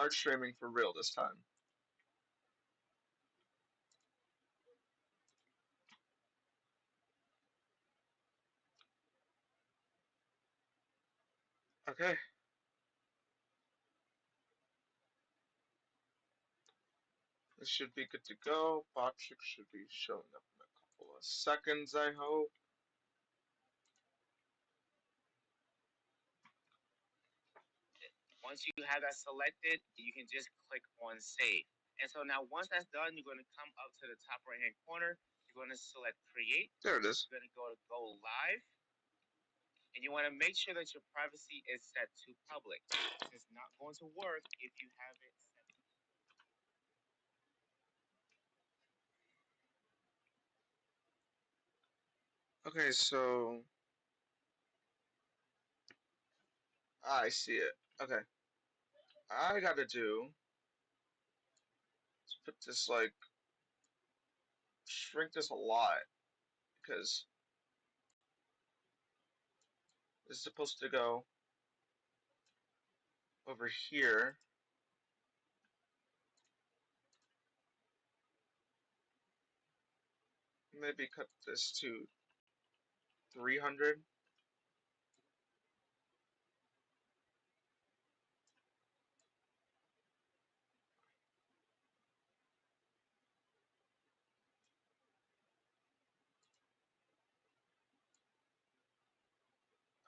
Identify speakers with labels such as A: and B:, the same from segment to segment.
A: start streaming for real this time. Okay. This should be good to go. Botchick should be showing up in a couple of seconds, I hope.
B: Once you have that selected, you can just click on save. And so now once that's done, you're going to come up to the top right hand corner. You're going to select create.
A: There it is.
B: You're going to go live. And you want to make sure that your privacy is set to public. It's not going to work if you have it set.
A: Okay, so I see it. Okay. I gotta do is put this like shrink this a lot because this is supposed to go over here. Maybe cut this to 300.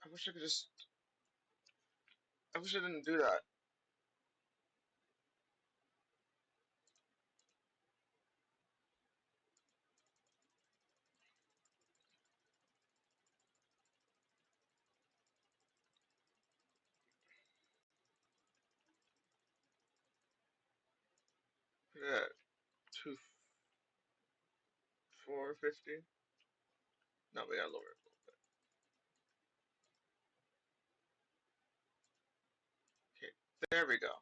A: I wish I could just. I wish I didn't do that. Put it at 450. No, we gotta lower it a little bit. Okay, there we go.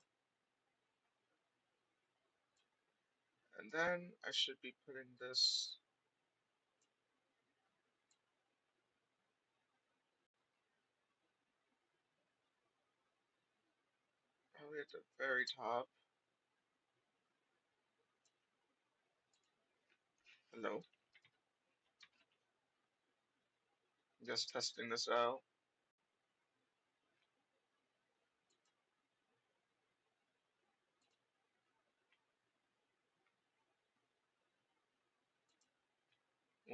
A: And then I should be putting this. Probably at the very top. Hello. Just testing this out.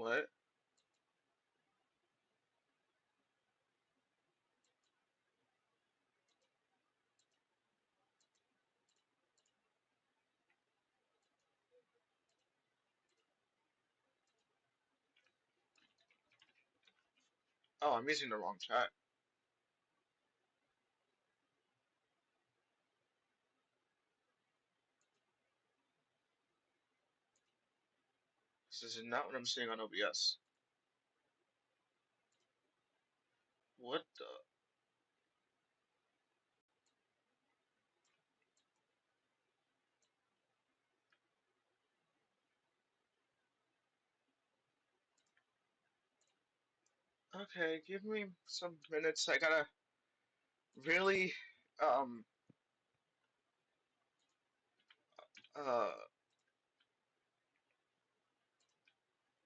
A: What? Oh, I'm using the wrong chat. This is not what I'm seeing on OBS. What the? Okay, give me some minutes. I gotta really um uh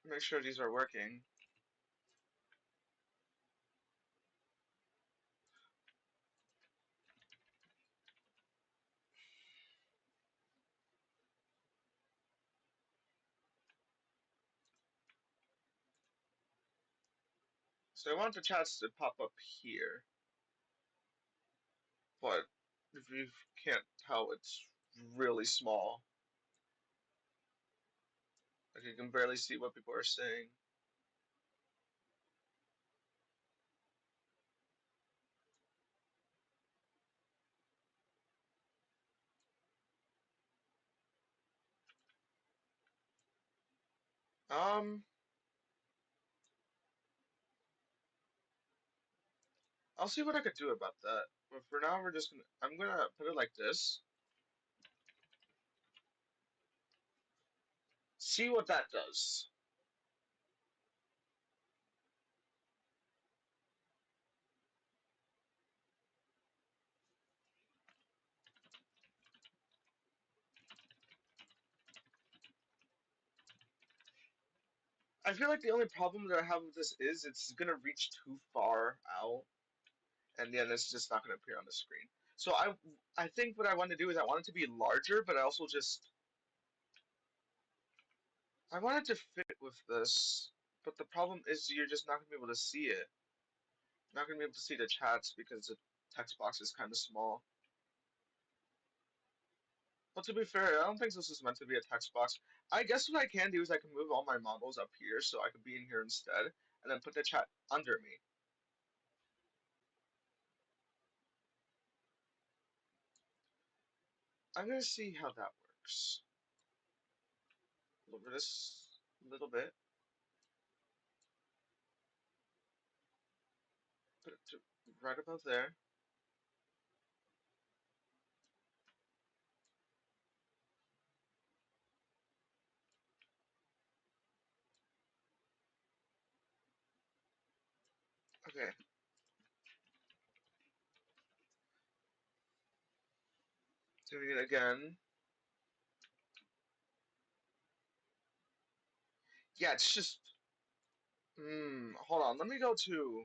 A: make sure these are working. So I want the chats to pop up here, but if you can't tell, it's really small. Like you can barely see what people are saying. Um, I'll see what I could do about that. But for now, I'm gonna put it like this. See what that does. I feel like the only problem that I have with this is it's gonna reach too far out, and then it's just not gonna appear on the screen. So I think what I want to do is I want it to be larger, but I also just I want it to fit with this. But the problem is you're just not gonna be able to see it. Not gonna be able to see the chats because the text box is kind of small. Well, to be fair, I don't think this is meant to be a text box. I guess what I can do is I can move all my models up here so I could be in here instead, and then put the chat under me. I'm gonna see how that works. Lower this a little bit. Put it to right above there. Okay. Doing it again. Yeah, it's just. Hold on. Let me go to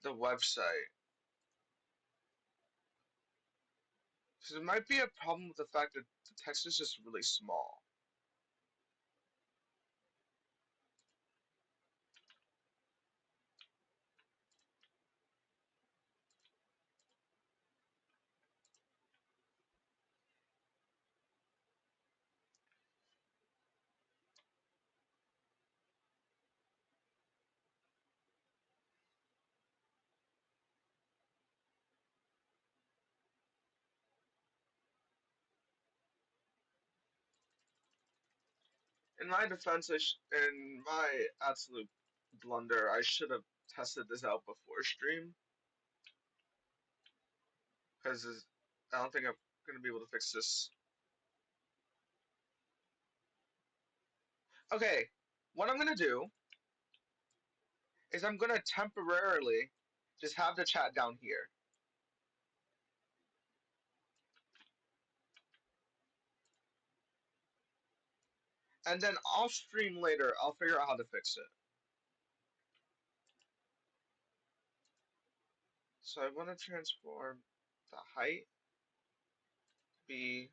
A: the website. Because there might be a problem with the fact that the text is just really small. In my defense, in my absolute blunder, I should have tested this out before stream. Because I don't think I'm going to be able to fix this. Okay, what I'm going to do is I'm going to temporarily just have the chat down here. And then off stream later, I'll figure out how to fix it. So I want to transform the height be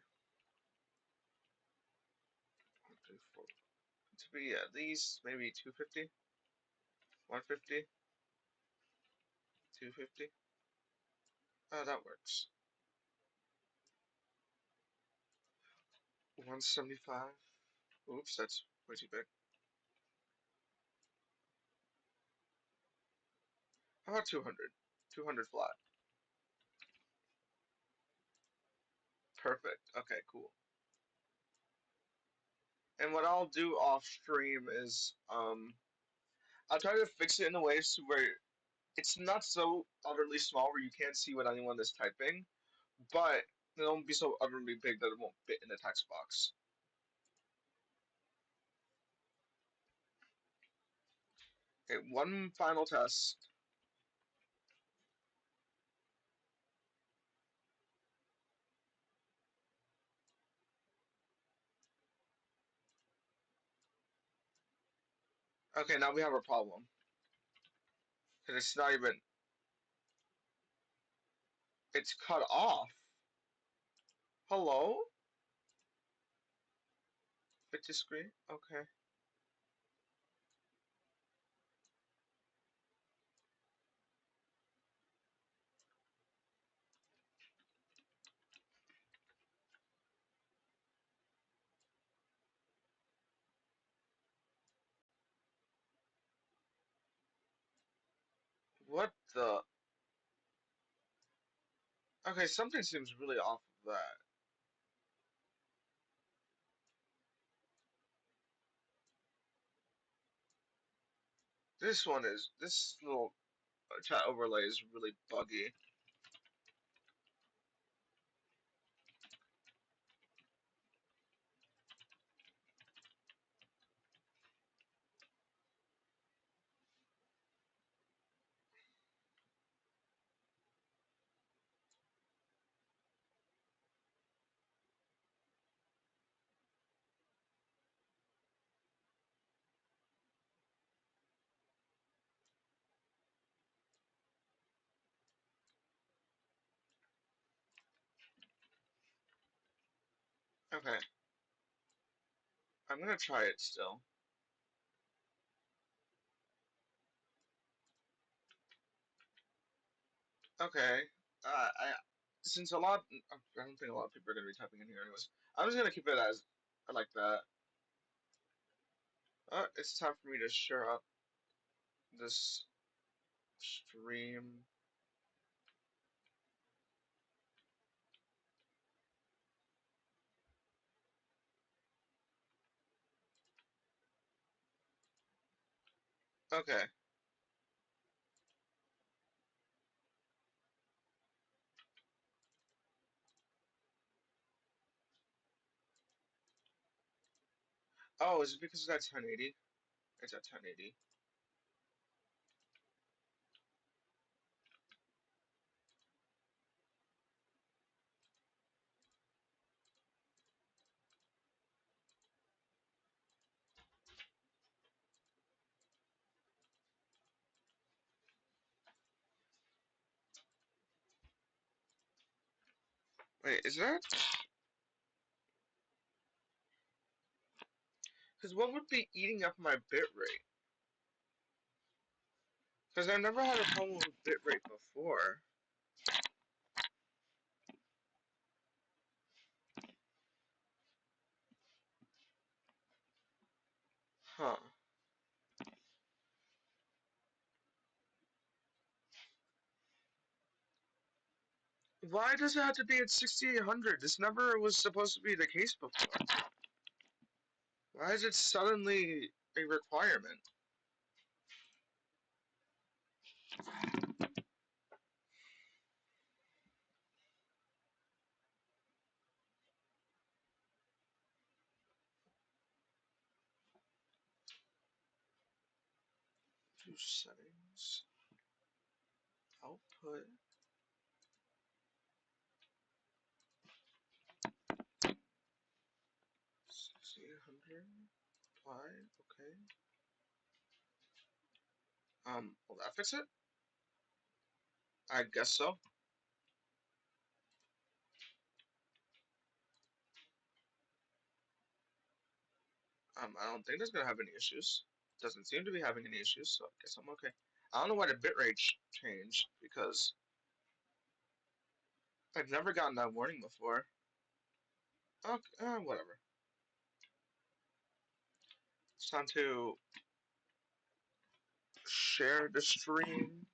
A: to be at least maybe 250, 150, 250. Oh, that works. 175. Oops, that's way too big. How about 200? 200 flat. Perfect. Okay, cool. And what I'll do off stream is I'll try to fix it in a way so where it's not so utterly small where you can't see what anyone is typing, but it won't be so utterly big that it won't fit in the text box. Okay, one final test. Okay, now we have a problem. Because it's not even. It's cut off. Hello? Fit to screen? Okay. What the? Okay, something seems really off of that. This little chat overlay is really buggy. Okay, I'm gonna try it still. Okay. I since a lot, I don't think a lot of people are gonna be typing in here anyways. I'm just gonna keep it as like that. It's time for me to share up this stream. Okay. Oh, is it because it's at 1080? It's at 1080. Wait, is that? Because what would be eating up my bitrate? Because I've never had a problem with bitrate before. Huh. Why does it have to be at 6800? This never was supposed to be the case before. Why is it suddenly a requirement? Two settings. Output. 6800. Why? Okay. Will that fix it? I guess so. I don't think that's gonna have any issues. Doesn't seem to be having any issues, so I guess I'm okay. I don't know why the bitrate changed because I've never gotten that warning before. Okay, whatever. It's time to share the stream.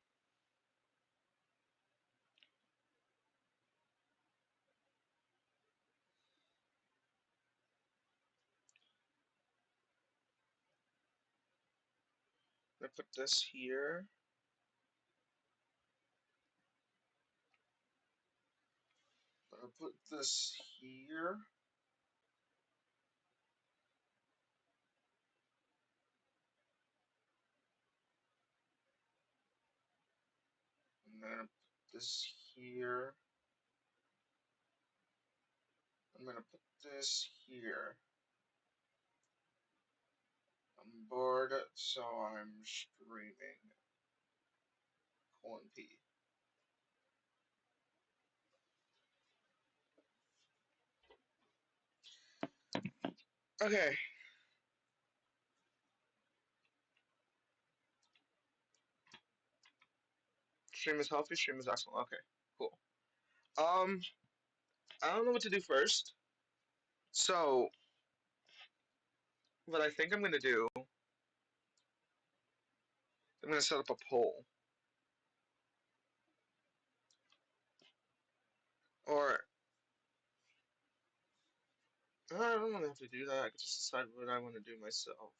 A: I'm gonna put this here. I'm gonna put this here. I'm gonna put this here. I'm gonna put this here. I'm bored, so I'm streaming. Colon P. Okay. Stream is healthy. Stream is excellent. Okay. Cool. Um, I don't know what to do first. So, what I think I'm gonna do, I'm gonna set up a poll. Or, I don't really have to do that. I can just decide what I want to do myself.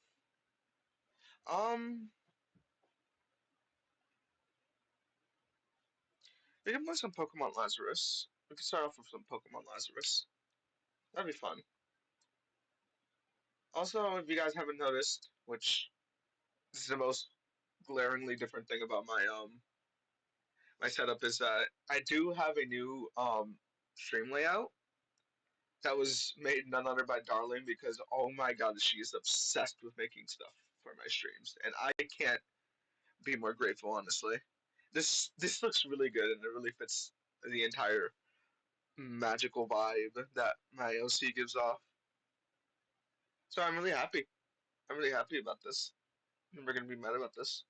A: Um, we can play some Pokemon Lazarus. We can start off with some Pokemon Lazarus. That'd be fun. Also, if you guys haven't noticed, which this is the most glaringly different thing about my setup is that I do have a new stream layout that was made none other by Darling because oh my god, she is obsessed with making stuff for my streams, and I can't be more grateful, honestly. This looks really good and it really fits the entire magical vibe that my OC gives off. So I'm really happy. I'm really happy about this. I'm never gonna be mad about this.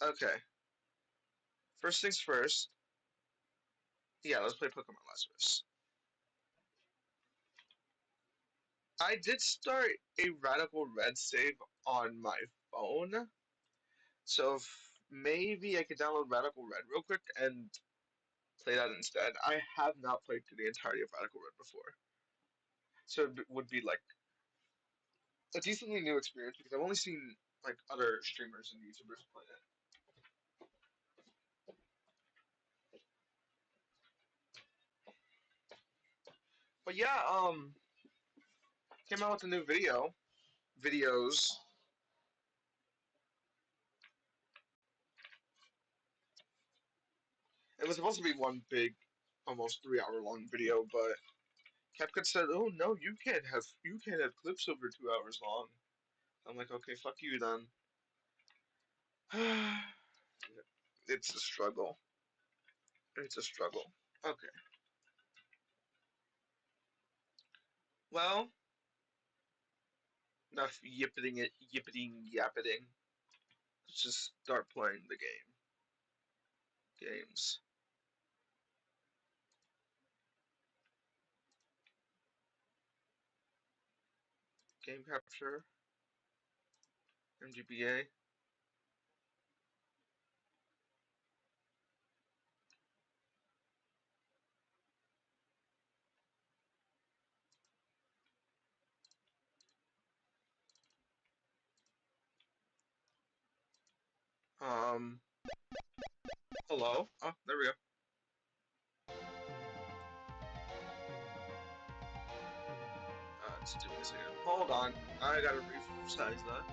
A: Okay. First things first. Yeah, let's play Pokemon Lazarus. I did start a Radical Red save on my phone, so if maybe I could download Radical Red real quick and play that instead. I have not played through the entirety of Radical Red before, so it would be like a decently new experience because I've only seen like other streamers and YouTubers play it. But yeah, came out with a new videos. It was supposed to be one big, almost 3 hour long video, but CapCut said, "Oh no, you can't have clips over 2 hours long." I'm like, okay, fuck you then. It's a struggle. It's a struggle. Okay. Well, enough yippeting, yappeting. Let's just start playing the game. Games. Game capture. MGBA. Um. Hello. Oh, there we go. Let's do this again. Hold on. I gotta resize that.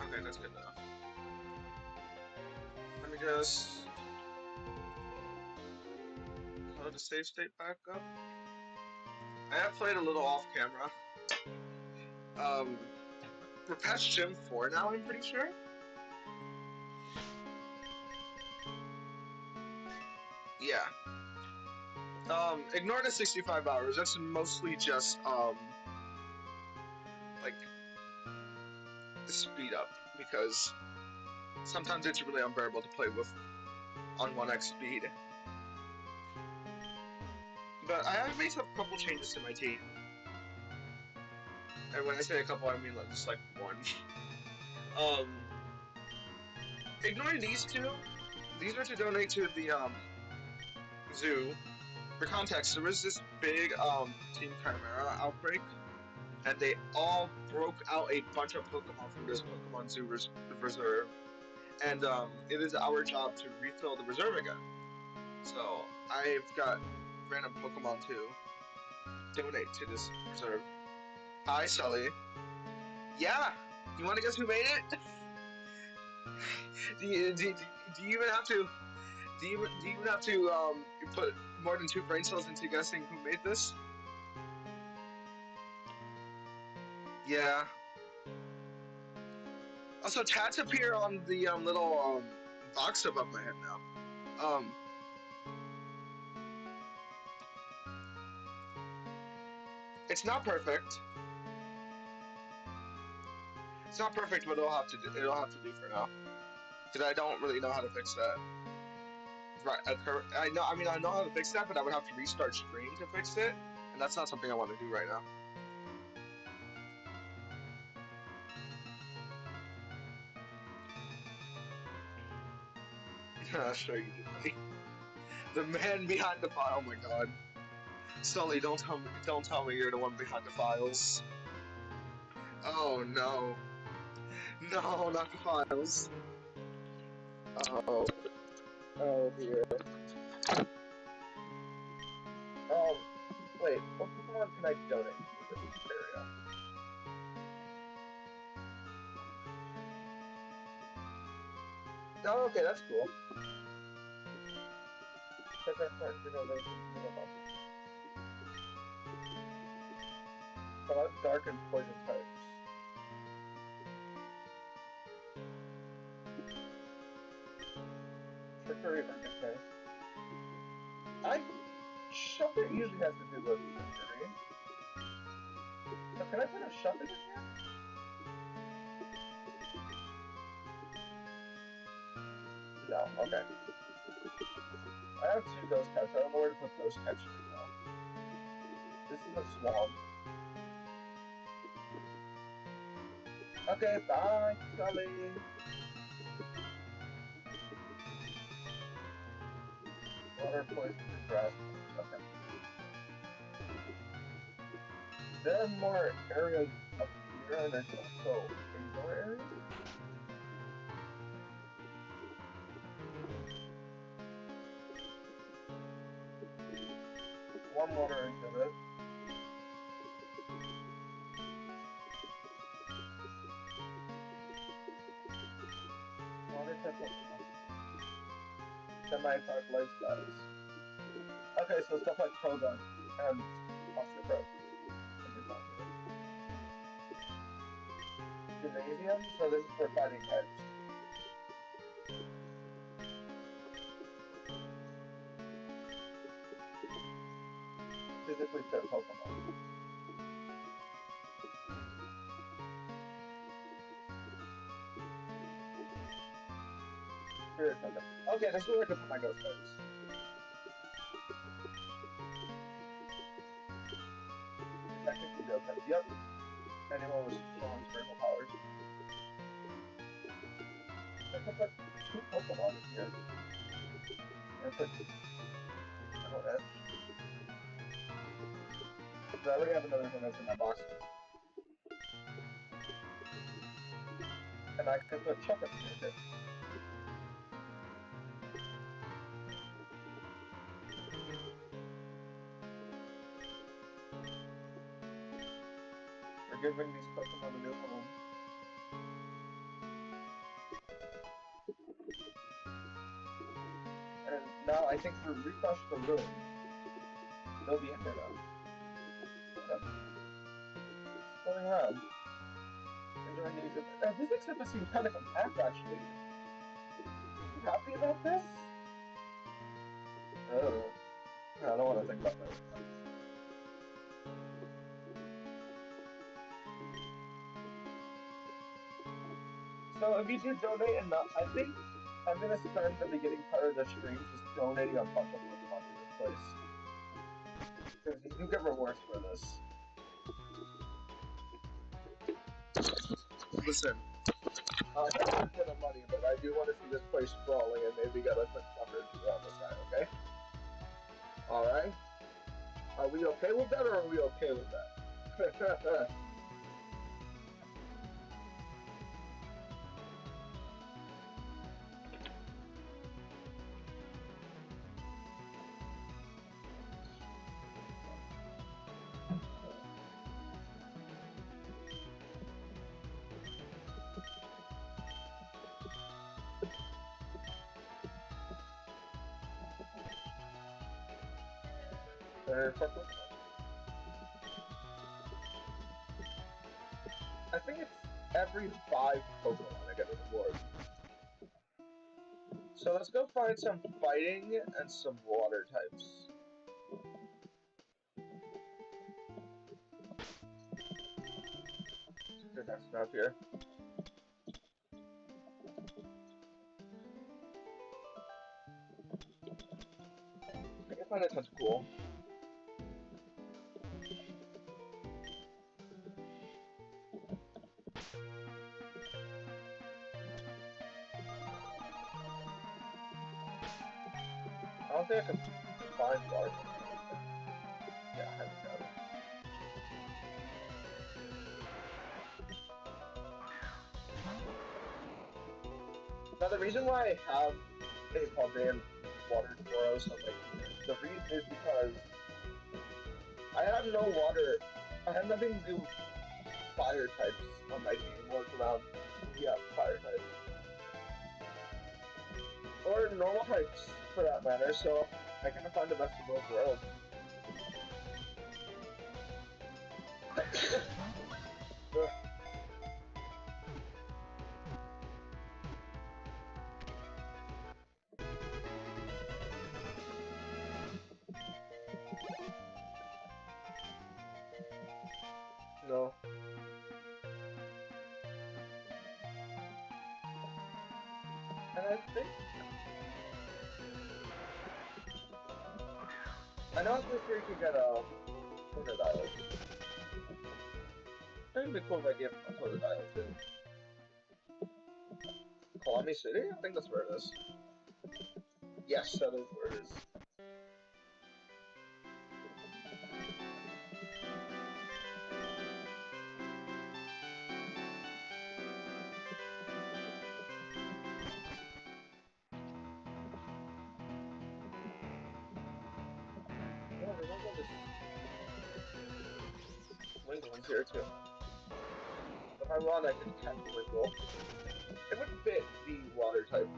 A: Okay, that's good enough. Let me just load the save state back up. I have played a little off camera. We're past Gym 4 now, I'm pretty sure. Yeah. Ignore the 65 hours. That's mostly just, like, the speed up. Because sometimes it's really unbearable to play with on 1x speed. But I have made a couple changes to my team. And when I say a couple, I mean like, just like one. Um, ignoring these two, these are to donate to the zoo. For context, there was this big Team Chimera outbreak, and they all broke out a bunch of Pokemon from this Pokemon Zoo reserve, and it is our job to refill the reserve again. So I've got random Pokemon to donate to this reserve. Hi, Sully. Yeah, you want to guess who made it? Do you even have to? Do you even have to put more than 2 brain cells into guessing who made this? Yeah. Also, tats appear on the little box above my head now. It's not perfect. It's not perfect, but it'll have to do. It'll have to do for now because I don't really know how to fix that. Right. I know. I mean, I know how to fix that, but I would have to restart stream to fix it, and that's not something I want to do right now. I'll show you, buddy. The man behind the file. Oh my god. Sully, don't tell me you're the one behind the files. Oh no, no, not the files. Oh, oh dear. Um, wait, what Pokemon can I donate for this area? Oh, okay, that's cool. Check our current renovations in the month. A lot of dark and poison types. Trickery or decay. I Shuppet usually has to do with trickery. So can I put a Shuppet in here? No, okay. I have two ghost types. I don't know where to put ghost types right now. This is a swamp. Okay, bye, Sully. Water poison and grass poison. Okay. There are more areas up here, and there's also indoor areas. Warm water exhibit. Water type Pokemon. Semi-aquatic lifestyles. Okay, so stuff like Trogon and Toxicroak can be found here. Gymnasium, so this is for fighting types. Physically fit Pokemon. Spirit Center. Okay, this is where I can put my ghost types. Protecting from ghost types. Yep. Anyone with strong spiritual powers. I can put two Pokemon in here. I put Shadow Edge. Because I already have another one that's in my boxes. And I could put Shuppet in here too. We're giving these Pokemon a new home. And now I think if we refresh the room, they'll be in here now. Look at them. Just going around. Enjoying the exhibit. This exhibit seems kind of compact, actually. You happy about this? I don't want to think about that right now. So if you do donate enough, I think I'm gonna spend the beginning part of the stream just donating a bunch of Pokemon to this place. Because you do get rewards for this. Listen, I'm not for the money, but I do want to see this place sprawling and maybe get a quick thunder or two on the side, okay? Alright? Are we okay with that, or are we okay with that? I think it's every 5 Pokemon I get a reward. So let's go find some fighting and some water types. Good next map here. I can find a ton cool. I don't think I can find water Pokemon. Now the reason why I have a Paldean water Tauros on my team, the reason is because I have no water. I have nothing to do with fire types on my team or around. Yeah, fire types or normal types for that matter. So I kind of find the best of both worlds. No, and I know it's pretty sure you could get Totodiles. I think it'd be cool if I gave a Totodile too. Kalami City? I think that's where it is. Yes, that is where it is. Oh, there's also this Wingman's here too. If I want, I could catch Wingle. It would fit the water type,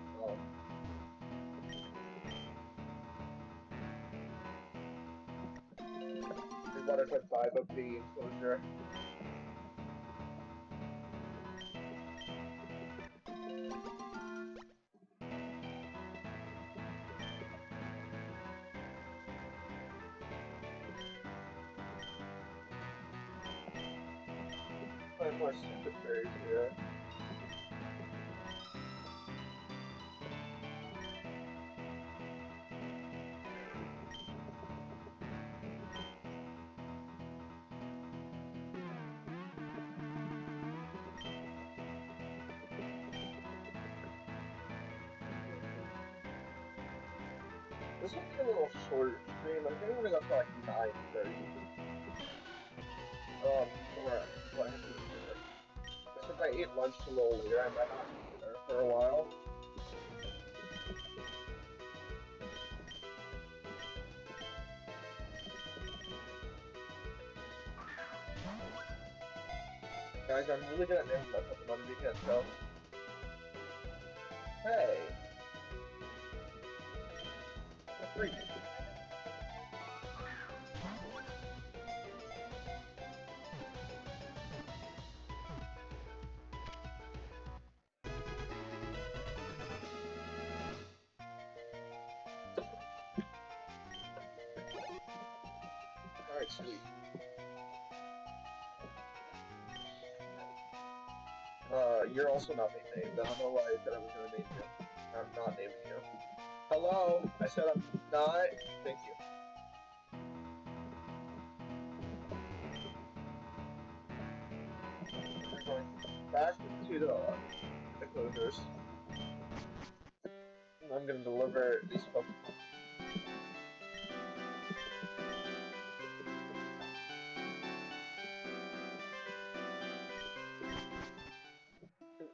A: the water type vibe of the enclosure. I have more Cinder Berries here. This will be a little shorter stream. I think I'm gonna go to like 9:30. Or before I have to eat dinner. But since I ate lunch a little later, I might not have dinner for a while. Guys, I'm really good at naming my Pokemon if you can't tell. Hey, a freak. Alright, sweet. You're also not being named. I don't know why I said I was gonna name you. I'm not naming you. Hello? I said I'm not. Thank you. We're going back to the enclosures. And I'm gonna deliver these Pokemon.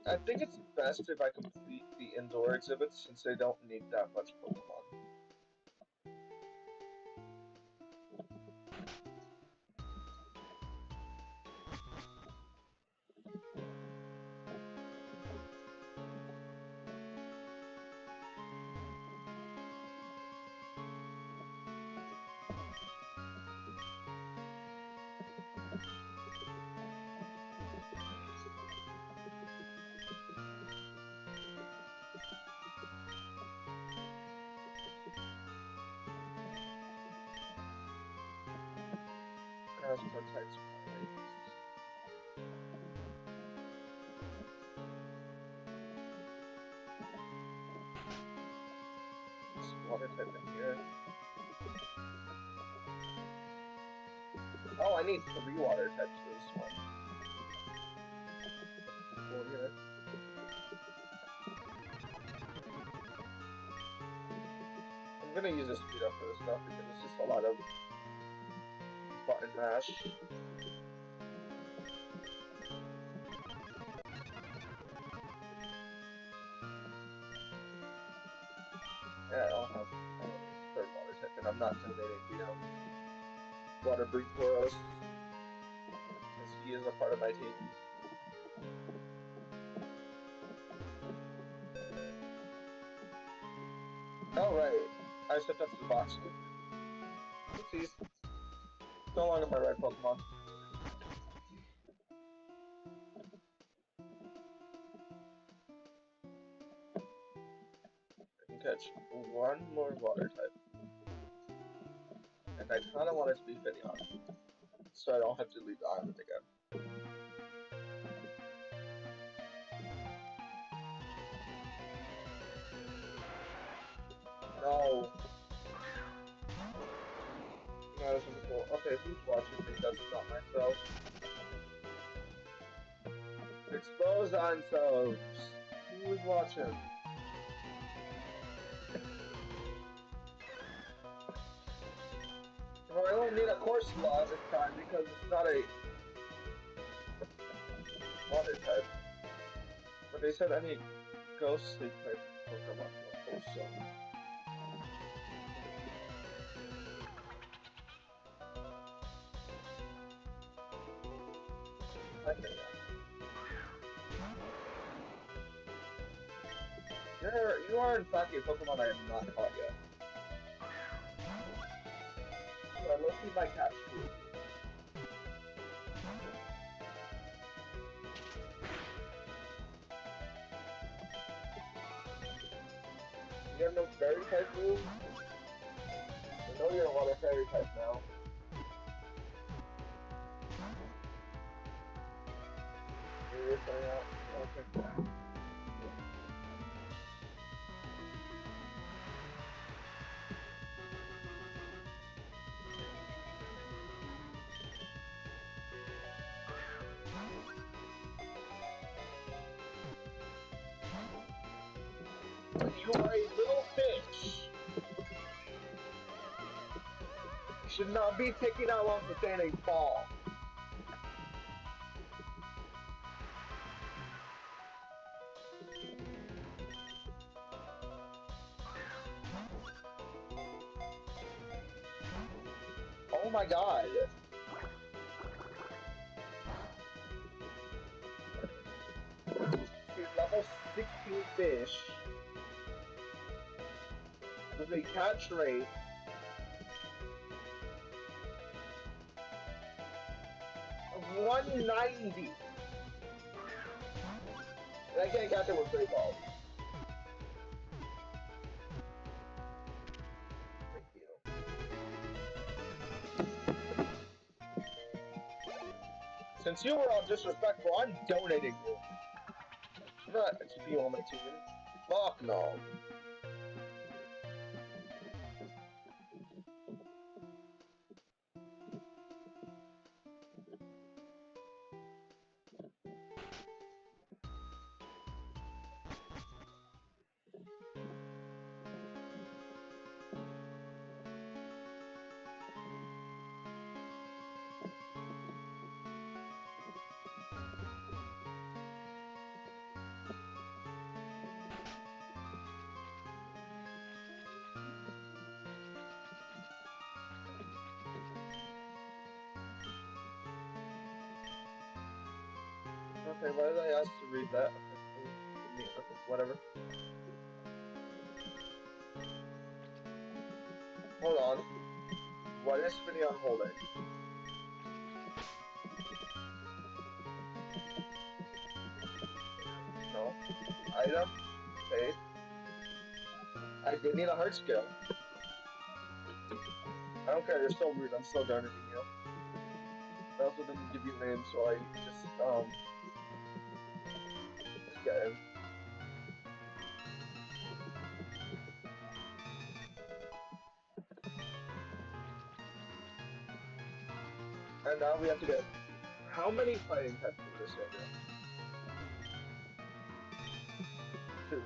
A: I think it's best if I complete the indoor exhibits since they don't need that much Pokemon. As types points. This water type in here. Oh, I need 3 water types for this one. That's pretty cool in here. I'm gonna use a speed up for this stuff because it's just a lot of button mash. I don't have third water type, and I'm not donating the water breed Tauros since he is a part of my team. Oh right, I stepped up to the box. Oopsies. No longer my red Pokemon. I can catch one more water type, and I kind of want it to be Finneon, so I don't have to leave the island again. No. No, this isn't cool. Okay, who's watching me? That's not myself. Expose ourselves. Who's watching? Well, I don't need a course law this time because it's not a water type. But they said any ghostly type Pokemon feel wholesome. I think you are in fact a Pokemon I have not caught yet. So I low-key my catch for you. You have no fairy type moves? I know you're a water fairy type now. You're saying that? Okay. You are a little bitch! You should not be taking out long sustaining fall. Oh my god. A level 16 fish with a catch rate of 190. And I can't catch it with Great Balls. Thank you. Since you were all disrespectful, I'm donating you. I'm not to be on my team. Fuck no. Okay, why did I ask to read that? Okay, okay, whatever. Hold on. What is Finneon holding? No. Item? Face? I did need a heart skill. I don't care, you're so rude, I'm still donating you. I also didn't give you a name, so I just get in. And now we have to get how many fighting types in this area? Two.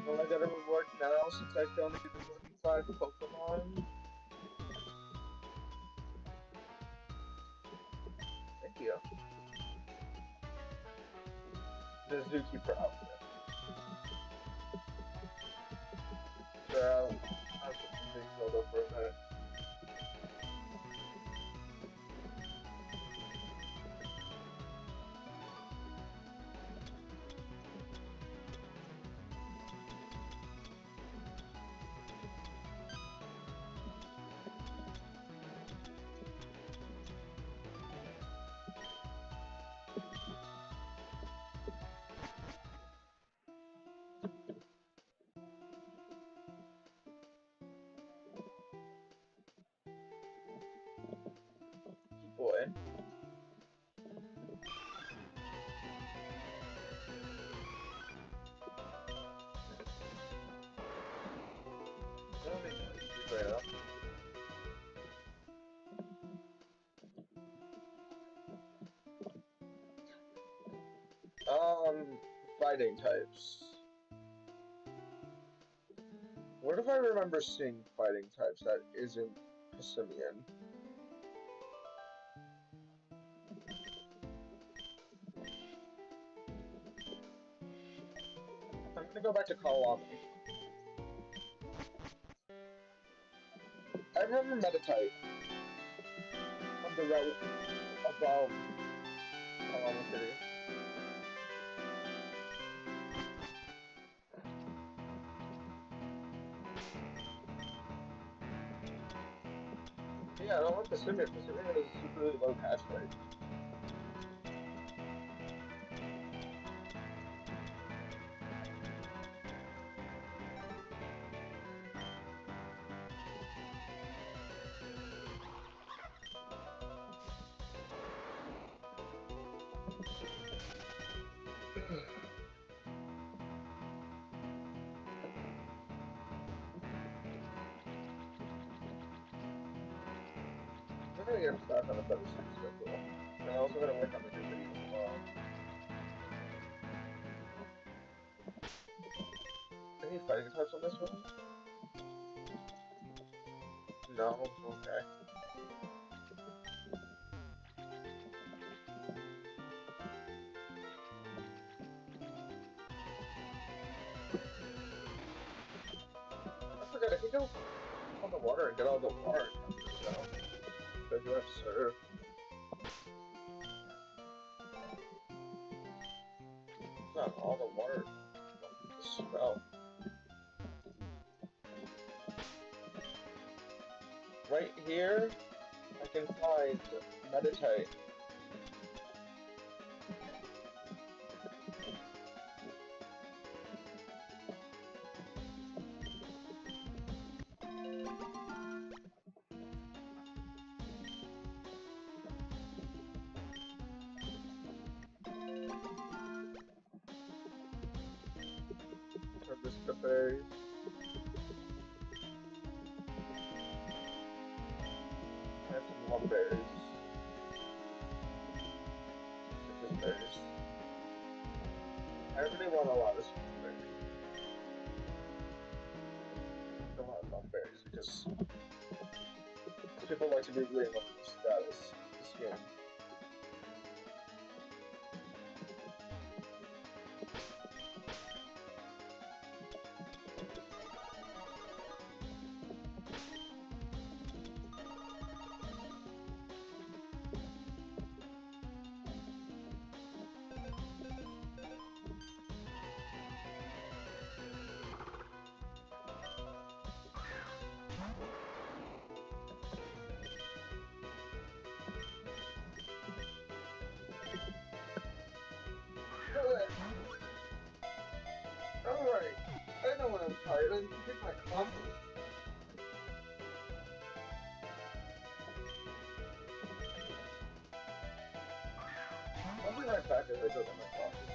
A: Well, I gotta reward now since I've donated 25 Pokemon. you. The zookeeper outfit. Sure, I'll put some things filled up for a minute. Boy. Nothing easy right now. Fighting types. What if I remember seeing fighting types that isn't Passimian? I'm gonna go back to Cobblemon. I remember Meditite on the route above Cobblemon City. Yeah, I don't want Passimian. Passimian is a really low catch rate. I'm gonna get back on a better sleep schedule. And I also gotta work on the new video tomorrow. Any fighting types on this one? No? Okay. I forgot, I can go on the water and get all the water encounters, though. So I do have Surf. Got all the water the spell. Right here, I can find Meditate. Hibiscus berries. I have some lumberries. Citrus berries. I really want a lot of citrus berries. I want lumberries because people like to be really in love with the status. This game. Alright. I know when I'm tired. I can take my coffee. I'll be right back as I go get my coffee.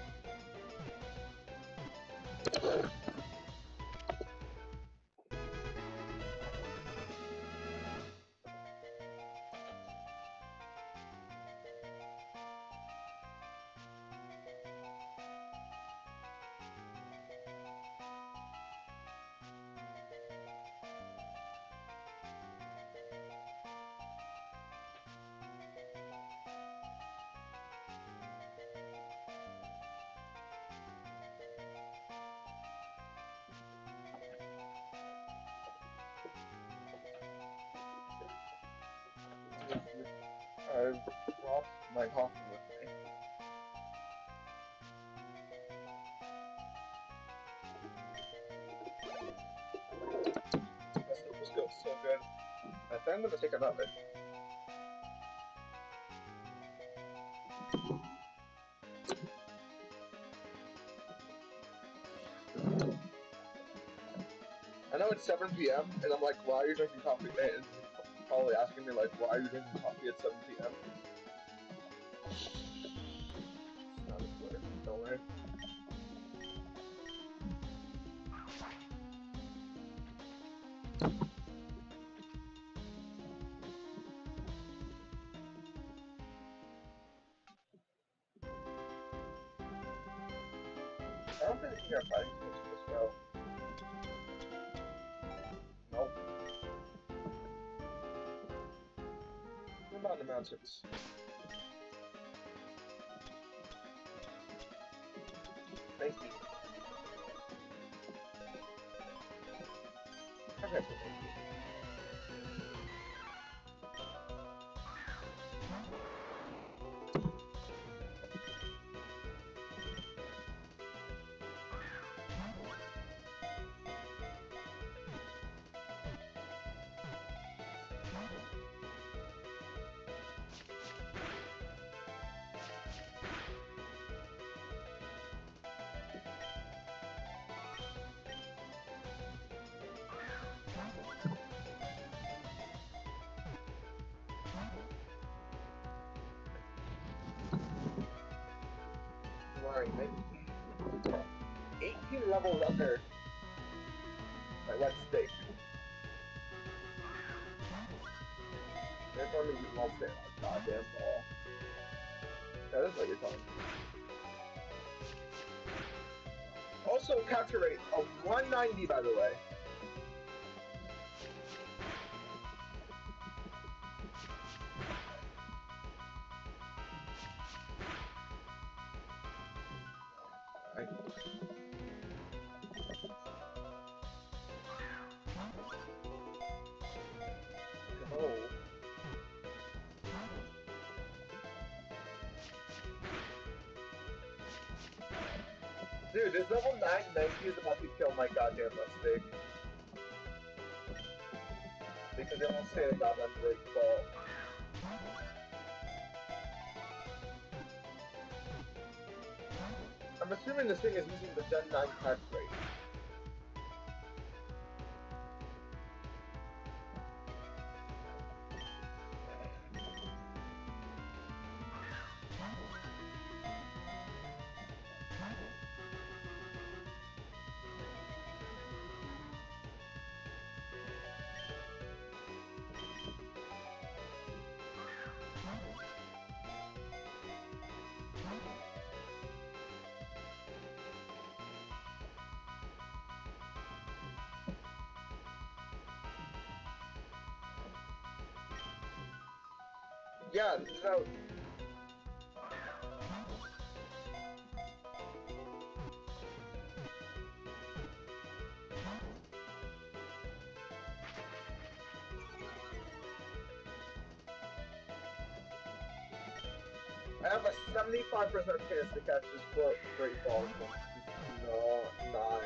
A: I brought my coffee with me. This just goes so good. I think I'm gonna take another. I know it's 7 p.m. and I'm like, why are you drinking coffee? And you're probably asking me like, why are you drinking coffee at 7 p.m.? It's not important. Don't worry. I don't think you got fighting skills for this route. Nope. What about the mountains? Thank you. Okay, so thank you. Right, maybe 18 levels under my red steak. They're telling me you won't stay on a goddamn ball. That is what you're telling me. Also, capture rate of 190, by the way. Oh. Dude, this level 990 is about to kill my goddamn mistake. Because they won't stay in a goddamn great ball. I'm assuming this thing is using the Gen 9 catch rate. Yeah, no. I have a 75% chance to catch this great ball. No, not.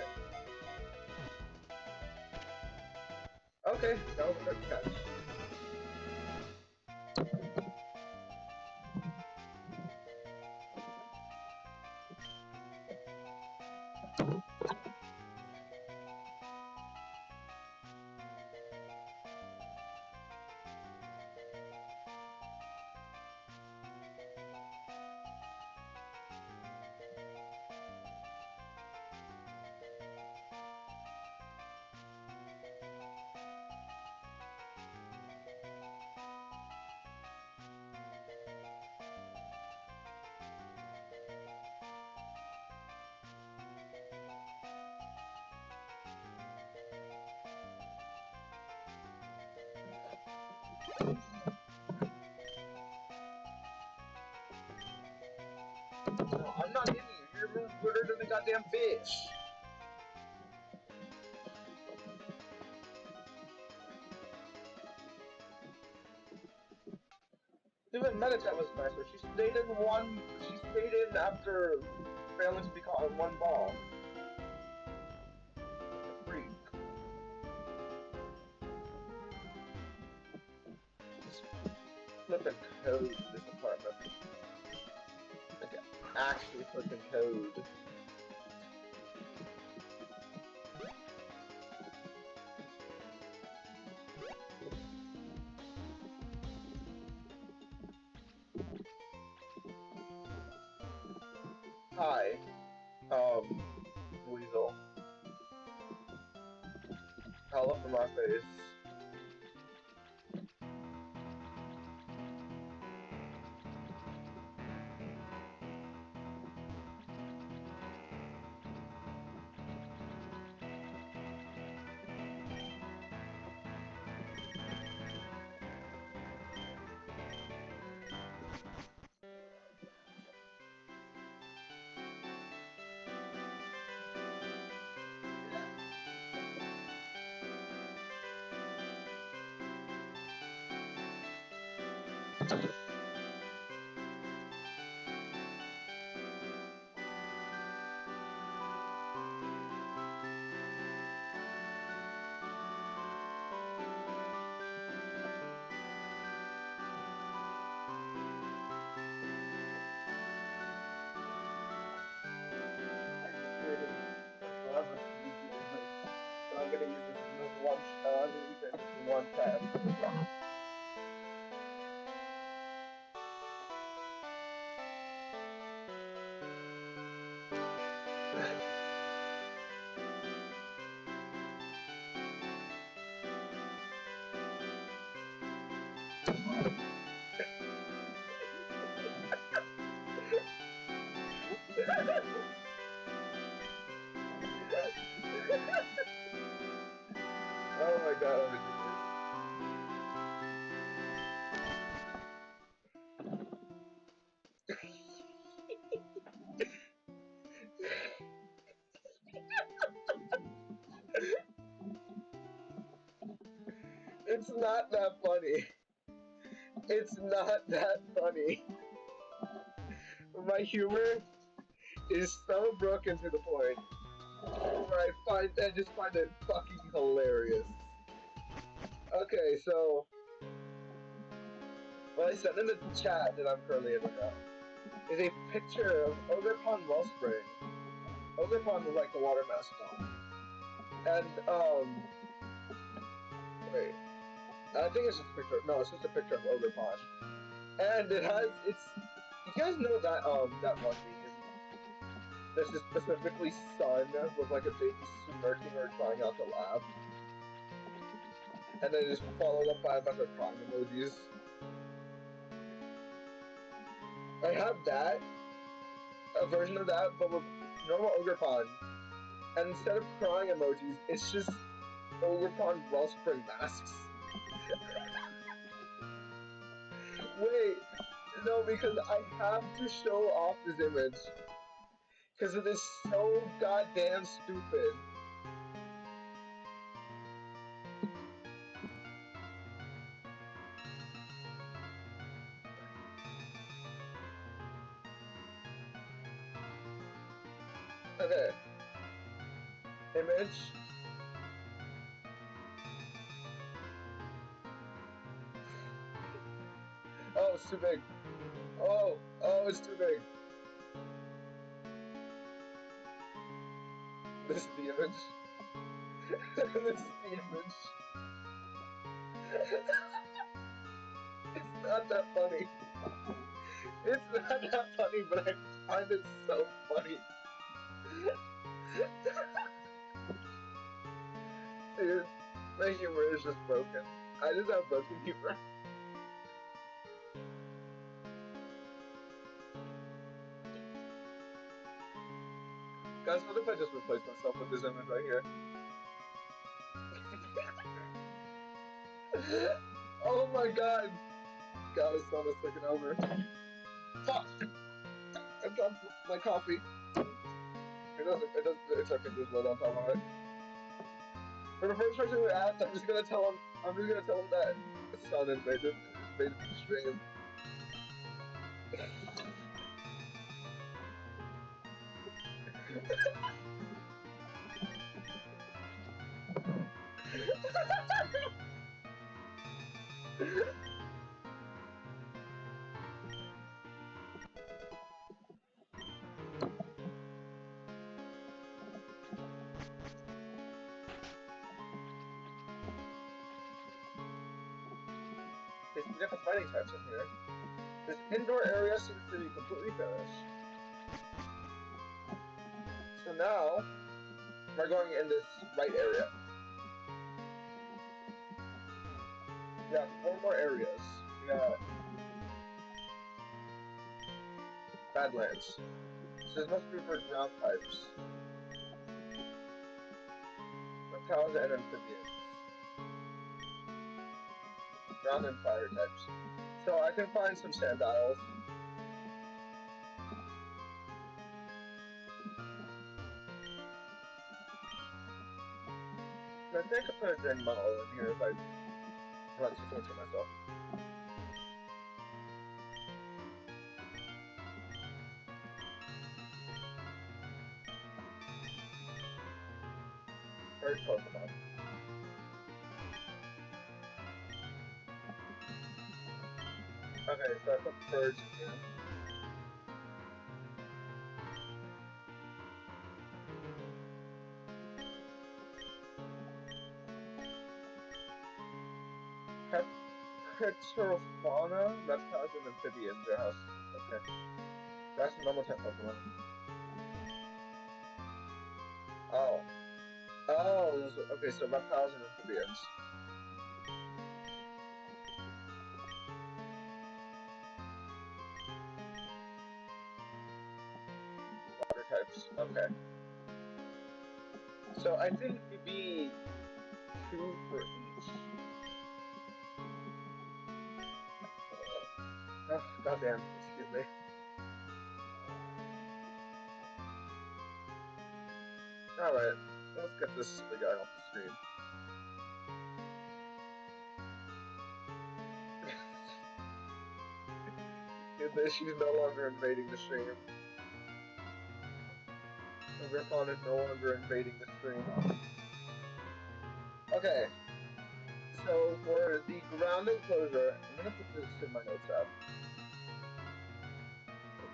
A: Okay, that was a good catch. No, I'm not hitting you. You're ruder than a goddamn fish. Dude, even Meditate was nicer. She stayed in one. She stayed in after failing to be caught in one ball. Like a freak. This flipping code in this apartment. Like actually flipping code. Hi, Weasel. Hell up in my face. I waited like forever to use the image, but I'm gonna use this in this one. I'm gonna use it in this one test. Oh my god, I'm a genius. It's not that funny. It's not that funny. My humor is so broken to the point where I just find it fucking hilarious. Okay, so what I sent in the chat that I'm currently in right now is a picture of Ogre Pond Wellspring. Ogre Pond was like the water mascot. And wait, I think it's just a picture. No, it's just a picture of Ogre Pond. And it has it's you guys know that that one meme that's just specifically sun with like a baby smirking or trying not to laugh, and then just followed up by a bunch of crying emojis. I have that a version of that, but with normal Ogre Pond, and instead of crying emojis, it's just Ogre Pond Wellspring masks. Wait, no, because I have to show off this image because it is so goddamn stupid. Okay, image. Oh, it's too big. Oh, it's too big. This is the image. This is the image. It's not that funny. It's not that funny, but I find it so funny. Dude, my humor is just broken. I just have broken humor. Guys, what if I just replace myself with this image right here? Oh my god! God, the sun is taking over. Fuck! I dropped my coffee. It's okay, there's blood on top of it. For the first person who asked, I'm just gonna tell him that the sun invaded the stream. Okay, so we got the fighting types in here. This indoor area seems to be completely finished. So now we're going in this right area. We got 4 more areas. We got Badlands. So this must be for ground types. Reptiles and amphibians. Ground and fire types. So I can find some sandiles. And I think I could put a drain model in here if I want to torture myself. Bird Pokemon. Okay, so I put birds in here. Heterofauna, reptiles, and amphibians are houses. Okay. That's a normal type Pokemon. Oh. Oh, okay, so reptiles and amphibians. Water types. Okay. So I think maybe 2 for each. Oh, goddamn. Excuse me. Alright. Let's get this silly guy off the screen. She's no longer invading the stream. Griffon is no longer invading the stream. Okay, so for the ground enclosure, I'm gonna put this in my notes app.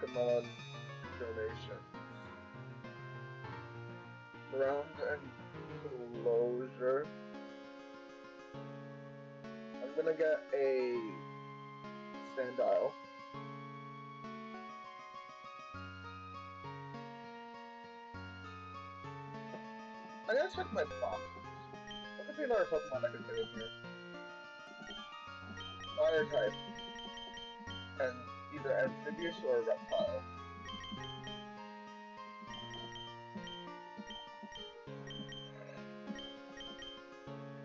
A: Pokemon donations. Ground enclosure. I'm gonna get a Sandile. I gotta check my boxes. What could be another Pokemon I could fit in here? Fire type. And either amphibious or reptile.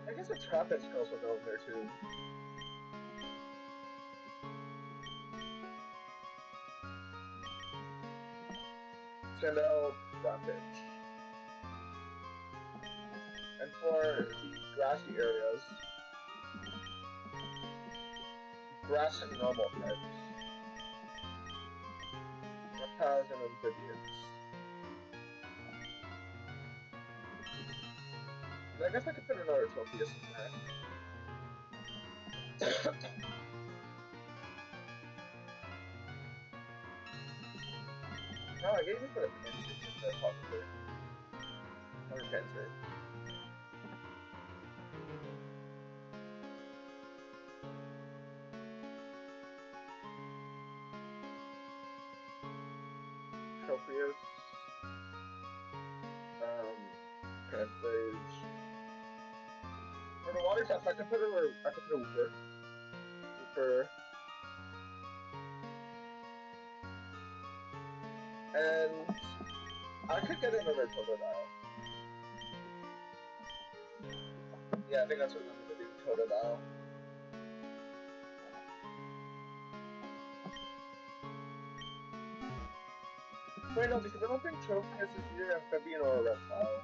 A: I guess a Trapinch can also go in there too. Sandile, Trapinch. And for the grassy areas, grass and normal types. Reptiles and amphibians. And I guess I could put another Tropius in there. No, I guess you put a Pansage in there, probably. Another Pansage. Tropius. Pansage. For the water types, I could put a Wooper. Wooper. And I could get another Totodile. Yeah, I think that's what I'm gonna do, Totodile. Wait, no, because I don't think Tropius is either amphibian or a reptile.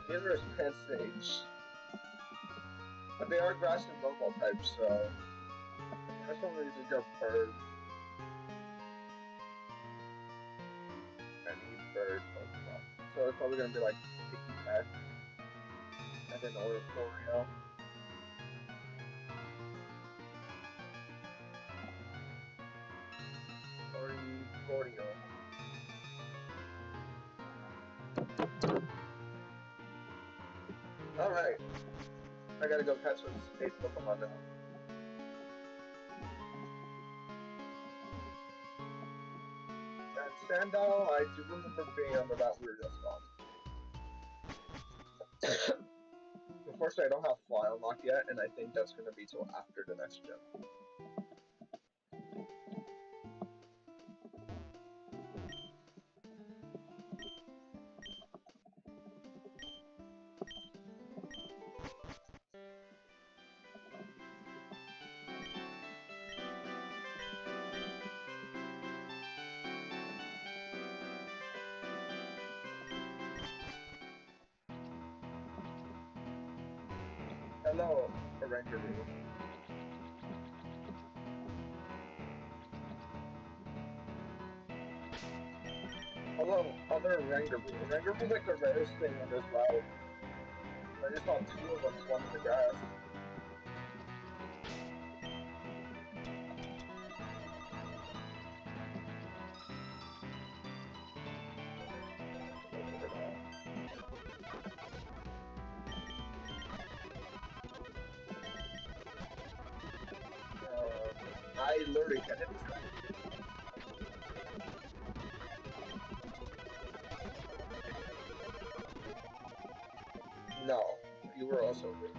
A: Neither is Pansage. But they are grass and normal types, so... This one needs to go first. Any bird Pokemon. So it's probably gonna be like Picky Peck and then Oreo. Oreo. Alright. I gotta go catch this 8th Pokemon now. And Sandile, I do remember being on the route we were just on. Unfortunately, I don't have Fly Unlock yet, and I think that's gonna be till after the next gym. Hello, Rangaroo. Hello, other Rangaroo. Rangaroo's like the rarest thing on this route. I just saw 2 of them spawn in the grass. I literally can't hit this guy. No, you were also rude.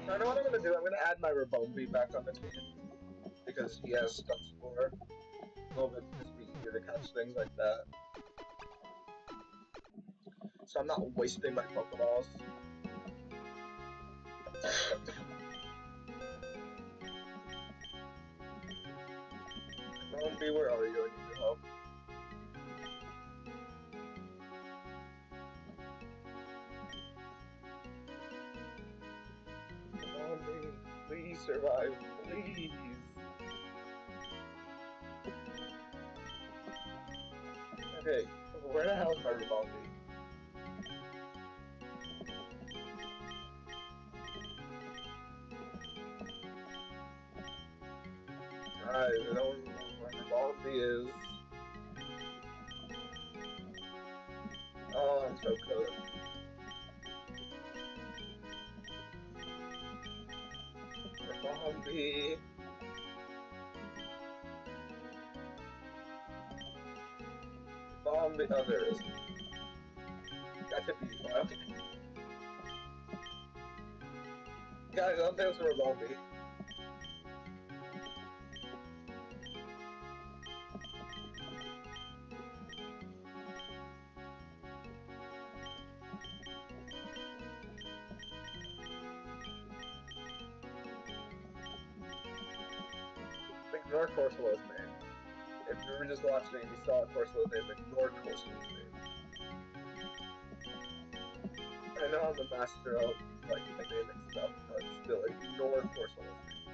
A: So I know what I'm gonna do. I'm gonna add my Rabombi back on the team because he has Stun Spore. A little bit just be easier to catch things like that. So I'm not wasting my Pokeballs. Rabombi, where are you? I need your help. Rabombi, please survive, please. Okay, where the hell is my Rabombi? Guys, I don't know where Rabombi is. Oh, I'm so cooked. Rabombi. Rabombi. Oh, there it is. That's a B file. Guys, I don't think it's a Rabombi. Ignore Corsola's name. If you were just watching and you saw Corsola's name, ignore Corsola's name. I know I'm a master of like naming stuff, but still ignore Corsola's name.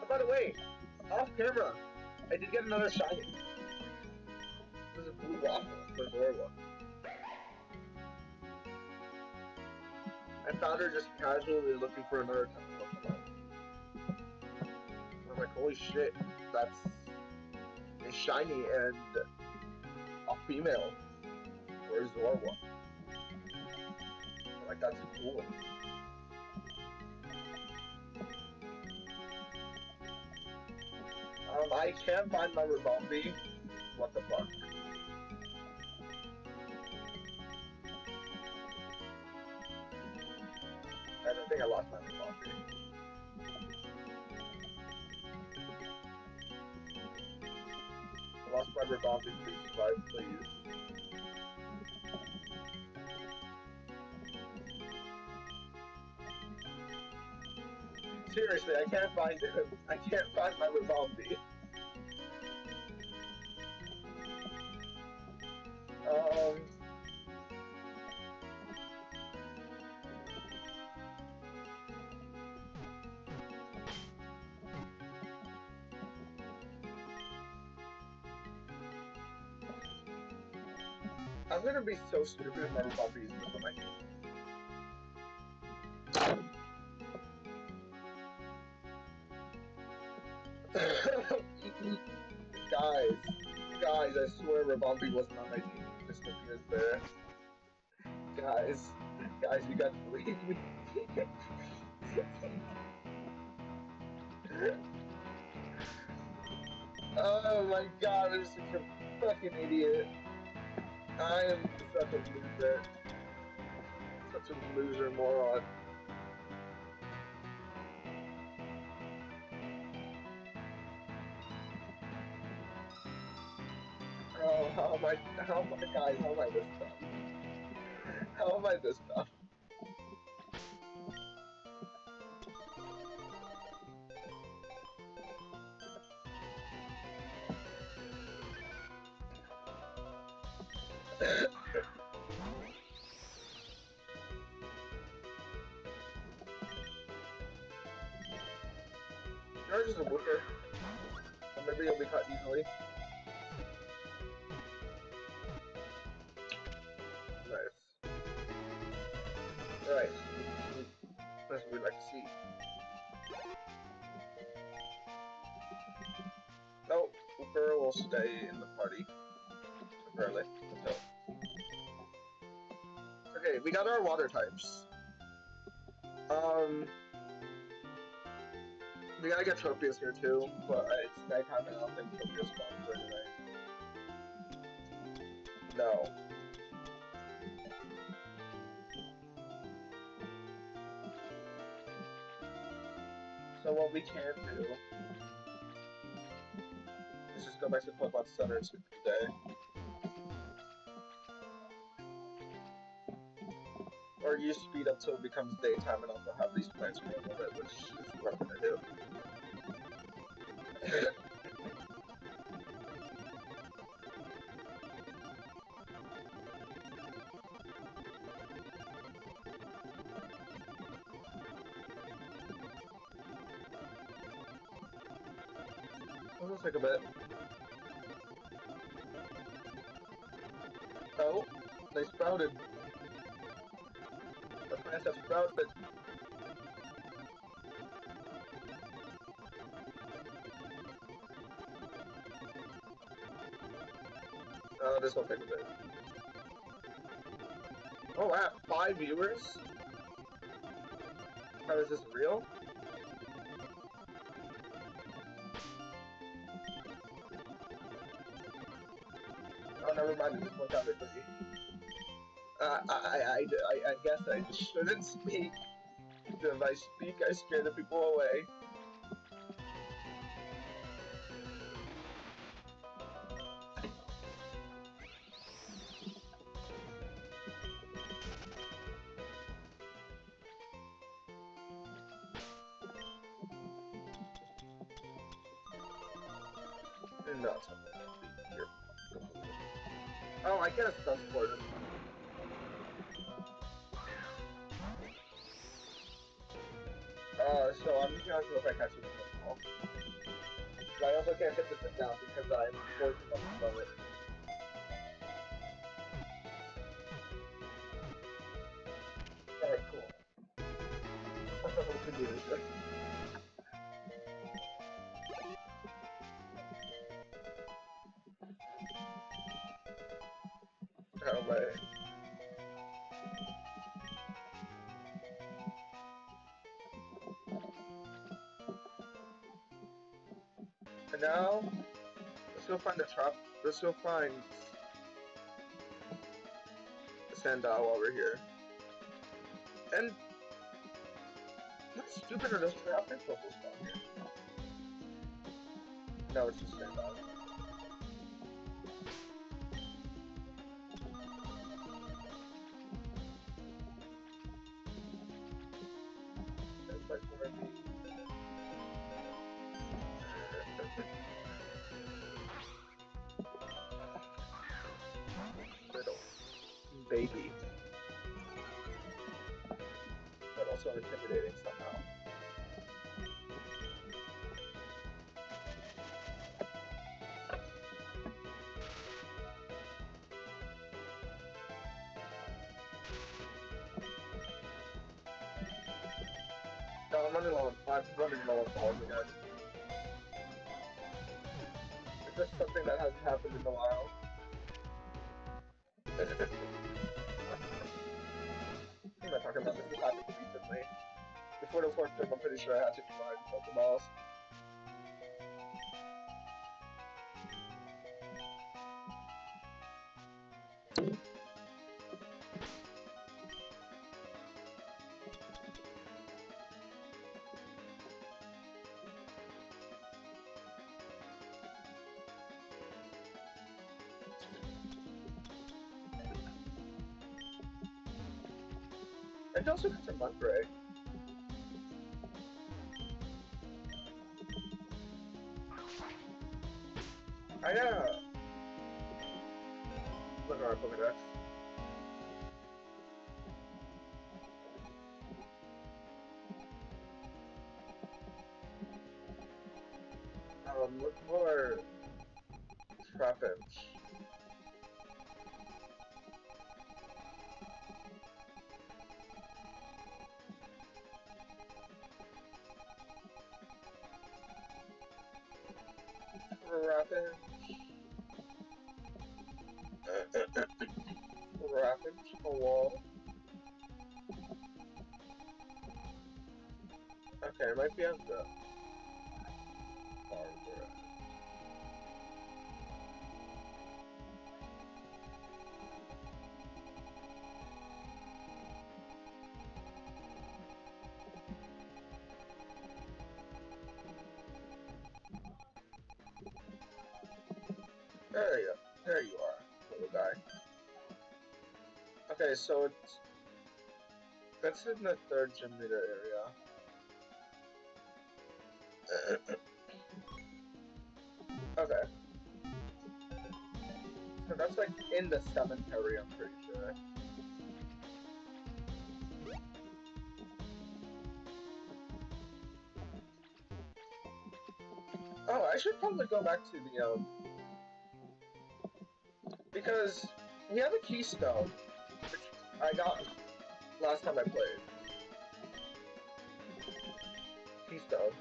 A: Oh, by the way, off camera, I did get another shiny. This is a blue waffle for Zorwa. I found her just casually looking for another type of Pokemon. I'm like, holy shit, that's a shiny and a female for Zorwa. I'm like, that's cool. I can't find my Rabombi. What the fuck? I don't think I lost my Rabombi. I lost my Rabombi, please survive, please. Seriously, I can't find him. I can't find my Rabombi. I'm gonna be so stupid if my Bumpy is just on my team. Guys, I swear Rabombi wasn't on my team. Dystopia is there. Guys, you gotta believe me. Oh my god, I'm such a fucking idiot. I am such a loser. Such a loser moron. Oh, guys, how am I this dumb? How am I this dumb? You're just a booker. So maybe you'll be caught easily. Nice. Right. Sweet. That's what we like to see. No, Booker will stay in the party temporarily. So, okay, we got our water types. Um, we gotta get Tropius here too, but it's nighttime and I don't think Tropius spawns right away. No. So what we can do is just go back to Pokemon Center and sleep for the day. Or you speed up till it becomes daytime and also have these plants grow above it, which is what I'm gonna do. It'll take a bit. Oh, they sprouted. The plants have sprouted. This will take a bit. Oh, I have 5 viewers? How is this real? Oh, never mind, it just went down to 3. I guess I just shouldn't speak. If I speak, I scare the people away. No, it's not going to be here. Oh, I get a stun sport. So I'm just gonna have to go if I catch it with Pokeball. But I also can't hit this thing down because I'm 14 levels above it. Alright, cool. We can do this. Alright. And now, let's go find the trap. Let's go find Sandal while we're here. And how stupid are those trap infos down here? No, it's just Sandal. That's like where the little baby, but also intimidating somehow. I'm running low on balls again. It's just something that hasn't happened in a while. What am I talking about? This has happened recently. Before the fourth trip, I'm pretty sure I had to combine Pokeballs. I can also catch a Mudbray. I gotta look at my Pokedex. Look for Trapinch. Trapinch. Trapinch. Hello. Okay, it might be at the farther end. There you go. There you are, little guy. Okay, so that's in the third gym leader area. Okay. So that's like in the seventh area, I'm pretty sure. Oh, I should probably go back to the because we have a keystone, which I got last time I played. Keystone.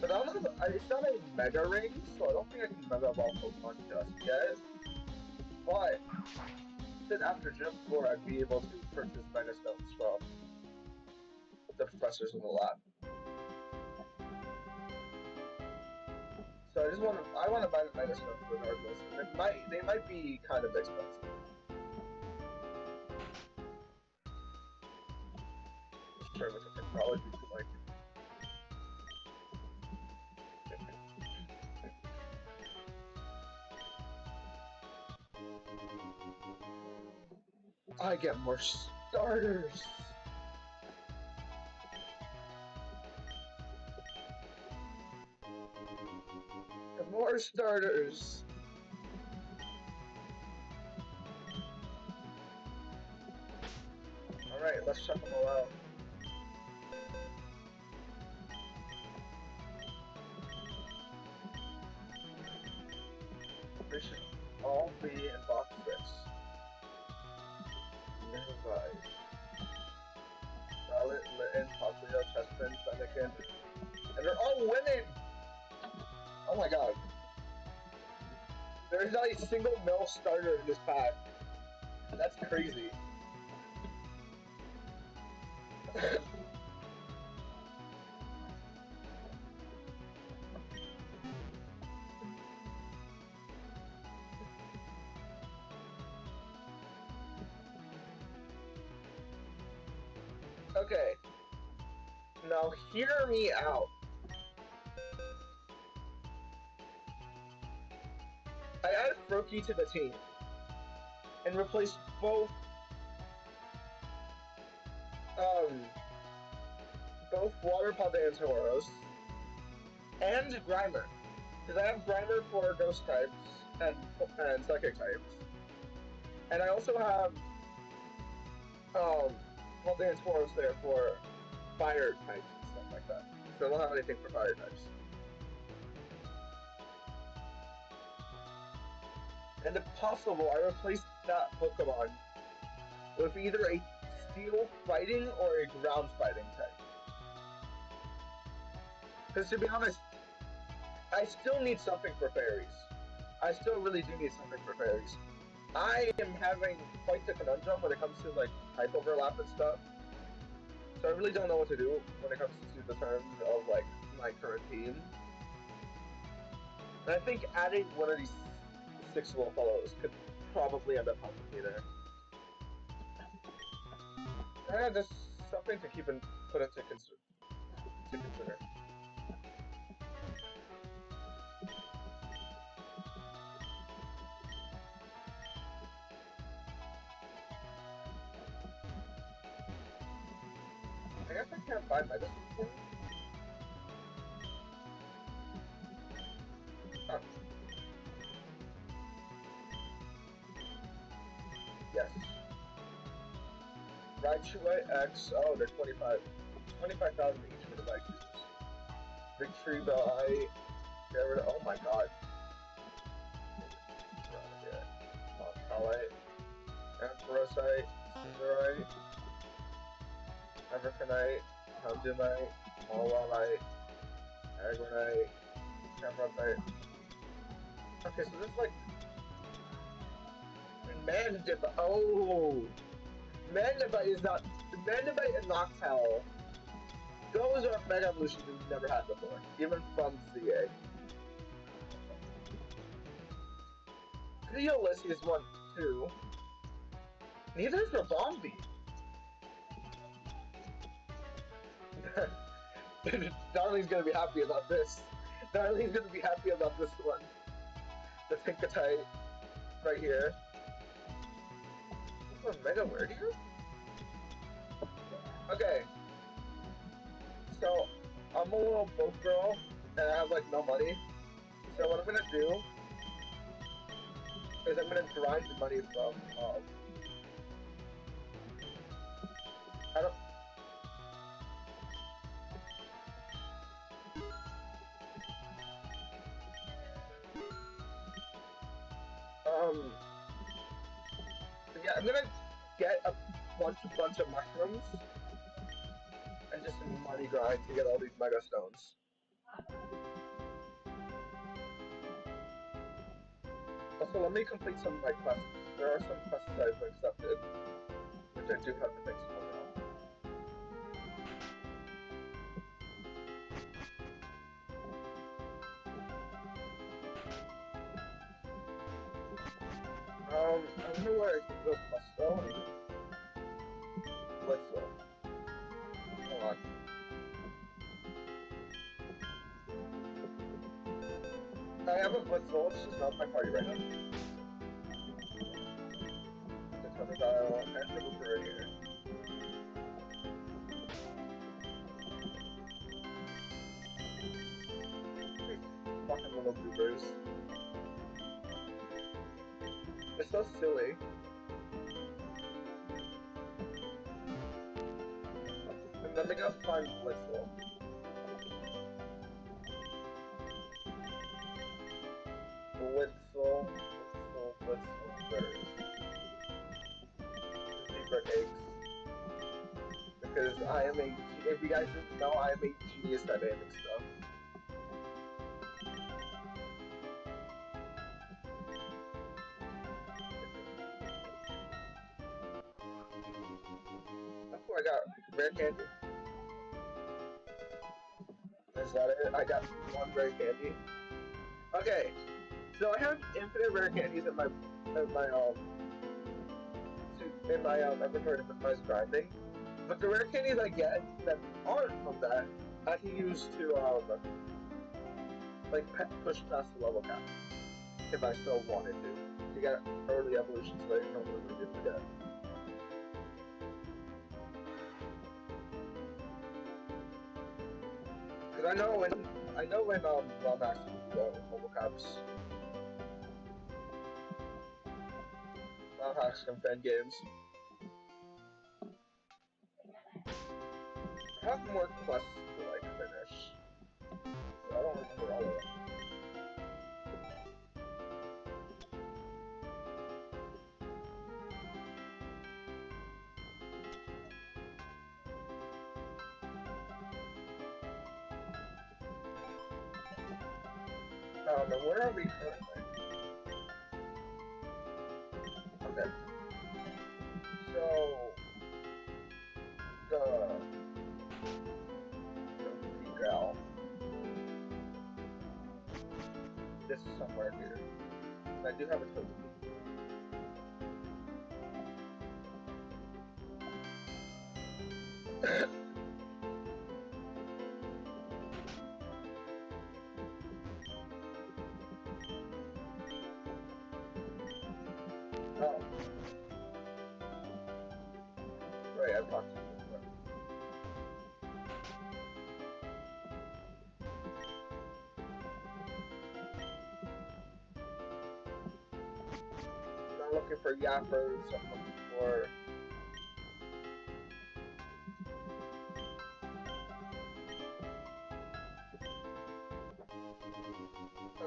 A: But I don't know. It's not a Mega Ring, so I don't think I can Mega Evolve Pokemon just yet. But then after Gym 4, I'd be able to purchase Mega Stones from the professors in the lab. So I want to buy the Mega Stones regardless, and they might be kind of expensive. Sorry with the technology too, like. I get more starters. Get more starters. All right, let's check them all out. They should all be in box 6. Levi's. Charlotte, Litten, Popplio, Chespin, Fennekin. And they're all women! Oh my god. There is not a single male starter in this pack. That's crazy. Okay. Now hear me out. I added Froakie to the team and replaced both Water Paldeantoros and Grimer. Because I have Grimer for Ghost types and Psychic types. And I also have Paldeantoros there for Fire types and stuff like that. So I don't have anything for Fire types. And if possible, I replaced that Pokemon with either a steel fighting or a ground fighting type. Because to be honest, I still need something for fairies. I still really do need something for fairies. I am having quite the conundrum when it comes to like type overlap and stuff. So I really don't know what to do when it comes to the terms of like my current team. And I think adding one of these 6 little fellows could probably end up helping me there. Just something to keep and put into consider. I guess I can't buy medicines here. Huh. Yes. Raichu X. Oh, they're 25,000 each for the Raichus. Victory Bell. Oh my god. Get out of here. Palette. Ampharosite. Cinderace. Evercronite. Houndumite. Mawalite. Aggronite. Campharosite. Okay, so this is like Mandibite. Oh! Mandibite is not. Mandibite and Noctowl. Those are Mega Evolutions we've never had before, even from ZA. Creolisi is one, too. Neither is Rabombi. Darling's gonna be happy about this. Darling's gonna be happy about this one. The Tinkatite right here. This one Mega Word here? Okay, so I'm a little broke girl, and I have like no money. So what I'm gonna do is I'm gonna grind money from I don't um yeah, I'm gonna get a bunch of mushrooms and just money grind to get all these mega stones. Also, let me complete some of my quests. There are some quests I've accepted, which I do have the things for now. I don't know where I keep those quests though. Blitzel. Hold on. I have a Blitzel, it's just not my party right now. The Totodile and the Looper right here. These fucking little goobers. They're so silly. And then they go find Blitzel. Blitzel, where is zebra cakes? Because I am if you guys didn't know, I am a genius at aiming stuff. Oh, I got rare candy. Is that it? I got one rare candy. Okay, so I have infinite rare candies in my inventory to minimize grinding. But the rare candies I get that aren't from that, I can use to like push past the level cap if I still wanted to get early evolutions that I normally wouldn't be able to get. Because I know when Max will do level caps. Max can fan games. I have more quests to like finish. So I don't remember all of them. And where are we currently? Okay. So the Goofy Gal. This is somewhere here. And I do have a togepi. Oh, right, I've talked to you before. I'm not looking for yappers, I'm looking for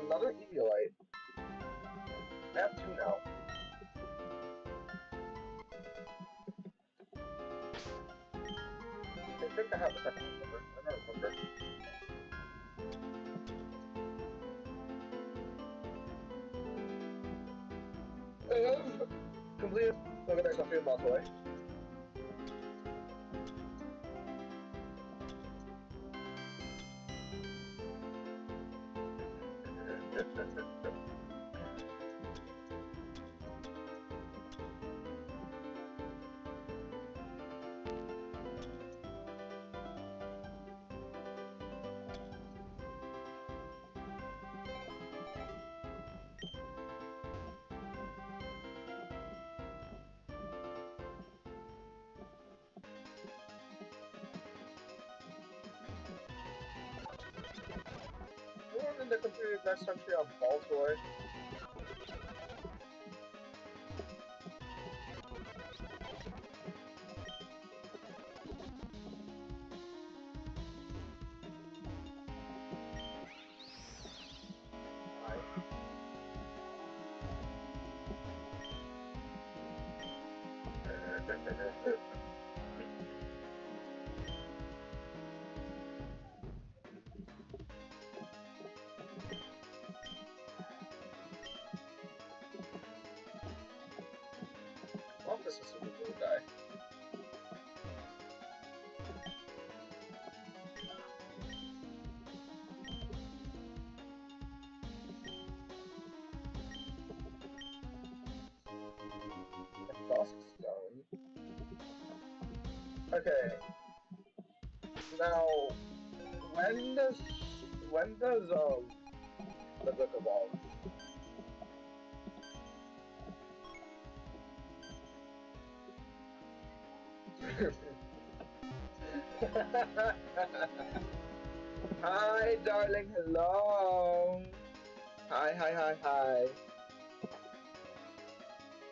A: another Eviolite. I have two now. I think I have a second one somewhere. I don't remember. Completed. Look at that, a few miles away. We're in the completed next country on Baltoy. Hi. Well, this is a super little guy. A Frost Stone. Okay, now when does the book evolve? Hi, darling. Hello. Hi, hi, hi, hi.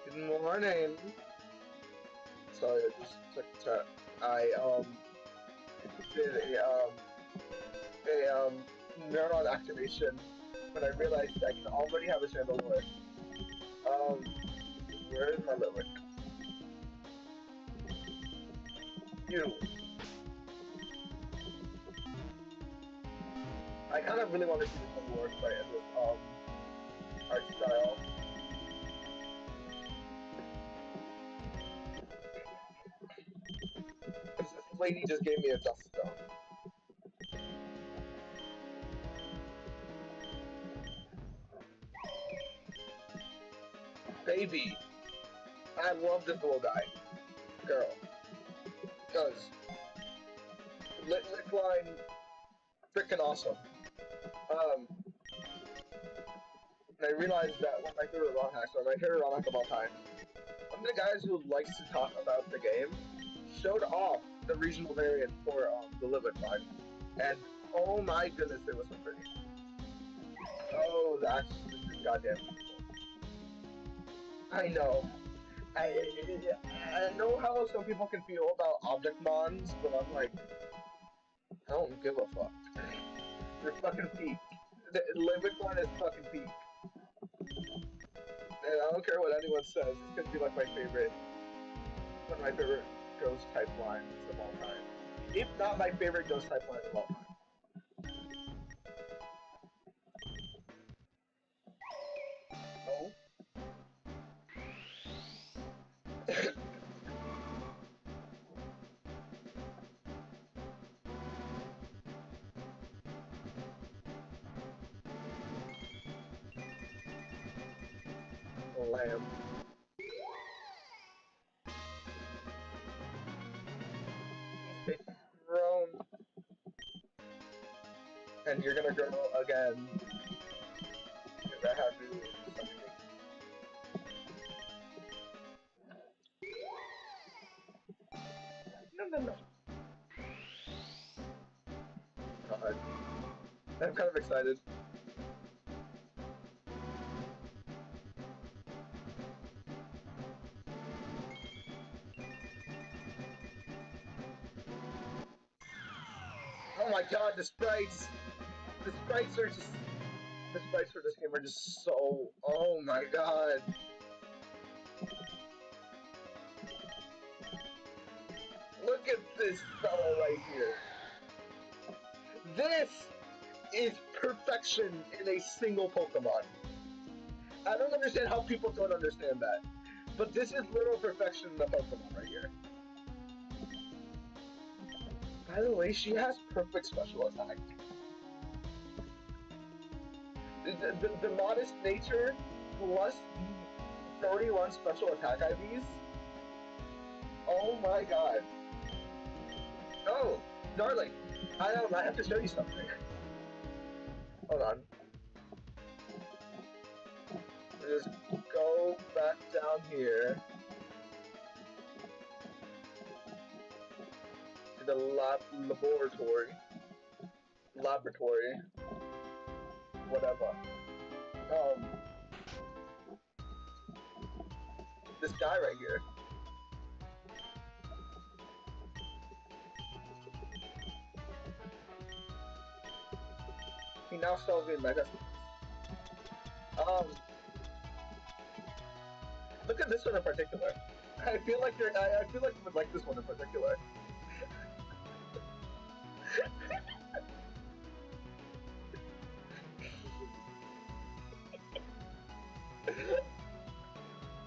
A: Good morning. Sorry, I just took I did a neuron activation when I realized I can already have a Chandelier. Where is my Lilic? You. I kind of really want to see this one work right in this art style. Because this lady just gave me a dust stone. Baby, I love this little guy. Girl. Because Lick Line freaking awesome. Um, and I realized that one of my favorite ROM hacks, or my favorite ROM hack of all time, one of the guys who likes to talk about the game showed off the regional variant for the Lick Line. And oh my goodness, it was so pretty. Oh, that's just goddamn beautiful. I know. I know how some people can feel about object mons, but I'm like, I don't give a fuck. They're fucking peak. The Lick Line is fucking peak. And I don't care what anyone says. It's gonna be like one of my favorite ghost type lines of all time. If not my favorite ghost type line of all time. Lamb. Okay, grown. And you're gonna grow again. Because I have you something to eat. No, no, no. God. I'm kind of excited. Oh my god, the sprites! The sprites are just... The sprites for this game are just so... Oh my god. Look at this fellow right here. This is perfection in a single Pokemon. I don't understand how people don't understand that. But this is literal perfection in a Pokemon right here. By the way, she has perfect special attack. The modest nature plus the 31 special attack IVs. Oh my god. Oh, darling, I have to show you something. Hold on. Just go back down here to the laboratory, whatever. This guy right here. He now sells me Mega Suits. Look at this one in particular. I feel like I feel like you would like this one in particular.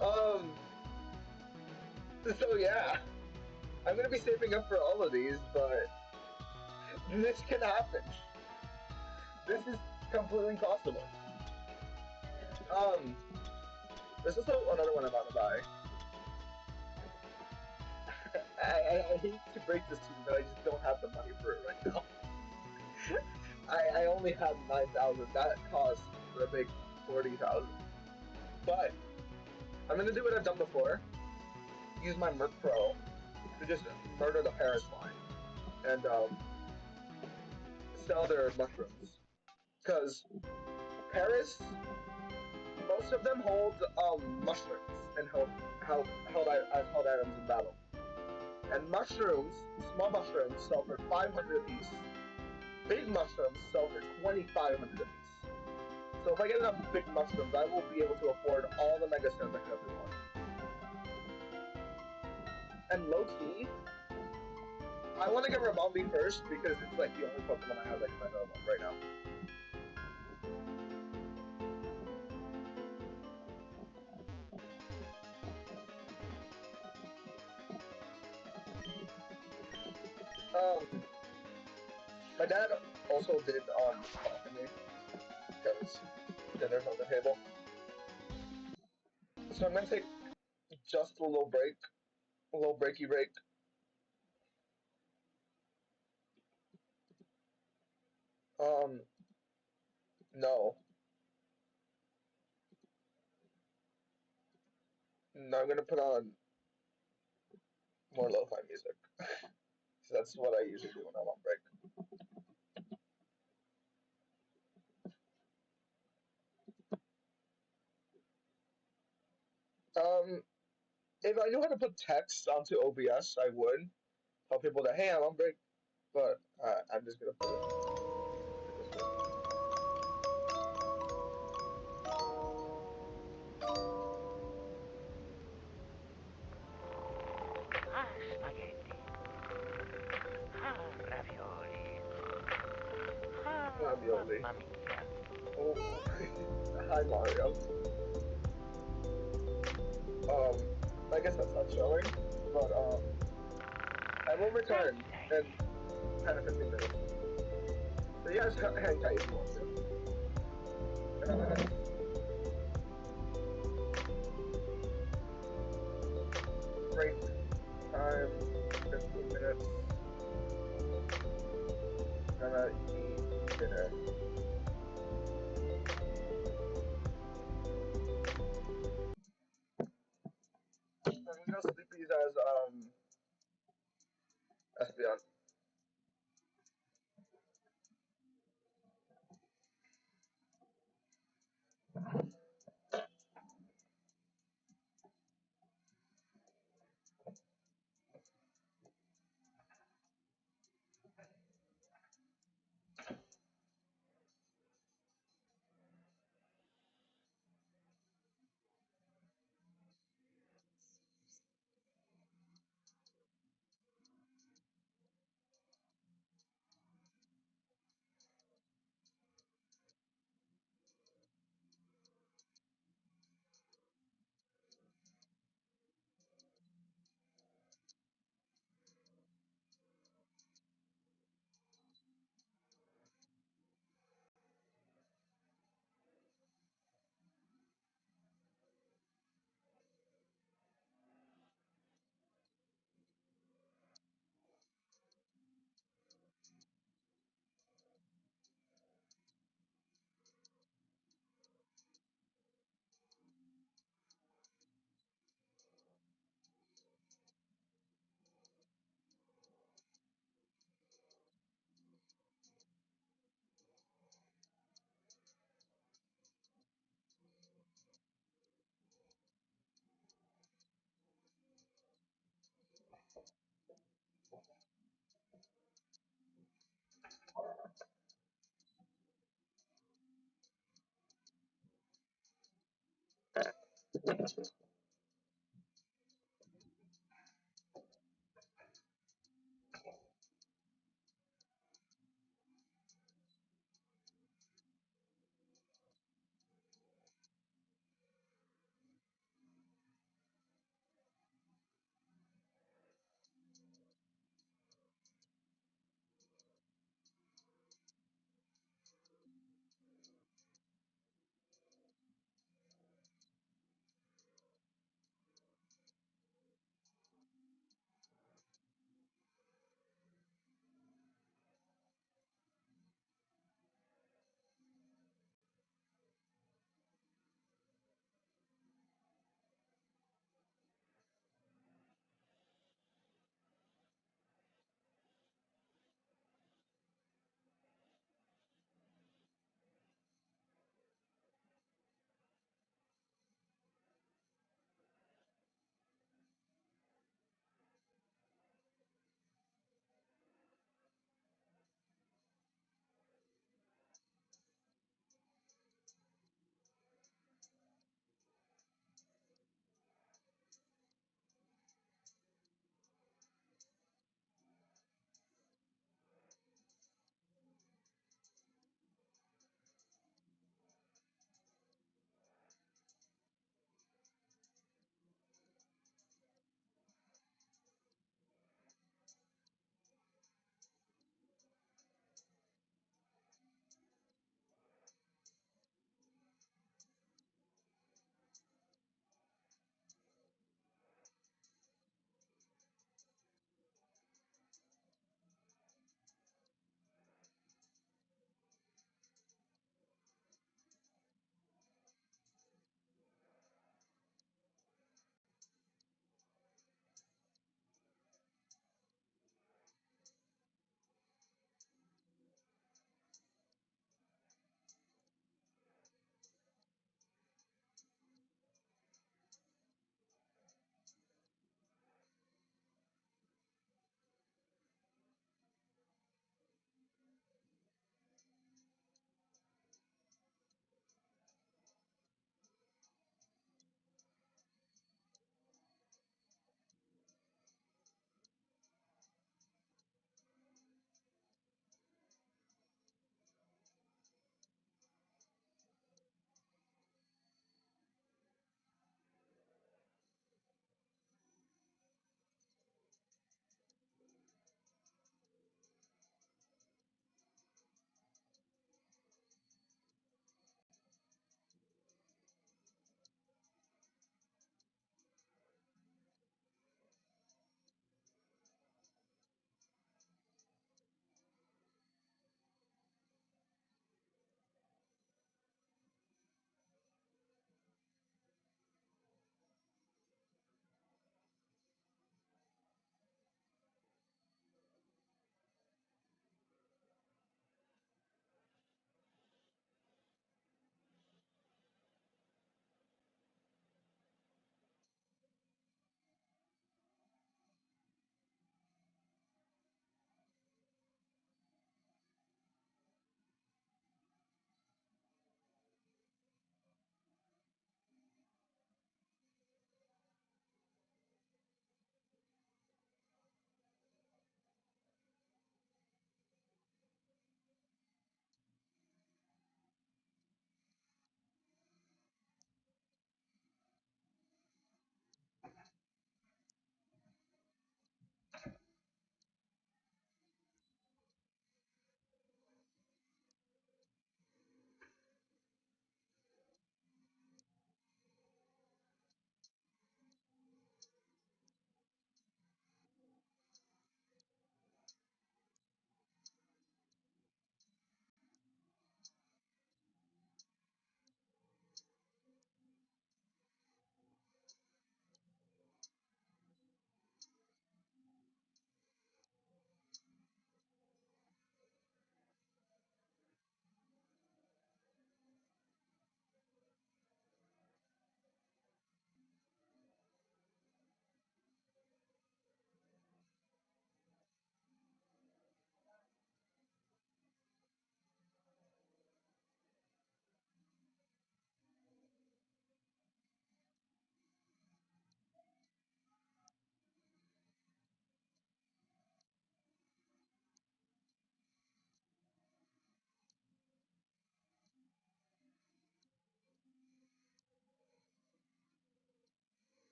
A: um. So yeah, I'm gonna be saving up for all of these, but this can happen. This is completely possible. Um. There's also another one I'm about to buy. I hate to break this to you, but I just don't have the money for it right now. I only have 9,000. That costs a big 40,000. But I'm gonna do what I've done before. Use my Merc Pro to just murder the Paris line and sell their mushrooms. Because Paris, most of them hold mushrooms and held items in battle. And mushrooms, small mushrooms, sell for 500 apiece. Big mushrooms sell for 2,500 apiece. So if I get enough big mushrooms, I will be able to afford all the Mega Stones I could ever want. And low key, I want to get Ribombee first because it's like the only Pokemon I have that can know of right now. My dad also did talk to me because dinner's on the table. So I'm gonna take just a little break, a little breaky break. Um, no, no, I'm gonna put on more lo-fi music. So that's what I usually do when I'm on break. If I knew how to put text onto OBS, I would tell people that hey, I'm on break. But I'm just gonna put it this way.
C: Ah, spaghetti. Ah, ravioli. Ah,
A: Ravioli.
C: mamma mia.
A: Oh, hi Mario. Um, I guess that's not showing, but I will
C: Nice,
A: return
C: nice.
A: in 10 or 15 minutes. So you guys hang tight if you want to. And I'm gonna eat dinner. I think as sleepy as beyond.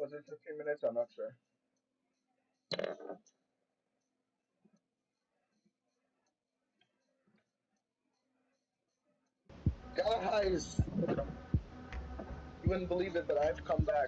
A: Was it 15 minutes? I'm not sure. Guys, you wouldn't believe it, but I've come back.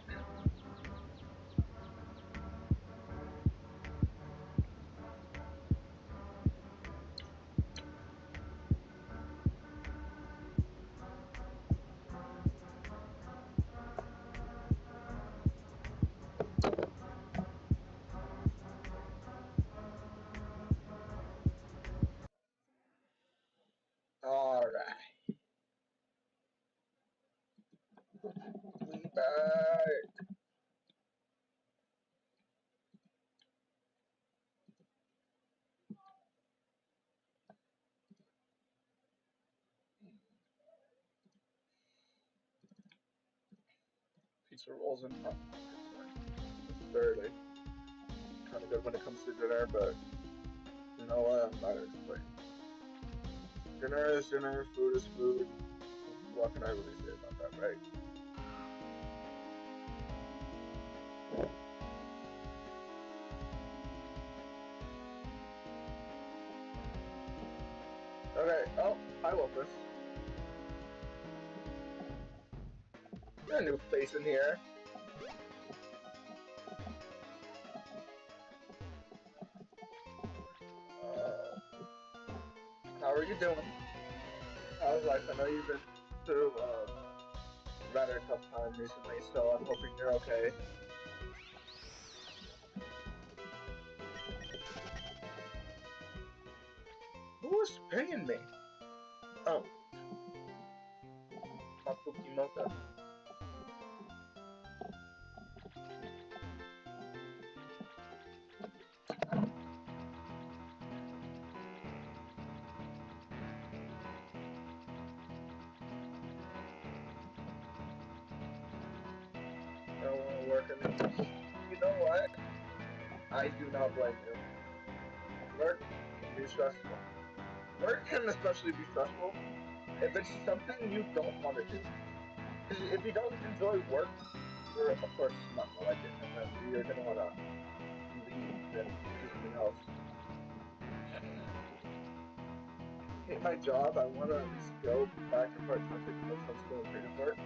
A: Alright, we back. Pizza rolls and pop. It's fine. This is early. Kind of good when it comes to dinner, but you know what? I'm not gonna complain. Dinner is dinner, food is food. What can I really say about that, right? Okay. Oh, hi, Lopez. You're a new face in here. Uh, how are you doing? How's life? I know you've been through rather tough time recently, so I'm hoping you're okay. Who is paying me? Oh, Takuki Mocha. I don't want to work anymore. You know what? I do not blame you. Work can be stressful. Work can especially be stressful if it's something you don't want to do. Because if you don't enjoy work, you're of course not gonna like it, and then you're gonna wanna leave and do something else. Hate my job. I want to at least go back to part time taking notes on school and creative work.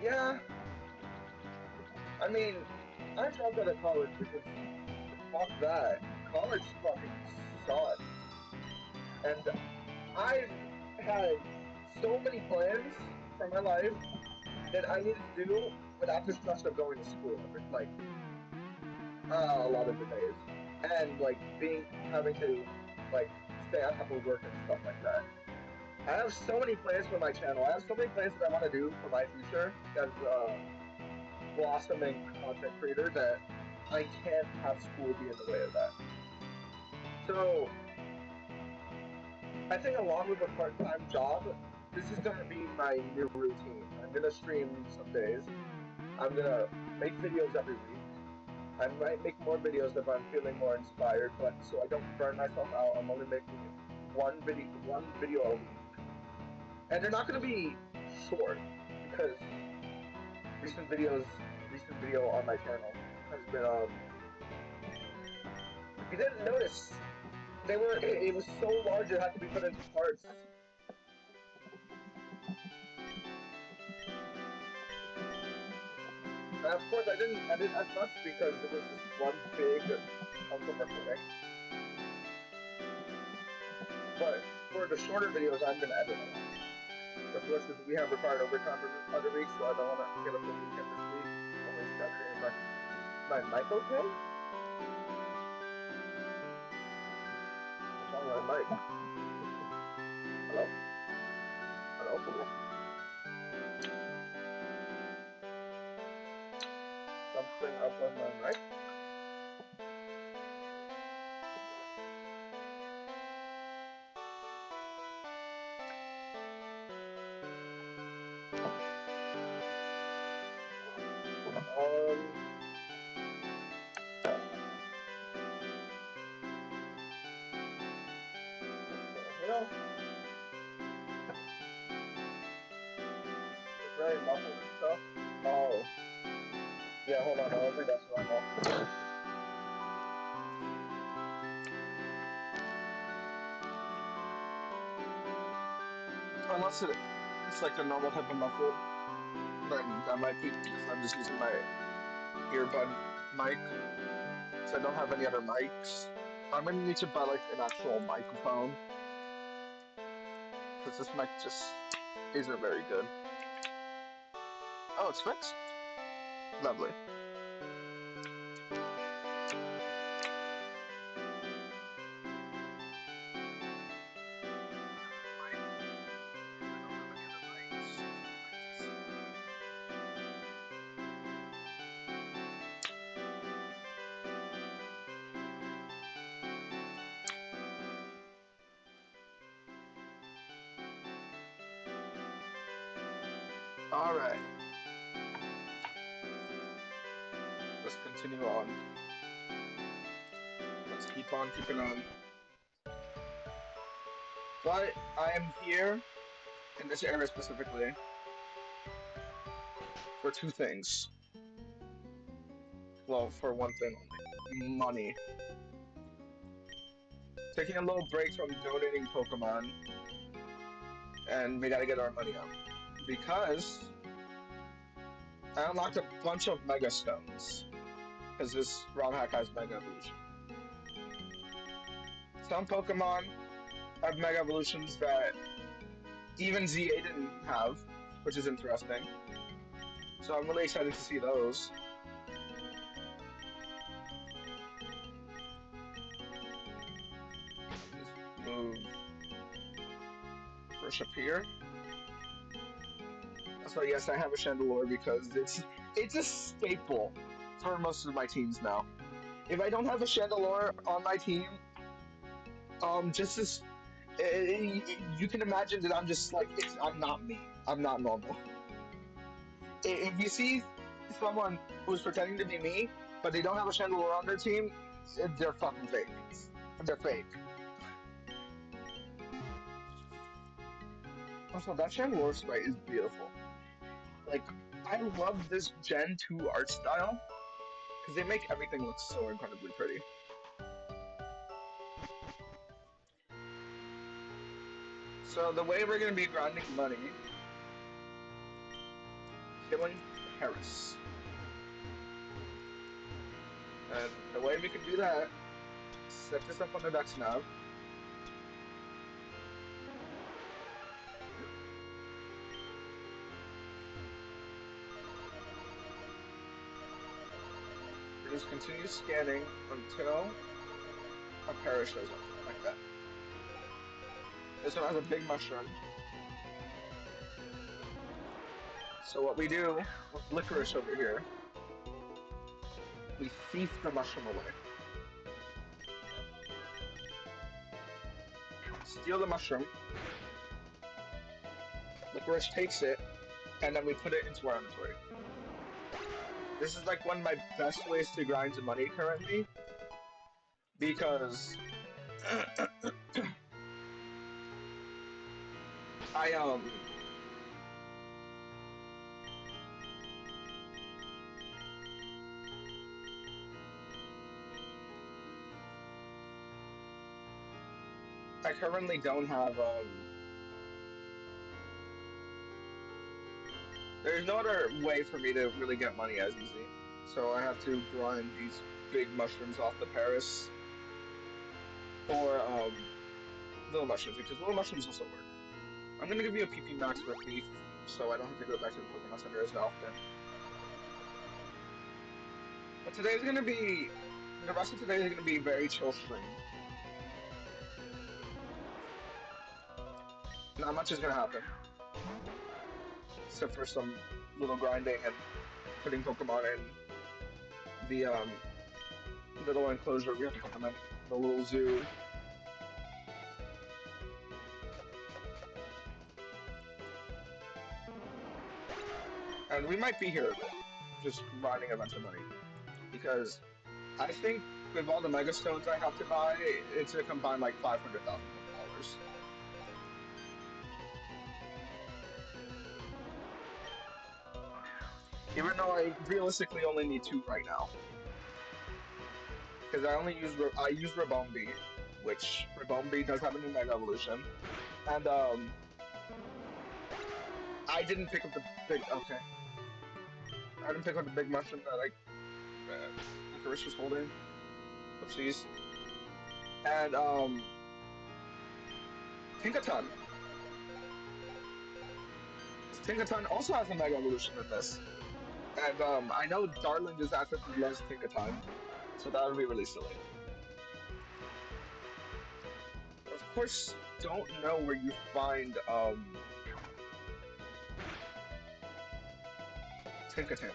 A: Yeah, I mean, I dropped out of college because fuck that. College fucking sucked. And I've had so many plans for my life that I needed to do without the stress of going to school like a lot of the days, and like being having to like stay on top of work and stuff like that. I have so many plans for my channel. I have so many plans that I want to do for my future as a blossoming content creator that I can't have school be in the way of that. So I think along with a part-time job, this is gonna be my new routine. I'm gonna stream some days. I'm gonna make videos every week. I might make more videos if I'm feeling more inspired, but so I don't burn myself out, I'm only making one video a week. And they're not gonna be short because recent video on my channel has been if you didn't notice, it was so large it had to be put into parts. And of course I didn't edit as much because it was just one big chunk of recording. But for the shorter videos I'm gonna edit a lot. Especially since we have required overtime other weeks, so I don't wanna get a full weekend this week. Only Saturday and Sunday. Is my mic okay? What's wrong with my mic? Hello? Hello? Something up with my mic? Um, what the hell? very muffled and stuff. Oh. Yeah, hold on, I don't think that's normal. Unless it's like a normal type of muffled, then that might be because I'm just using my earbud mic. So I don't have any other mics. I'm gonna need to buy like an actual microphone because this mic just isn't very good. Oh, it's fixed. Lovely. All right. Let's continue on. Let's keep on keeping on. But I am here in this area specifically for two things. Well, for one thing only. Money. Taking a little break from donating Pokemon, and we gotta get our money up. Because I unlocked a bunch of Mega Stones. Because this ROM hack has Mega Evolution. Some Pokemon have Mega Evolutions that even ZA didn't have, which is interesting. So I'm really excited to see those. Just move Rushipier. So yes, I have a Chandelure because it's a staple for most of my teams now. If I don't have a Chandelure on my team, just as you can imagine that I'm just like I'm not me. I'm not normal. If you see someone who's pretending to be me, but they don't have a Chandelure on their team, they're fucking fake. They're fake. Also, that Chandelure sprite is beautiful. Like, I love this Gen 2 art style because they make everything look so incredibly pretty. So the way we're gonna be grinding money, killing Paris, and the way we can do that, set this up on the Dex nav. We just continue scanning until a Paris shows up, like that. This one has a big mushroom. So what we do with Licorice over here, we thief the mushroom away. Steal the mushroom. Licorice takes it, and then we put it into our inventory. This is like one of my best ways to grind money currently, because I I currently don't have there's no other way for me to really get money as easy. So I have to grind these big mushrooms off the Paris or little mushrooms because little mushrooms also work. I'm gonna give you a PP max for thief, so I don't have to go back to the Pokemon Center as often. But today's gonna be the rest of today is gonna be a very chill stream. Not much is gonna happen, except for some little grinding and putting Pokemon in the little enclosure we have to put them in, the little zoo. And we might be here a bit, just grinding a bunch of money, because I think with all the Mega Stones I have to buy, it's gonna combine like $500,000. Even though I realistically only need two right now, because I use Rabombi, which Rabombi does have a new Mega Evolution, and I didn't pick up the big. Okay, I didn't pick up the big mushroom that Icarus was holding. Oopsies. And Tinkaton. Tinkaton also has a Mega Evolution in this. And I know Darling just absolutely loves Tinkaton, so that would be really silly. But of course, don't know where you find Tinkaton.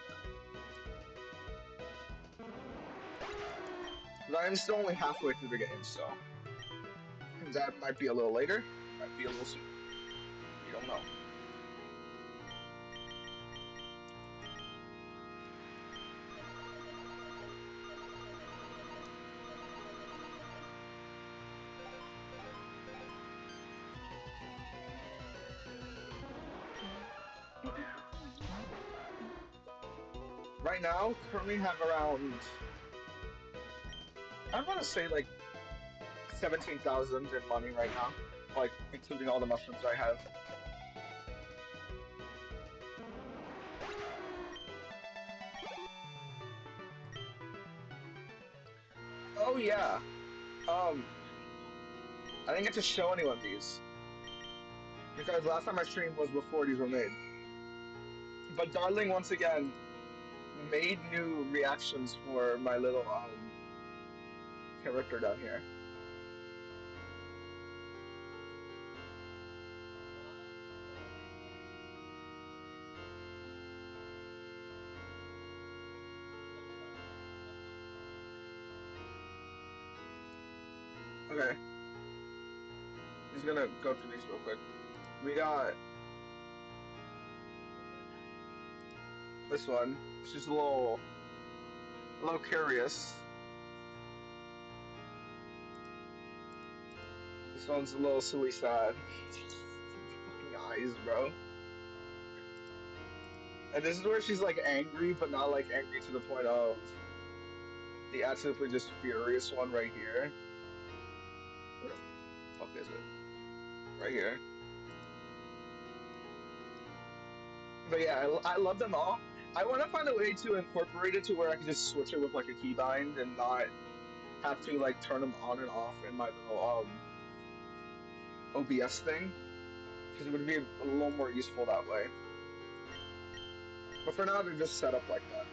A: But I'm still only halfway through the game, so that might be a little later, might be a little sooner. We don't know. Right now, currently have around, I want to say like 17,000 in money right now, like including all the mushrooms I have. Oh yeah. Um, I didn't get to show anyone these because last time I streamed was before these were made. But Darling once again made new reactions for my little character down here. Okay, I'm just gonna go through these real quick. We got this one. She's a little curious. This one's a little silly sad. The fucking eyes, bro. And this is where she's like angry, but not like angry to the point of the absolutely just furious one right here. Where the fuck is it? Right here. But yeah, I love them all. I want to find a way to incorporate it to where I can just switch it with like a keybind and not have to like turn them on and off in my little OBS thing because it would be a little more useful that way. But for now, they're just set up like that.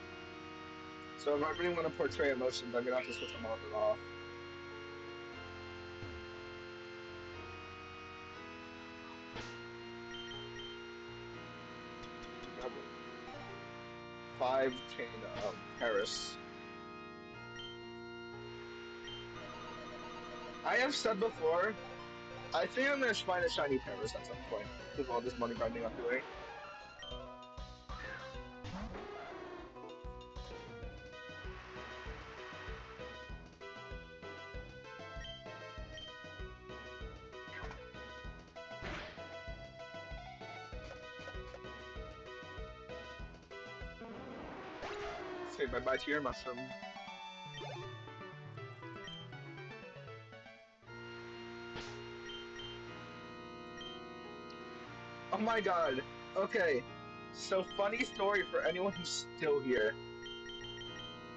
A: So if I really want to portray emotions, I'm gonna have to switch them on and off. Grab a 5 chain Paris. I have said before, I think I'm gonna find a shiny Paris at some point with all this money grinding I'm doing. Say bye bye to your mushroom. Oh my god. Okay. So funny story for anyone who's still here.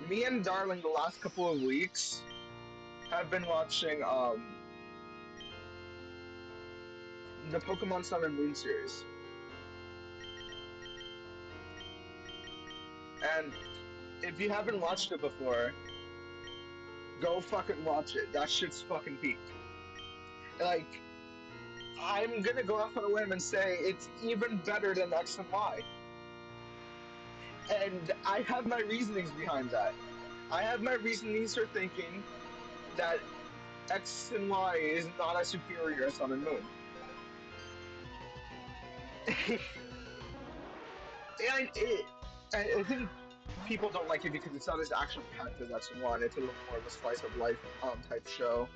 A: Me and Darling the last couple of weeks have been watching the Pokemon Sun and Moon series. And if you haven't watched it before, go fucking watch it. That shit's fucking peak. Like, I'm gonna go off on a limb and say it's even better than X and Y. And I have my reasonings behind that. I have my reasonings for thinking that X and Y is not as superior as Sun and Moon. And I think people don't like it because it's not as action packed as X and Y. It's a little more of a slice of life type show.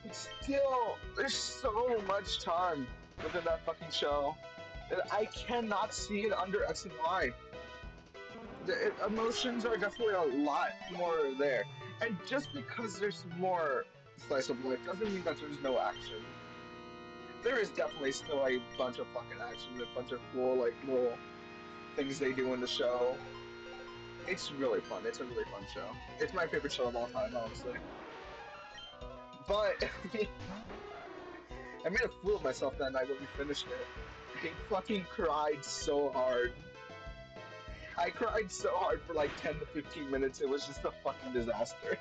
A: But still, there's so much charm within that fucking show that I cannot see it under X and Y. The emotions are definitely a lot more there. And just because there's more slice of life doesn't mean that there's no action. There is definitely still a bunch of fucking action and a bunch of cool, like, little things they do in the show. It's really fun. It's a really fun show. It's my favorite show of all time, honestly. But I made a fool of myself that night when we finished it. I fucking cried so hard. I cried so hard for like 10 to 15 minutes. It was just a fucking disaster.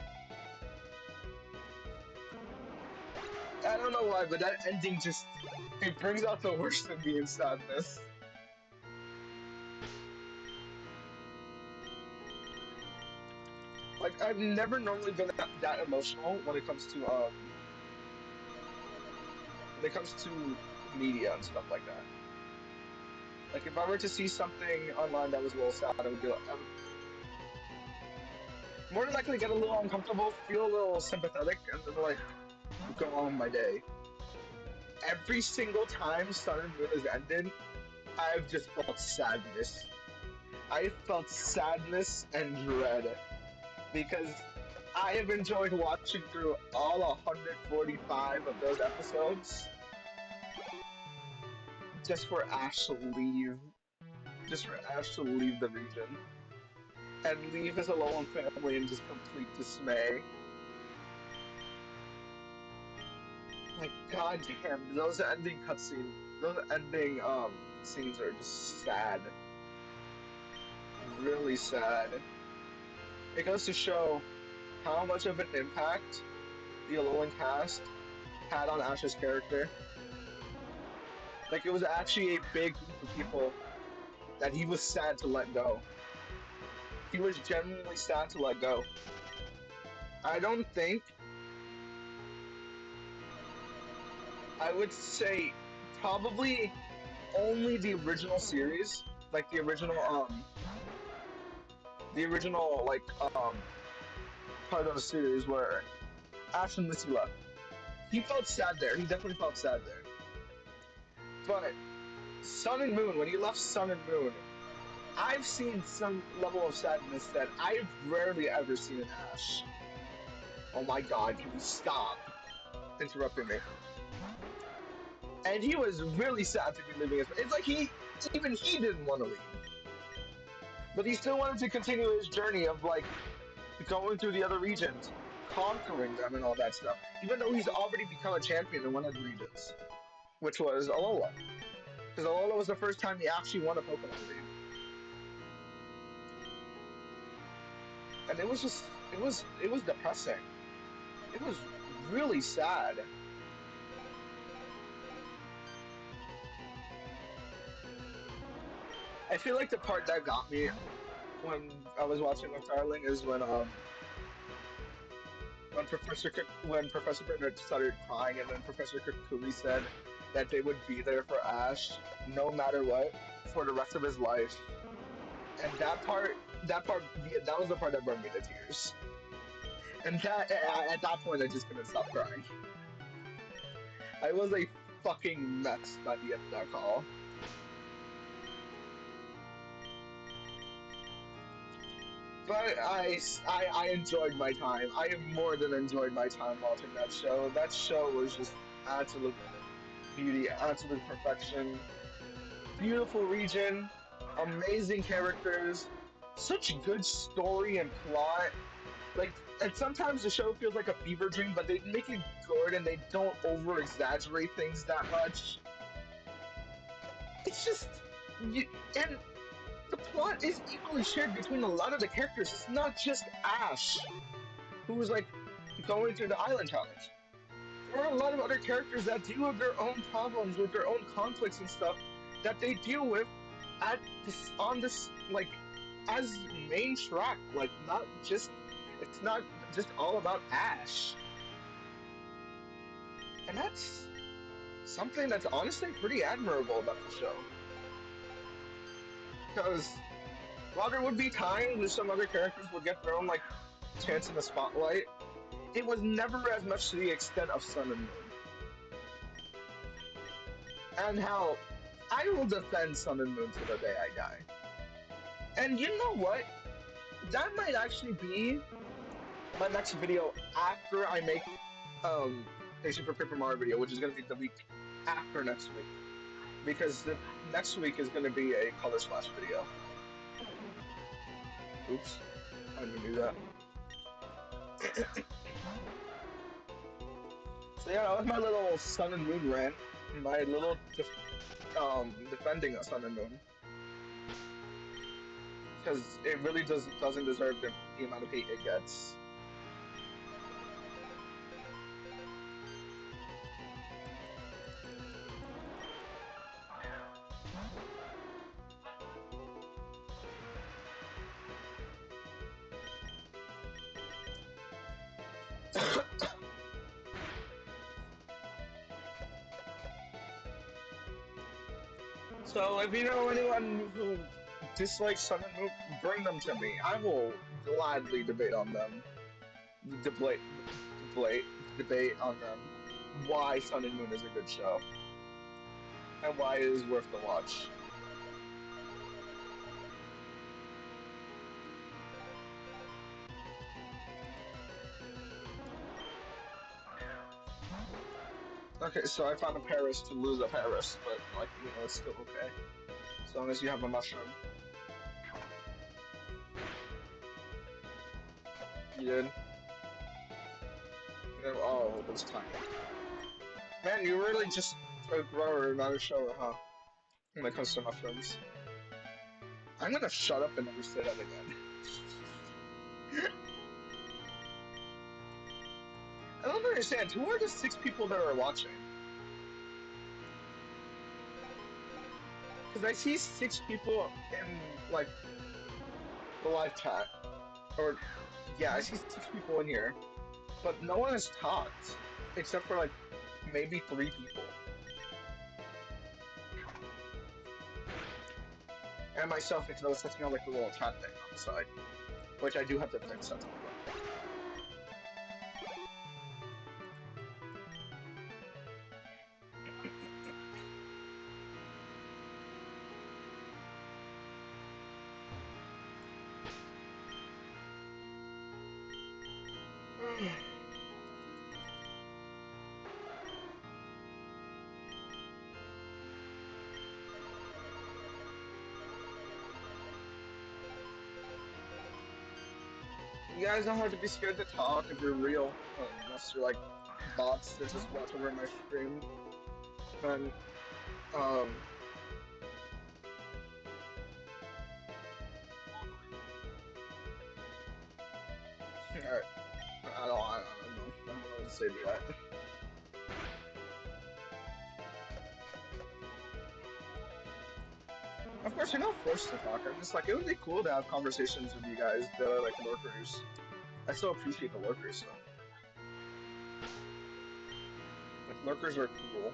A: I don't know why, but that ending just it brings out the worst in me in sadness. Like I've never normally been that emotional when it comes to media and stuff like that. Like if I were to see something online that was a little sad, I would more than likely get a little uncomfortable, feel a little sympathetic, and then like go on my day. Every single time Sun and Moon has ended, I've just felt sadness. I felt sadness and dread because I have enjoyed watching through all 145 of those episodes just for Ash to leave. Just for Ash to leave the region. And leave his alone family in just complete dismay. Like, goddamn, those ending scenes are just sad. Really sad. It goes to show how much of an impact the Alolan cast had on Ash's character. Like, it was actually a big group of people that he was sad to let go. He was genuinely sad to let go. I don't think, I would say probably only the original series, like the original, like, part of the series where Ash and Missy left. He felt sad there. He definitely felt sad there. But Sun and Moon, when he left Sun and Moon, I've seen some level of sadness that I've rarely ever seen in Ash. Oh my god, can we stop interrupting me? And he was really sad to be leaving his. It's like even he didn't want to leave, but he still wanted to continue his journey of like going through the other regions, conquering them, and all that stuff. Even though he's already become a champion in one of the regions, which was Alola, because Alola was the first time he actually won a Pokemon League, and it was depressing. It was really sad. I feel like the part that got me when I was watching with Darling is when Professor Bernard started crying, and then Professor Kukui said that they would be there for Ash no matter what for the rest of his life. And that was the part that brought me to tears. And at that point, I just couldn't stop crying. I was a fucking mess by the end of that call. But I enjoyed my time. I more than enjoyed my time watching that show. That show was just absolute beauty, absolute perfection. Beautiful region, amazing characters, such good story and plot. Like, and sometimes the show feels like a fever dream, but they make it good and they don't over exaggerate things that much. It's just, you, and the plot is equally shared between a lot of the characters. It's not just Ash, who's like going through the island challenge. There are a lot of other characters that deal with their own problems, with their own conflicts and stuff that they deal with at this on this like as main track. Like not just it's not just all about Ash, and that's something that's honestly pretty admirable about the show. Because while there would be times where some other characters would get their own like chance in the spotlight, it was never as much to the extent of Sun and Moon. And how I will defend Sun and Moon to the day I die. And you know what? That might actually be my next video after I make a Super Paper Mario video, which is gonna be the week after next week. Because the next week is gonna be a Color Splash video. Oops. I didn't even do that. So yeah, that was my little Sun and Moon rant. My little defending of Sun and Moon. Because it really doesn't deserve the amount of hate it gets. So if you know anyone who dislikes Sun and Moon, bring them to me. I will gladly debate on them. Debate, debate, debate on them. Why Sun and Moon is a good show and why it is worth the watch. Okay, so I found a Paris to lose a Paris, but like it's still okay as long as you have a mushroom. You did. Oh, it was tiny. Man, you're really just a grower, not a shower, huh? When it comes to mushrooms. I'm gonna shut up and never say that again. I don't understand. Who are the 6 people that are watching? Because I see 6 people in like the live chat, or yeah, I see 6 people in here, but no one has talked except for like maybe 3 people, and myself because I was setting up like a little chat thing on the side, which I do have to fix at some point. You guys don't have to be scared to talk if you're real, unless you're like bots that just watch over my stream. Then, um, I don't know. I don't know what to say to that. Of course, you're not forced to talk. I'm just like, it would be cool to have conversations with you guys that are like lurkers. I still appreciate the lurkers though. Like lurkers are cool.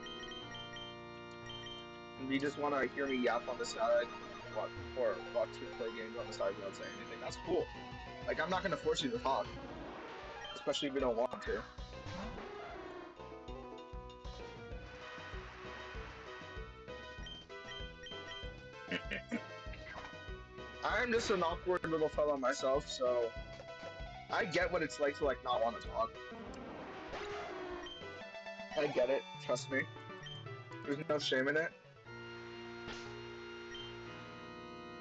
A: And you just want to hear me yap on the side, or watch me play games on the side without saying anything. That's cool. Like I'm not gonna force you to talk, especially if you don't want to. I'm just an awkward little fellow myself, so I get what it's like to like not want to talk. I get it. Trust me. There's no shame in it.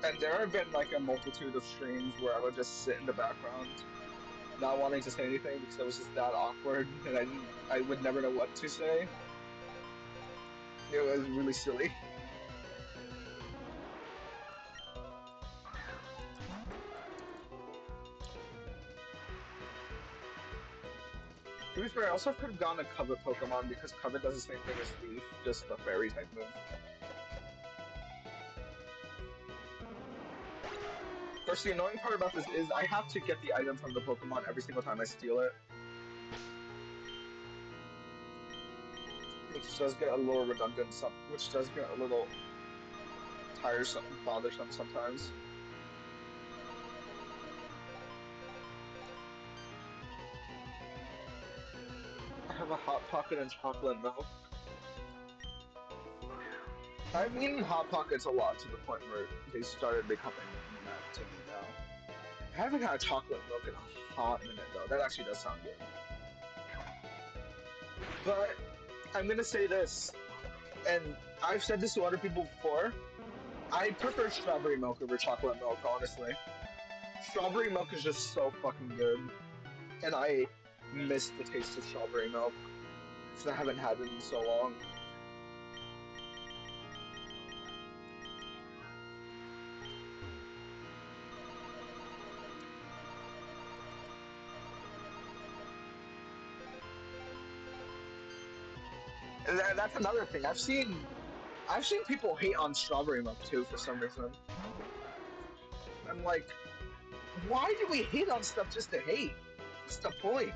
A: And there have been like a multitude of streams where I would just sit in the background, not wanting to say anything because I was just that awkward and I would never know what to say. It was really silly. To be fair, I also could have gone a Covet Pokemon because Covet does the same thing as Leaf, just a fairy type move. Of course, the annoying part about this is I have to get the item from the Pokemon every single time I steal it, which does get a little redundant, which does get a little tiresome, bothersome sometimes. I have a hot pocket and chocolate milk. I've eaten Hot Pockets a lot to the point where they started becoming meh to me now. I haven't had chocolate milk in a hot minute though. That actually does sound good. But I'm gonna say this, and I've said this to other people before. I prefer strawberry milk over chocolate milk, honestly. Strawberry milk is just so fucking good, and I miss the taste of strawberry milk because I haven't had it in so long. And that's another thing. I've seen people hate on strawberry milk too for some reason. I'm like, why do we hate on stuff just to hate? What's the point?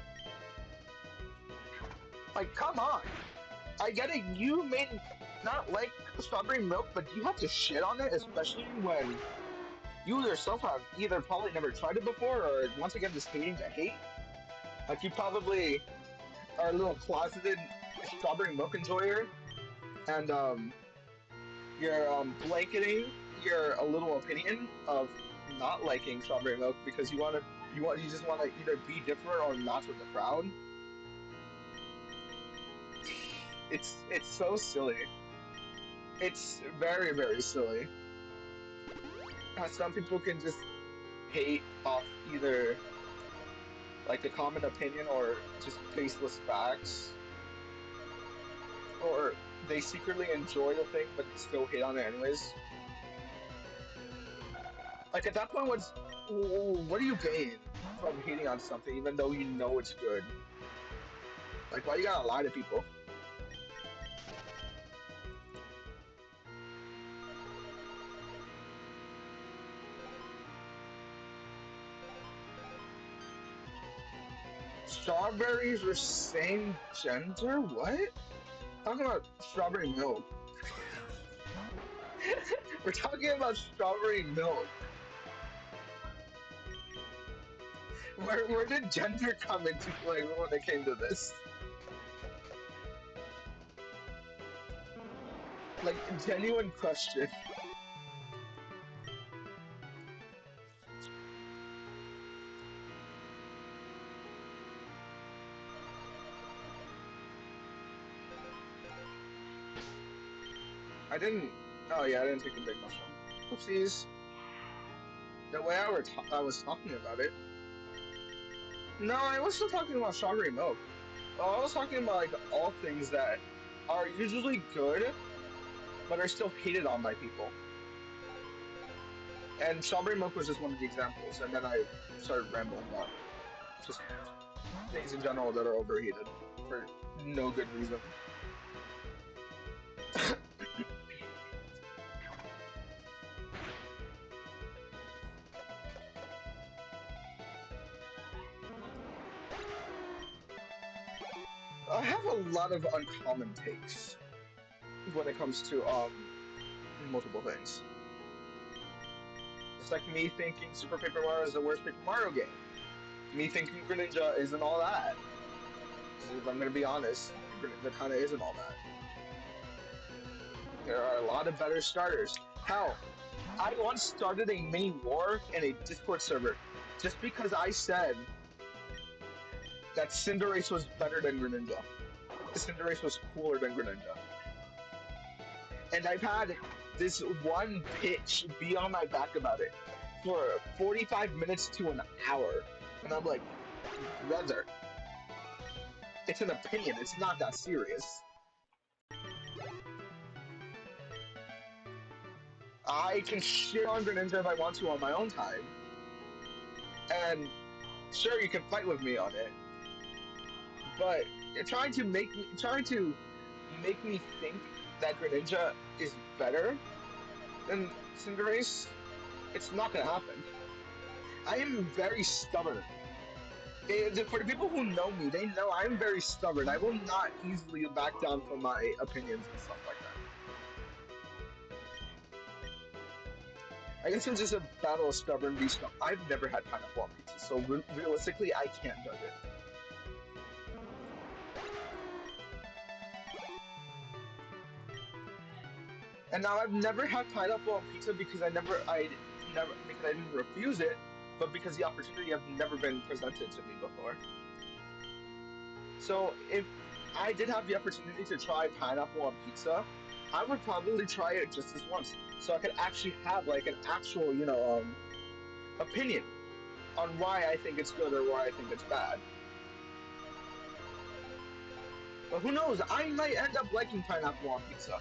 A: Like, come on. I get it. You may not like strawberry milk, but you have to shit on it, especially when you yourself have either probably never tried it before, or once again just hating to hate. Like, you probably are a little closeted strawberry milk enjoyer, and you're blanketing your a little opinion of not liking strawberry milk because you just want to either be different or match with the crowd. It's so silly. It's very very silly. How some people can just hate off either like a common opinion or just baseless facts, or they secretly enjoy the thing but still hate on it anyways. Like at that point, what do you gain from hating on something even though you know it's good? Like why you gotta lie to people? Strawberries are same gender? What? Talking about strawberry milk. We're talking about strawberry milk. Where did gender come into play when it came to this? Like genuine question. I didn't. Oh yeah, I didn't take the big mushroom. Oopsies. The way I was talking about it. No, I was still talking about strawberry milk. I was talking about like all things that are usually good, but are still hated on by people. And strawberry milk was just one of the examples. And then I started rambling about just things in general that are overheated for no good reason. I have a lot of uncommon takes when it comes to multiple things. It's like me thinking Super Paper Mario is the worst Paper Mario game. Me thinking Greninja isn't all that. Because if I'm gonna be honest, Greninja kind of isn't all that. There are a lot of better starters. Hell, I once started a mini war in a Discord server just because I said that Cinderace was better than Greninja. Cinderace was cooler than Greninja. And I've had this one pitch be on my back about it for 45 minutes to an hour. And I'm like, brother, it's an opinion. It's not that serious. I can shit on Greninja if I want to on my own time. And sure, you can fight with me on it. But you're trying to make me think that Greninja is better than Cinderace. It's not gonna happen. I am very stubborn. For the people who know me, they know I'm very stubborn. I will not easily back down from my opinions and stuff like that. I guess it's just a battle of stubborn v stubborn. I've never had pineapple on pizza, so realistically, I can't judge it. And now I've never had pineapple on pizza because I didn't refuse it, but because the opportunity have never been presented to me before. So if I did have the opportunity to try pineapple on pizza, I would probably try it just this once, so I could actually have like an actual, opinion on why I think it's good or why I think it's bad. But who knows? I might end up liking pineapple on pizza.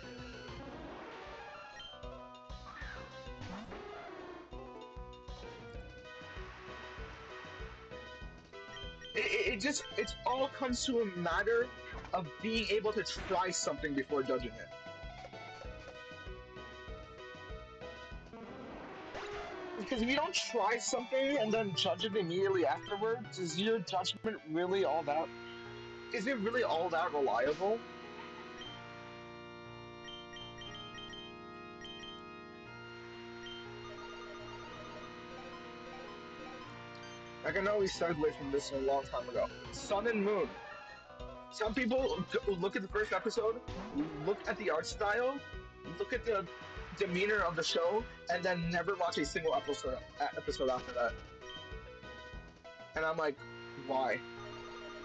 A: It all comes to a matter of being able to try something before judging it. Because if you don't try something and then judge it immediately afterwards, is your judgment really all that? Is it really all that reliable? Like I know we segued from this a long time ago. Sun and Moon. Some people look at the first episode, look at the art style, look at the demeanor of the show, and then never watch a single episode after that. And I'm like, why?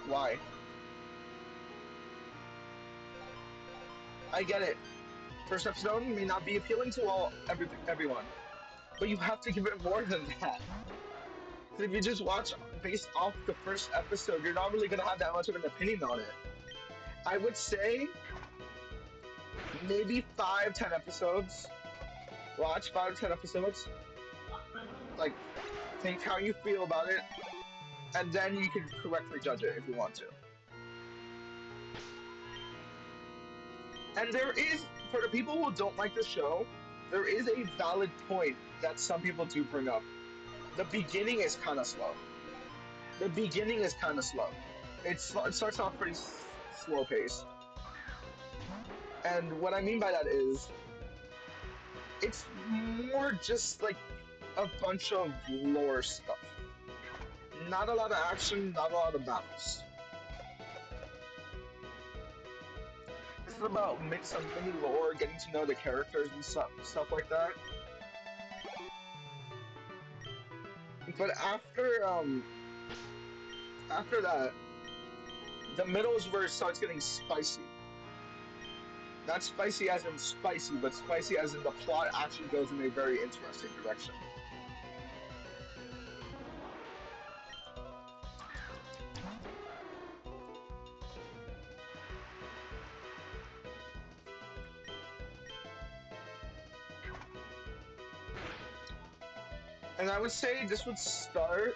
A: Why? I get it. First episode may not be appealing to everyone, but you have to give it more than that. Because if you just watch based off the first episode, you're not really gonna have that much of an opinion on it. I would say maybe 5, 10 episodes. Watch 5, 10 episodes. Like, think how you feel about it, and then you can correctly judge it if you want to. And there is, for the people who don't like the show, there is a valid point that some people do bring up. The beginning is kind of slow. The beginning is kind of slow. It starts off pretty slow paced. And what I mean by that is, it's more just like a bunch of lore stuff. Not a lot of action, not a lot of battles. This is about some mini lore, getting to know the characters and stuff like that. But after that, the middle is where it starts getting spicy. Not spicy as in spicy, but spicy as in the plot actually goes in a very interesting direction. And I would say this would start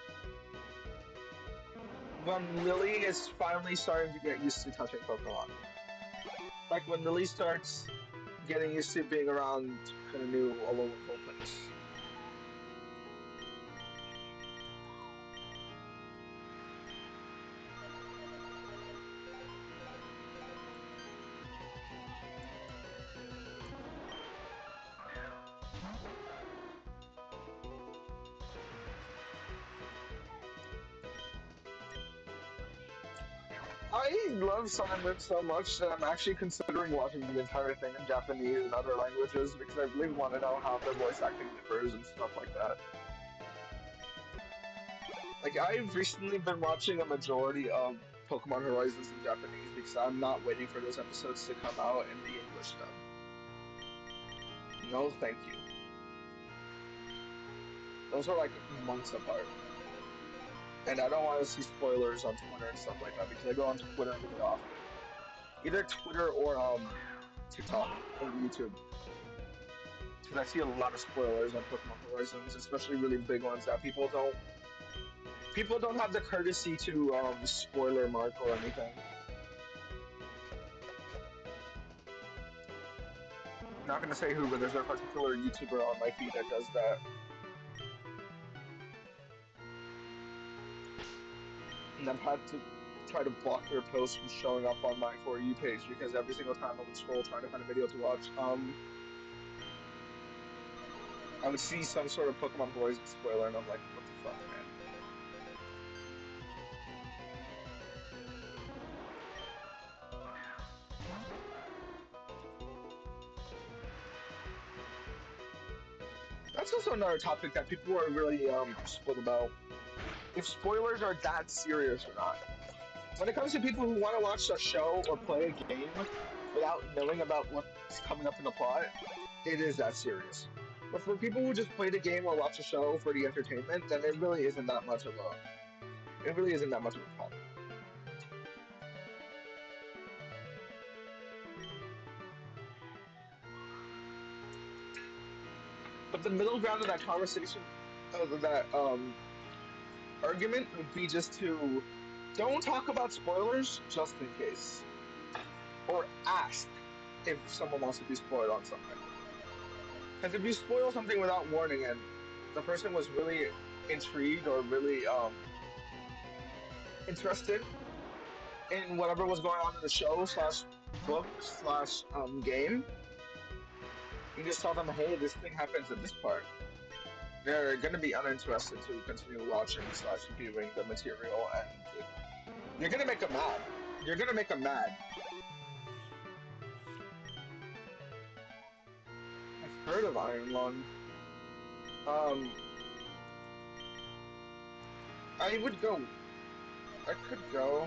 A: when Lily is finally starting to get used to touching Pokemon. Like when Lily starts getting used to being around kind of new Alolan Vulpix. I love Sun and Moon so much that I'm actually considering watching the entire thing in Japanese and other languages because I really want to know how the voice acting differs and stuff like that. Like I've recently been watching a majority of Pokemon Horizons in Japanese because I'm not waiting for those episodes to come out in the English dub. No, thank you. Those are like months apart. And I don't want to see spoilers on Twitter and stuff like that because I go on Twitter really often. Either Twitter or TikTok or YouTube. Because I see a lot of spoilers on Pokemon Horizons, especially really big ones that people don't have the courtesy to spoiler mark or anything. Not gonna say who, but there's a particular YouTuber on my feed that does that. And I've had to try to block their posts from showing up on my For You page because every single time I would scroll trying to find a video to watch, I would see some sort of Pokemon Horizon spoiler, and I'm like, what the fuck, man? That's also another topic that people are really split about. If spoilers are that serious or not. When it comes to people who want to watch a show or play a game without knowing about what's coming up in the plot, it is that serious. But for people who just play the game or watch a show for the entertainment, then it really isn't that much of a problem. But the middle ground of that conversation, of that argument, would be just to don't talk about spoilers just in case, or ask if someone wants to be spoiled on something. Because if you spoil something without warning and the person was really intrigued or really interested in whatever was going on in the show slash book slash game, you just tell them, hey, this thing happens at this part. They're gonna be uninterested to continue watching slash viewing the material, and you're gonna make them mad. You're gonna make them mad. I've heard of Iron Lung. Um, I would go. I could go.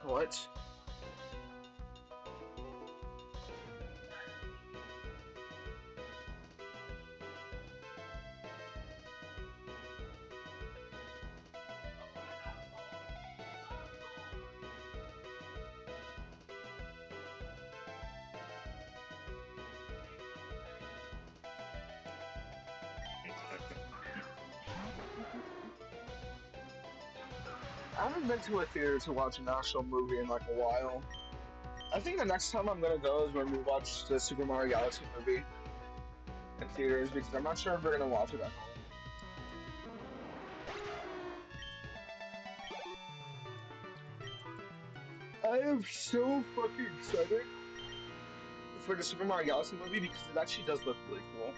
A: What? I haven't been to a theater to watch an actual movie in like a while. I think the next time I'm gonna go is when we watch the Super Mario Galaxy movie in theaters because I'm not sure if we're gonna watch it at home. I am so fucking excited for the Super Mario Galaxy movie because it actually does look really cool.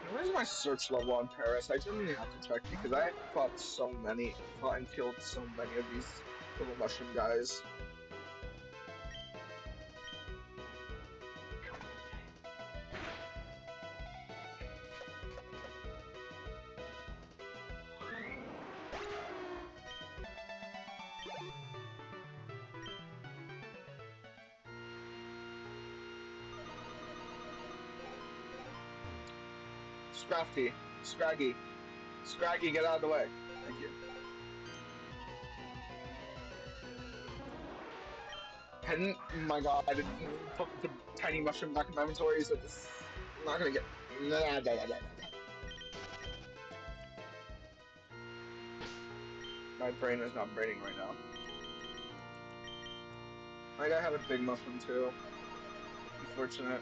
A: And where's my search level on Paris? I didn't even have to check because I fought and killed so many of these little mushroom guys. Scrafty, Scraggy, Scraggy, get out of the way. Thank you. And my god, I didn't put the tiny mushroom back in my inventory, so this I'm not gonna get. Nah, nah, nah, nah, nah. My brain is not braining right now. I gotta have a big mushroom too. Unfortunate.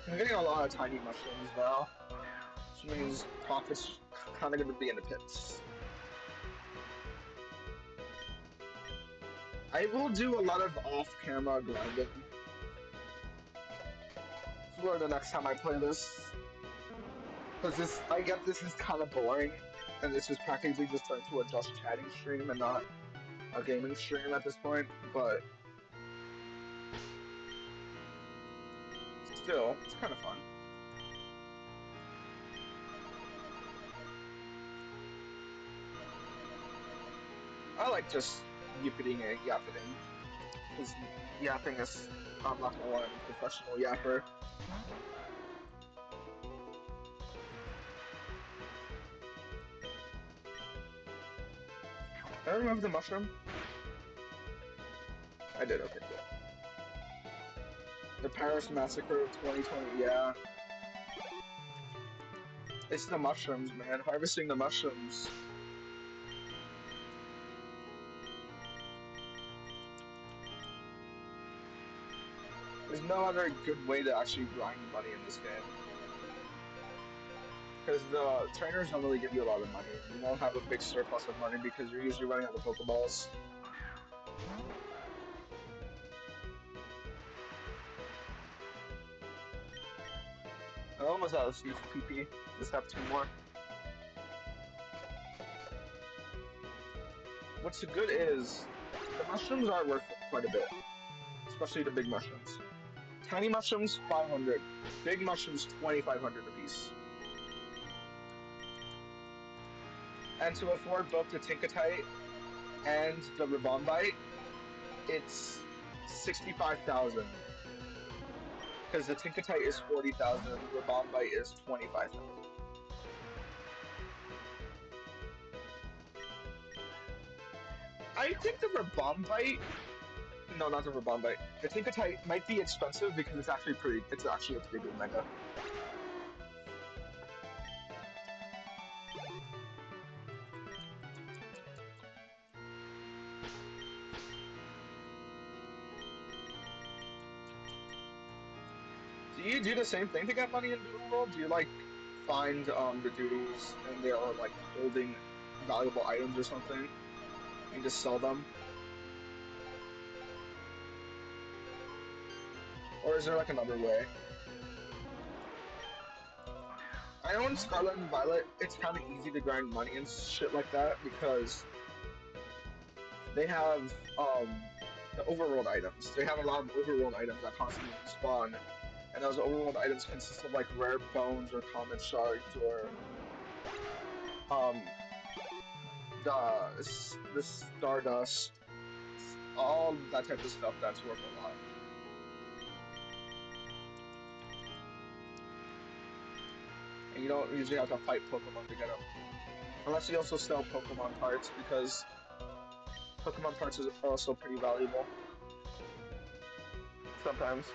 A: I'm getting a lot of tiny mushrooms now, which means profits kind of gonna be in the pits. I will do a lot of off-camera grinding for the next time I play this, because I get this is kind of boring, and this is practically just turned to a just chatting stream and not a gaming stream at this point. But still, it's kind of fun. I like just yippiting and yappiting, because yapping is, I'm not gonna lie, I'm a professional yapper. Did I remove the mushroom? I did, okay, cool. The Paris Massacre of 2020, yeah. It's the mushrooms, man. Harvesting the mushrooms. There's no other good way to actually grind money in this game. because the trainers don't really give you a lot of money, and you won't have a big surplus of money because you're usually running out of Pokeballs. I almost out of PP. Just have two more. What's good is the mushrooms are worth quite a bit, especially the big mushrooms. Tiny mushrooms, 500. Big mushrooms, 2,500 apiece. And to afford both the Tinkatite and the Ribombite, it's 65,000. Because the Tinkatite is 40,000 and the Ribombite is 25,000. I think the Ribombite, no, not the Ribombite. The Tinkatite might be expensive because it's actually a pretty good mega. Do you do the same thing to get money in Doodle World? Do you like find the doodles and they are like holding valuable items or something and just sell them? Or is there like another way? I know in Scarlet and Violet it's kind of easy to grind money and shit like that because they have the overworld items. They have a lot of overworld items that constantly respawn, and those overworld items consist of like rare bones or common shards or um the stardust, all that type of stuff that's worth a lot. And you don't usually have to fight Pokemon to get them, unless you also sell Pokemon parts because Pokemon parts are also pretty valuable sometimes.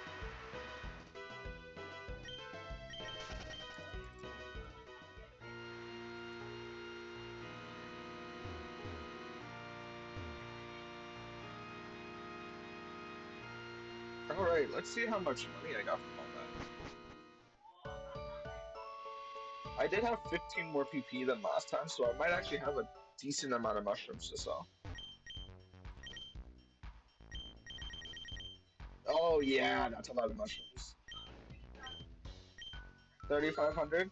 A: All right, let's see how much money I got from all that. I did have 15 more PP than last time, so I might actually have a decent amount of mushrooms to sell. Oh yeah, that's a lot of mushrooms. 3,500.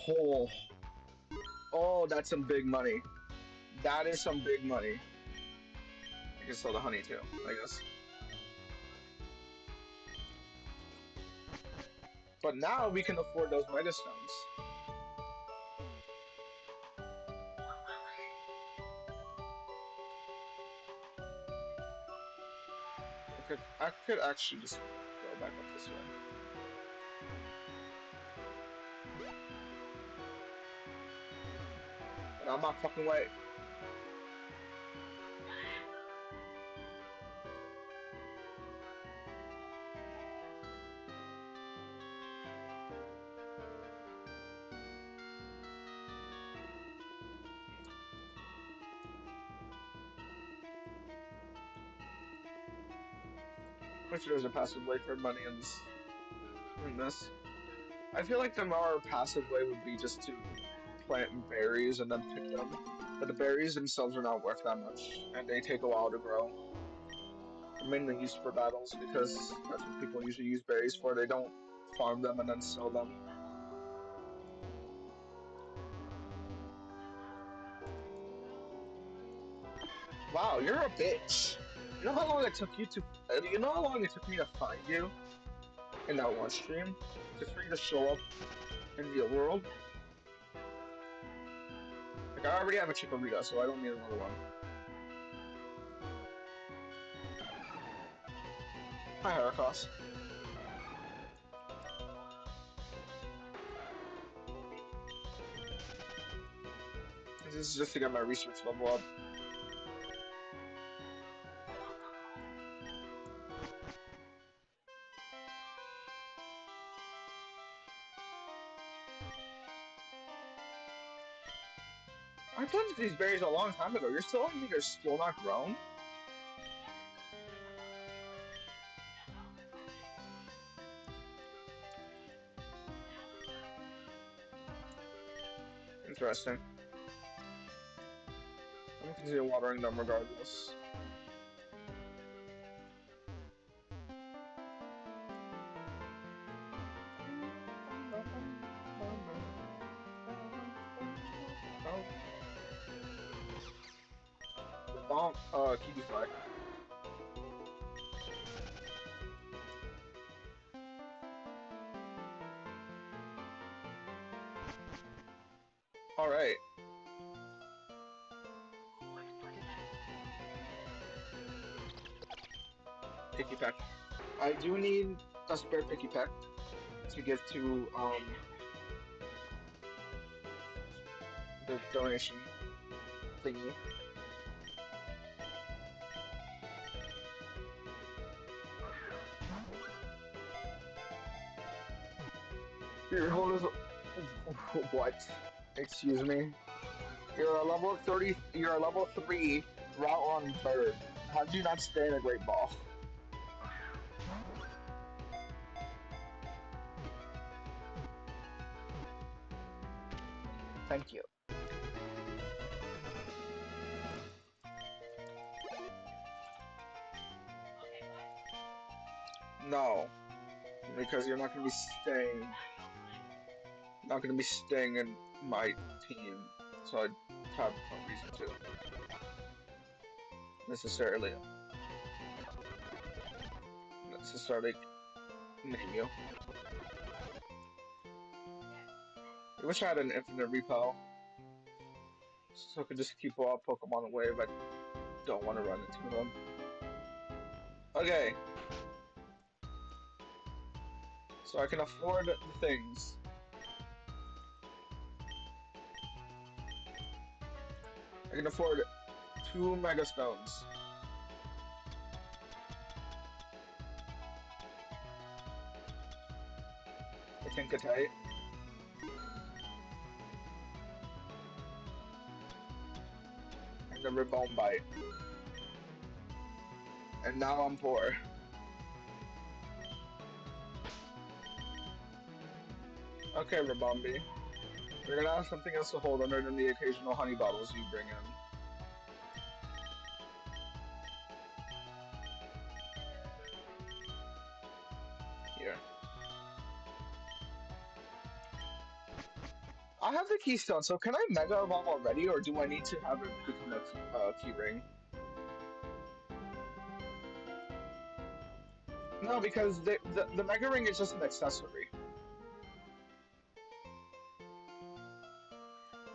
A: Oh, oh, that's some big money. That is some big money. I can sell the honey too, I guess. But now we can afford those Mega Stones. I could actually just go back up this way. But I'm not fucking way. Which there's a passive way for money in this. I feel like the more passive way would be just to plant berries and then pick them. But the berries themselves are not worth that much, and they take a while to grow. They're mainly used for battles because that's what people usually use berries for. They don't farm them and then sell them. Wow, you're a bitch. You know how long it took you to? You know how long it took me to find you in that one stream, just for you to show up in the world? Like I already have a Chikorita, so I don't need another one. Hi, Heracross. This is just to get my research level up. I planted these berries a long time ago. You're still telling me they're still not grown? Interesting. I'm gonna continue watering them regardless. Bomb, Kiwi Fly. Alright. Picky Peck. I do need a spare Picky Peck to give to, the donation thingy. Your hold is... What? Excuse me? You're a level 30... You're a level 3 route on bird. How do you not stay in a great ball? Thank you. No. Because you're not gonna be staying... Not gonna be staying in my team. So I have no reason to. Necessarily. Necessarily name you. I wish I had an infinite repel. So I could just keep all Pokemon away if I don't want to run into them. Okay. So I can afford the things. I can afford 2 Mega Stones. I think it's tight. And the Ribbon Bite. And now I'm poor. Okay, Rabombi. We're gonna have something else to hold under than the occasional honey bottles you bring in. Here. I have the keystone, so can I Mega Evolve already, or do I need to have it become a key ring? No, because the Mega Ring is just an accessory.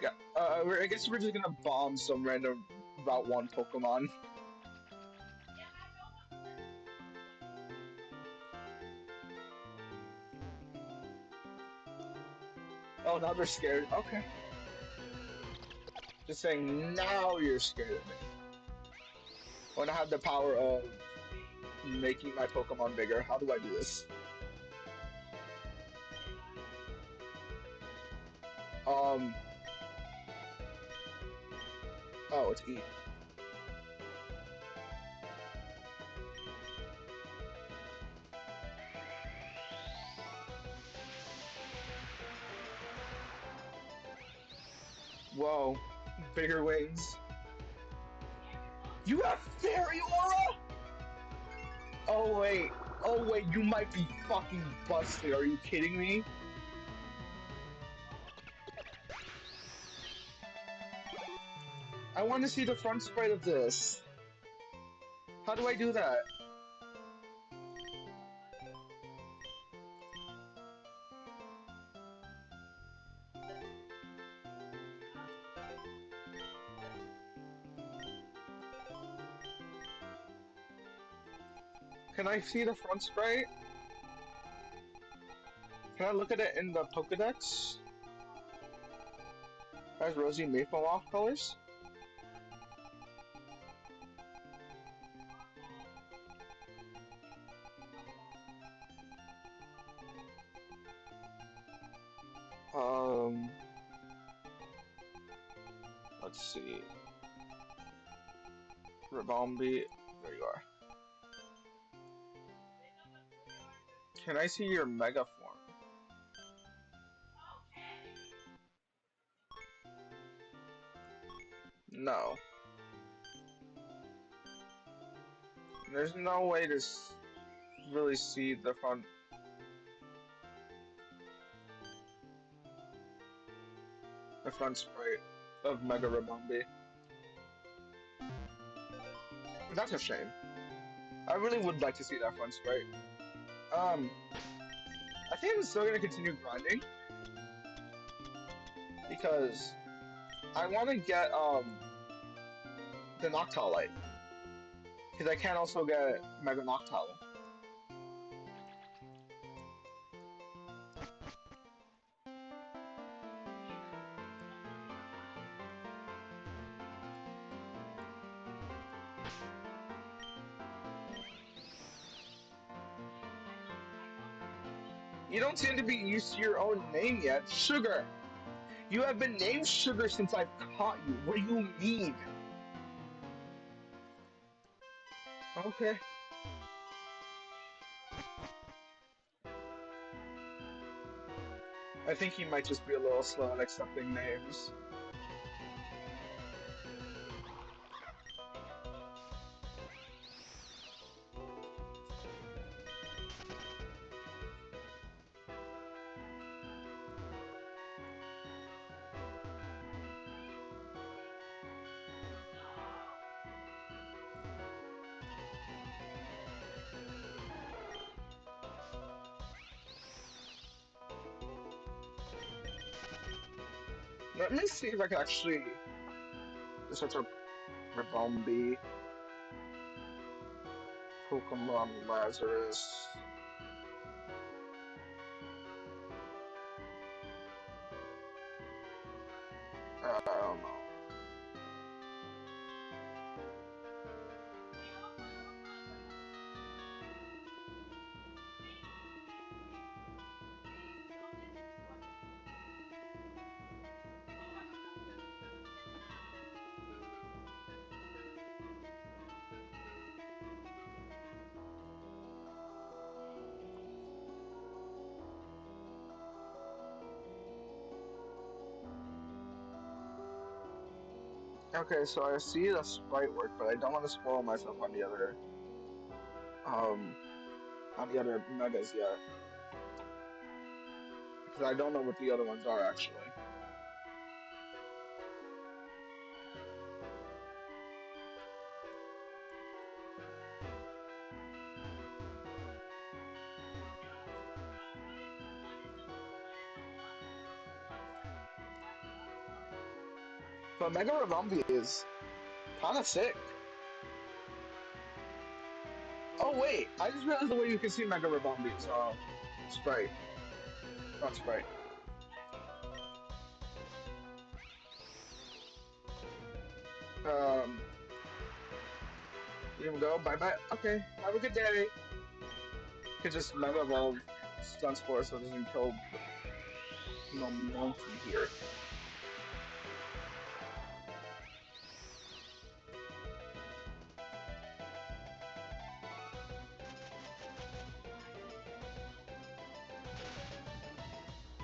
A: Yeah, I guess we're just gonna bomb some random Route 1 Pokemon. Oh, now they're scared. Okay. Just saying, now you're scared of me. When I have the power of making my Pokemon bigger, how do I do this? Um. Oh, it's E. Whoa. Bigger wings. You have Fairy Aura? Oh, wait. Oh, wait. You might be fucking busted. Are you kidding me? I want to see the front sprite of this. How do I do that? Can I see the front sprite? Can I look at it in the Pokedex? Has Rosie Maple off colors? Um, let's see. Ribombi, there you are. Can I see your Mega form? No. There's no way to really see the front sprite of Mega Rabombi. That's a shame. I really would like to see that front sprite. Um, I think I'm still gonna continue grinding because I want to get the Noctowl because I can also get Mega Noctowl. You don't seem to be used to your own name yet, Sugar. You have been named Sugar since I've caught you. What do you mean? Okay. I think he might just be a little slow at accepting names. Let me see if I can actually search up Ribombi, Pokemon Lazarus. I don't know. Okay, so I see the sprite work, but I don't want to spoil myself um on the other megas yet because I don't know what the other ones are actually. But Mega Ribombi is kind of sick. Oh wait, I just realized the way you can see Mega Ribombi's sprite, front sprite. Um, you can go. Bye bye. Okay, have a good day. Could just Mega Evolve Stun Spore so it doesn't kill no monkey here.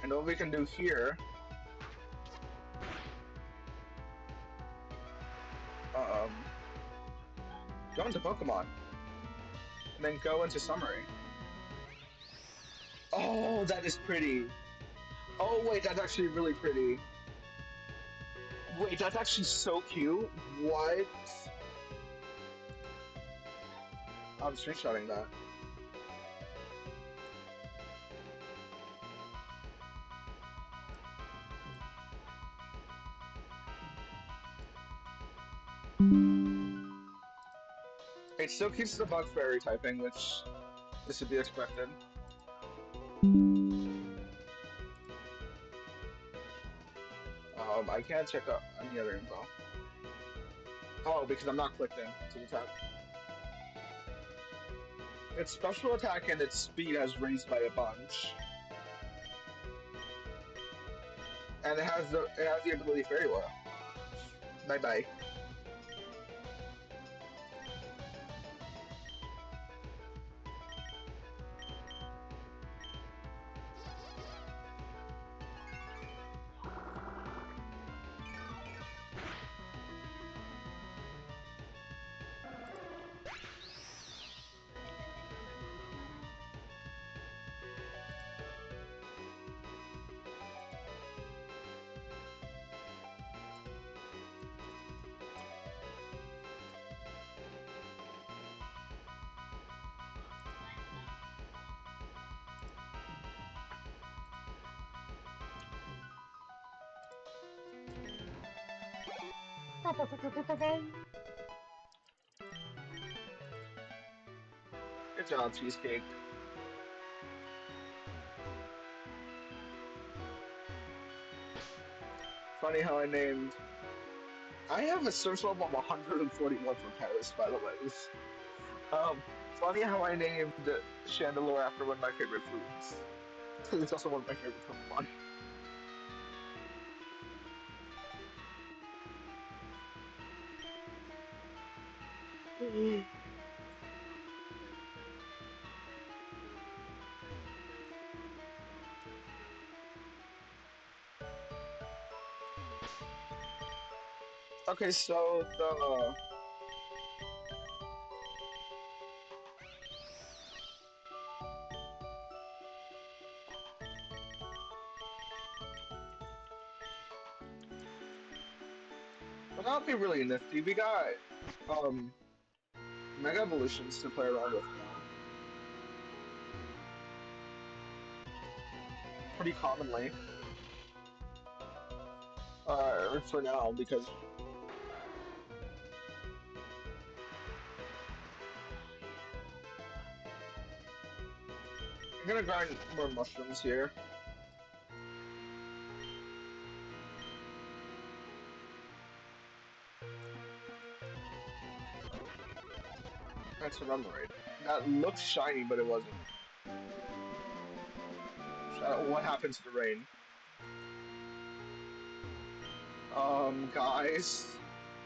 A: And what we can do here, um, go into Pokemon and then go into Summary. Oh, that is pretty. Oh wait, that's actually really pretty. Wait, that's actually so cute. What? I'm screenshotting that. It still keeps the bug fairy typing, which is to be expected. I can't check out any other info. Oh, because I'm not clicked in to the tab. Its special attack and its speed has raised by a bunch, and it has the ability Fairy Aura. Bye bye. Good job, Cheesecake. Funny how I named. I have a search level of 141 for Paris, by the way. Funny how I named Chandelure after one of my favorite foods. It's also one of my favorite Pokemon. Okay, so that'll be really nifty. We got um Mega Evolutions to play around with now. Pretty commonly. For now, because I'm gonna grind more mushrooms here. That's what I'm right. That looked shiny, but it wasn't. What happens to rain? Guys,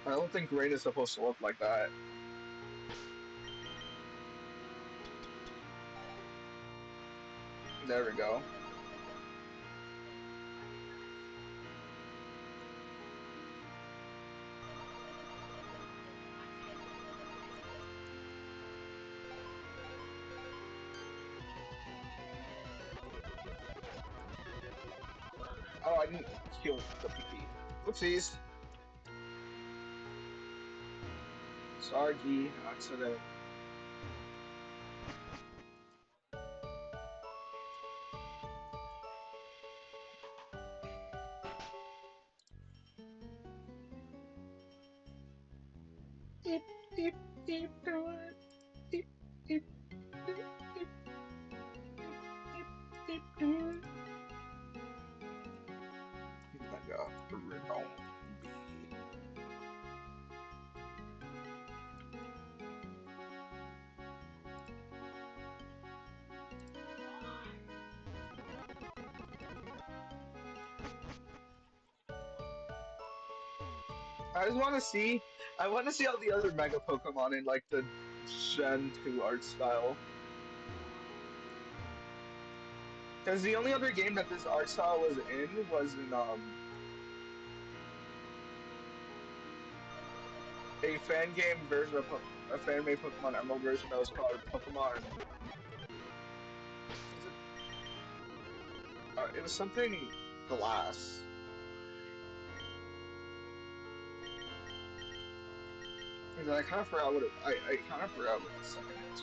A: I don't think rain is supposed to look like that. There we go. Oh, I didn't kill the PP. Oopsies. Sorry, accident. Deep, deep, deep, deep, deep, deep, deep, deep, deep, deep. Mega Rebound B. I just want to see. I want to see all the other Mega Pokemon in like the Gen 2 art style. Because the only other game that this art style was in a fan game version of a fan made Pokemon Emerald version that was called Pokemon. Was it? It was something glass. And I kind of forgot what I kind of forgot what the second name was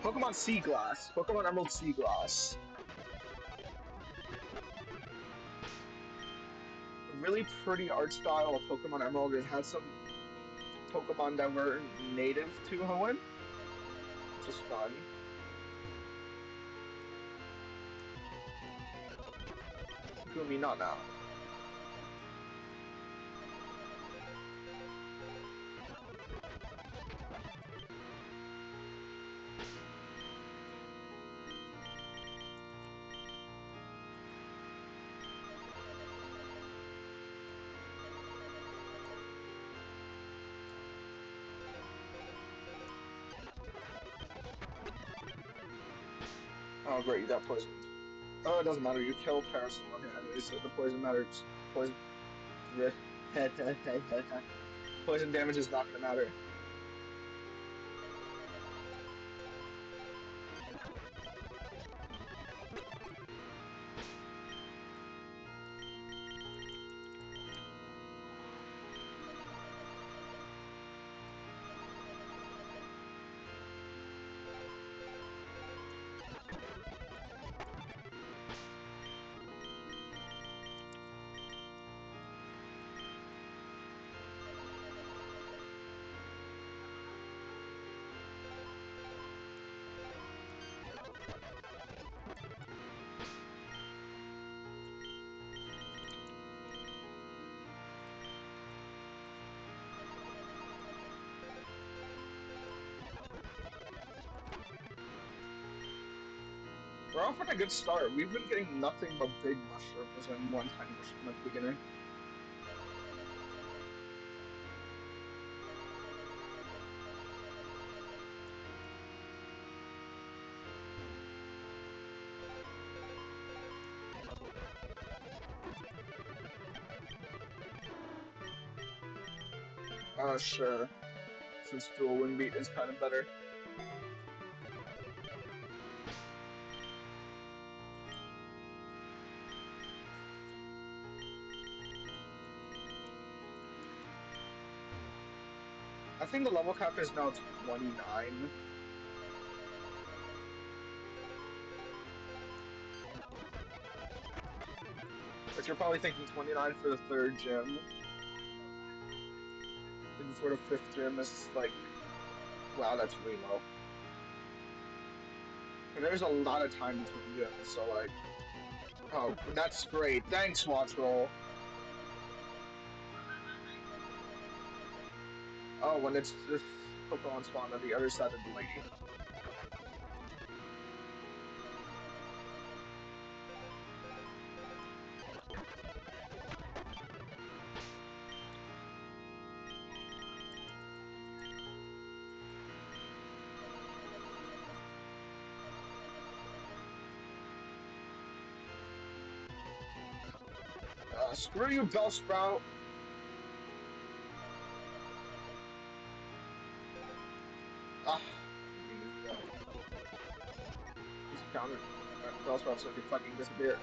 A: called. Pokemon Sea Glass. Pokemon Emerald Sea Glass. Really pretty art style of Pokemon Emerald. It had some Pokemon that were native to Hoenn, which is fun. Gumi, not now. Oh great, you got poisoned. Oh, it doesn't matter. You kill Paris in one hit. Anyway, so the poison matters. Poison. Poison damage is not going to matter. We're off on a good start. We've been getting nothing but big mushrooms and one tiny mushroom at the beginning. Sure. Since dual wind beat is kind of better. I think the level cap is now 29. But you're probably thinking 29 for the third gym. And before the fifth gym is like, wow, that's really low. And there's a lot of time between gyms, so like, oh, that's great. Thanks, Watch Roll. Oh, when it's this Pokemon spawn on the other side of the lady. Screw you, Bellsprout. Ah, he's countered. Bellsprout so he can fucking disappear.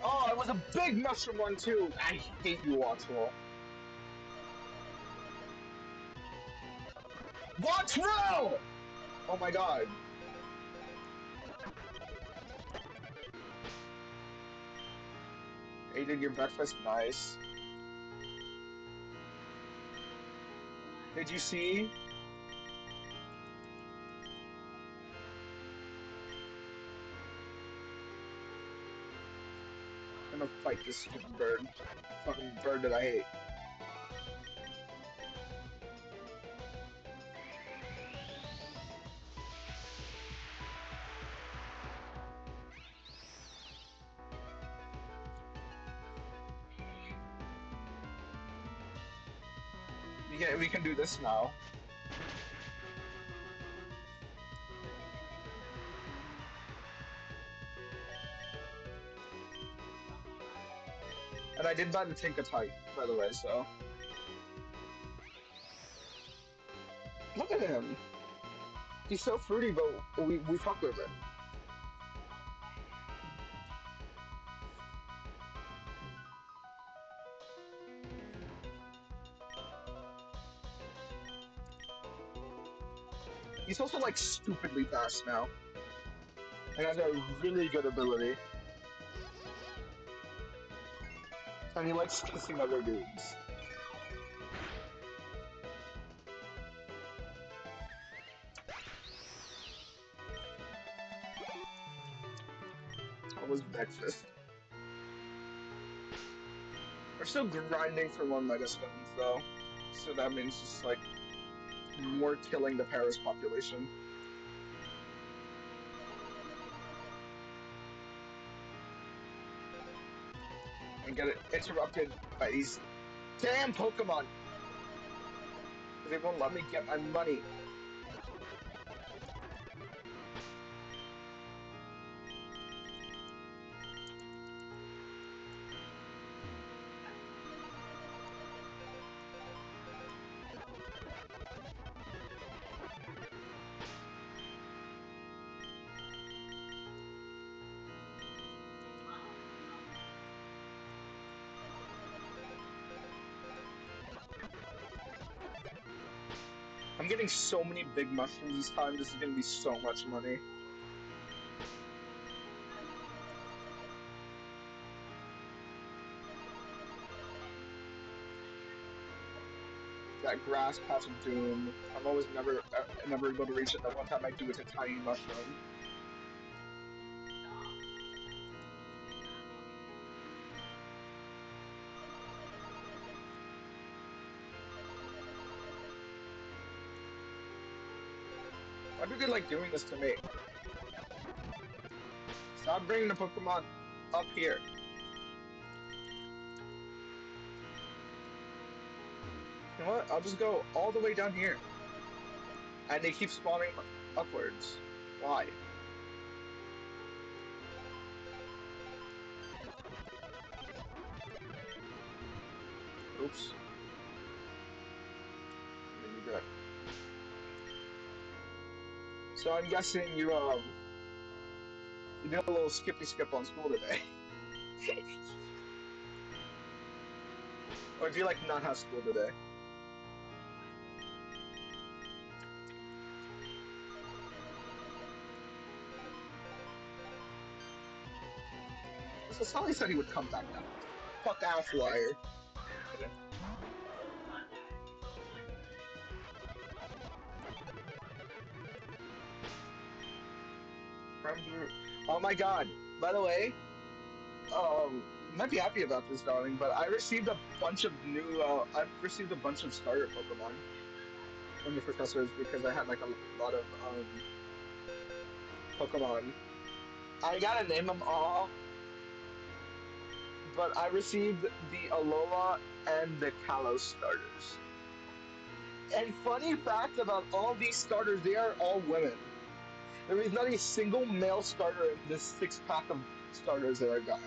A: Oh, it was a big mushroom one too. I hate you, Watchroll. Watchroll! Oh my god. Ate your breakfast, nice. Did you see? I'm gonna fight this stupid bird. Fucking bird that I hate. We can do this now. And I did buy the Tinkatype, by the way, so. Look at him. He's so fruity, but we fuck with it. He's also like stupidly fast now. And has a really good ability. And he likes kissing other dudes. That was breakfast. We're still grinding for one Mega Stones though. So that means just like more killing the Paris population. And get it interrupted by these damn Pokemon. They won't let me get my money. I'm getting so many big mushrooms this time. This is gonna be so much money. That grass patch of doom. I'm always never able to reach it. The one time I do, it's a tiny mushroom. Why do they like doing this to me? Stop bringing the Pokemon up here. You know what? I'll just go all the way down here. And they keep spawning upwards. Why? Oops. Let me do that. So I'm guessing you did a little skippy skip on school today. Or do you like not have school today? So Sally said he would come back that fuck ass liar.
B: Kidding.
A: Oh my god. By the way, you might be happy about this, darling, but I received a bunch of I've received a bunch of starter Pokemon from the professors because I had like a lot of Pokemon. I gotta name them all, but I received the Alola and the Kalos starters. And funny fact about all these starters, they are all women. There is not a single male starter in this 6 pack of starters that I've gotten.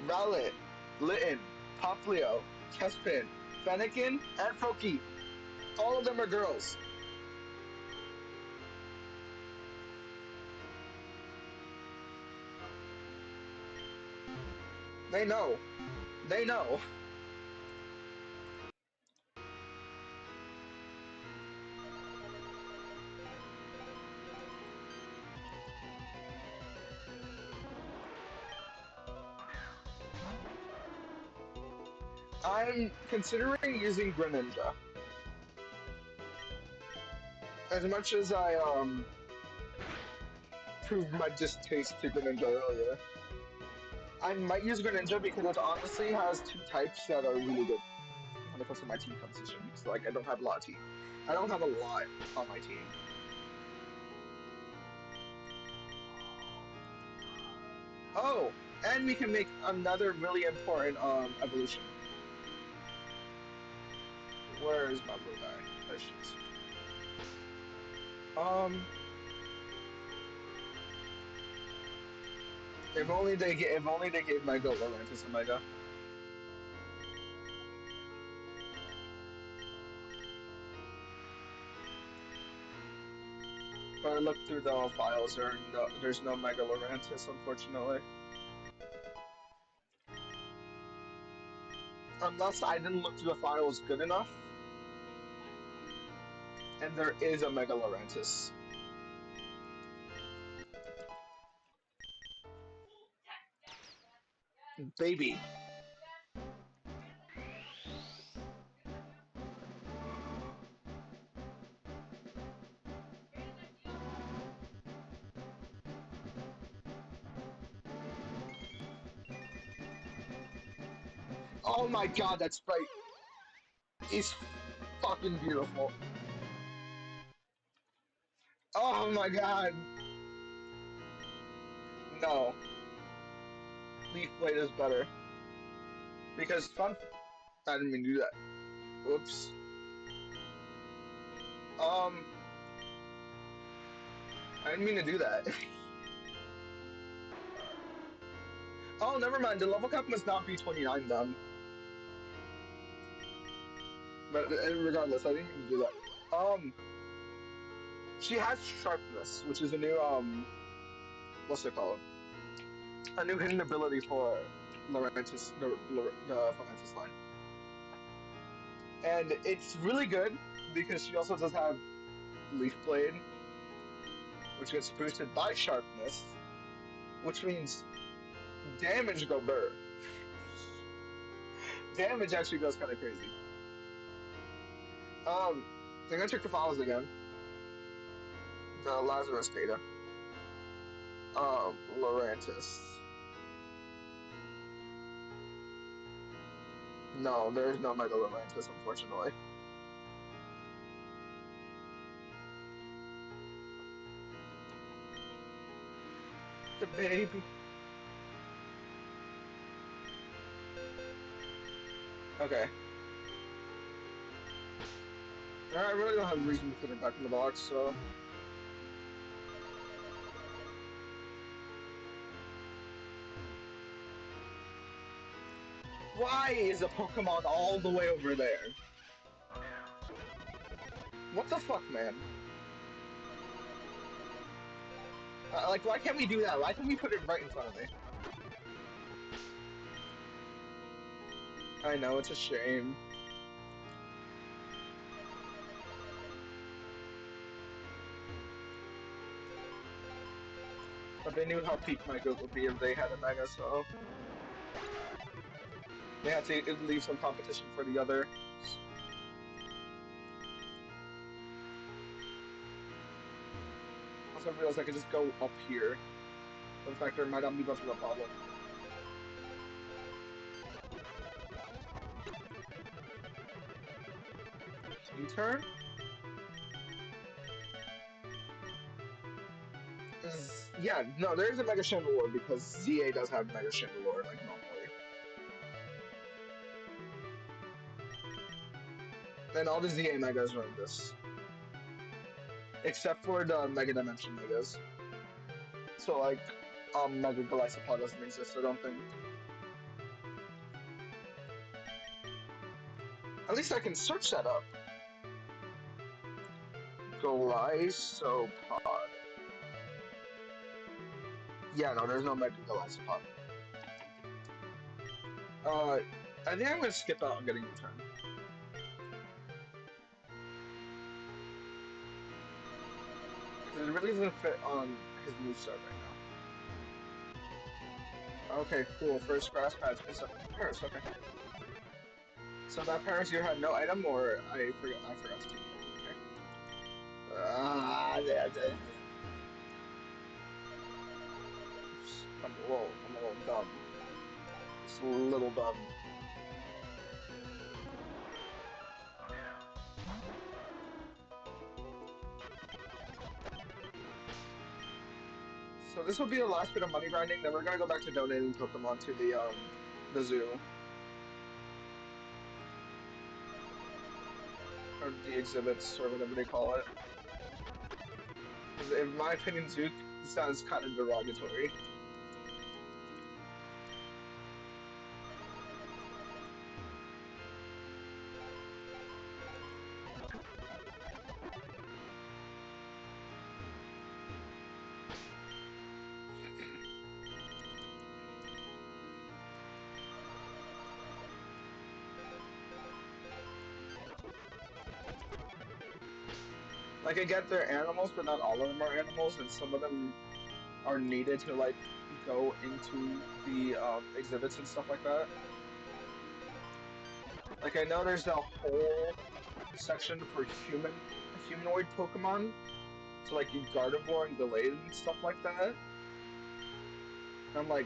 A: Rowlet, Litten, Poplio, Kespin, Fennekin, and Froakie. All of them are girls. They know. They know. I'm considering using Greninja. As much as I proved my distaste to Greninja earlier, I might use Greninja because it honestly has 2 types that are really good when it comes to my team composition. So like I don't have a lot of team. I don't have a lot on my team. Oh, and we can make another really important evolution. Where is my blue guy? There she is. Um, if only they gave Mega Lurantis a Mega. But I looked through the files. There's no Mega Lurantis, unfortunately. Unless I didn't look through the files good enough, and there is a Mega Lurantis. Baby. Oh my god, that sprite is fucking beautiful. Oh my god. No. Leaf Blade is better. Because fun. I didn't mean to do that. Whoops. Um. I didn't mean to do that. Oh, never mind. The level cap must not be 29 then. But regardless, I didn't mean to do that. She has sharpness, which is a new what's it called? A new hidden ability for Laurentis, the Fomantis line, and it's really good because she also does have Leaf Blade, which gets boosted by sharpness, which means damage go burr. Damage actually goes kind of crazy. I'm gonna check the files again. The Lazarus data. Laurentis. No, there is no Mega Laurentis, unfortunately. the baby. Okay. I really don't have a reason to put her back in the box, so. Why is a Pokemon all the way over there? What the fuck, man? Like, why can't we do that? Why can't we put it right in front of me? I know, it's a shame. But they knew how peak my goat would be if they had a Mega, so they had to leave some competition for the other. Also, I realized I could just go up here. In fact, there might not be much of a problem. U-turn? Yeah, no, there is a Mega Chandelure because ZA does have Mega Chandelure, like, normally. And all the ZA Megas are in this. Except for the Mega Dimension Megas. So, like, Mega Golisopod doesn't exist, I don't think. At least I can search that up. Golisopod. Yeah, no, there's no Mega Golisopod. I think I'm gonna skip out on getting U-turn. Because it really doesn't fit on his moveset right now. Okay, cool. First grass patch. It's a Paris, okay. So that Paris you had no item, or I forgot to take it. Okay. I'm a little dumb. Just a little dumb. So this will be the last bit of money grinding. Then we're gonna go back to donating Pokemon to the zoo or the exhibits or whatever they call it. Because in my opinion, zoo sounds kind of derogatory. Like I get they're animals, but not all of them are animals, and some of them are needed to like go into the exhibits and stuff like that. Like I know there's a whole section for humanoid Pokemon, so like Gardevoir and Gallade and stuff like that. And I'm like,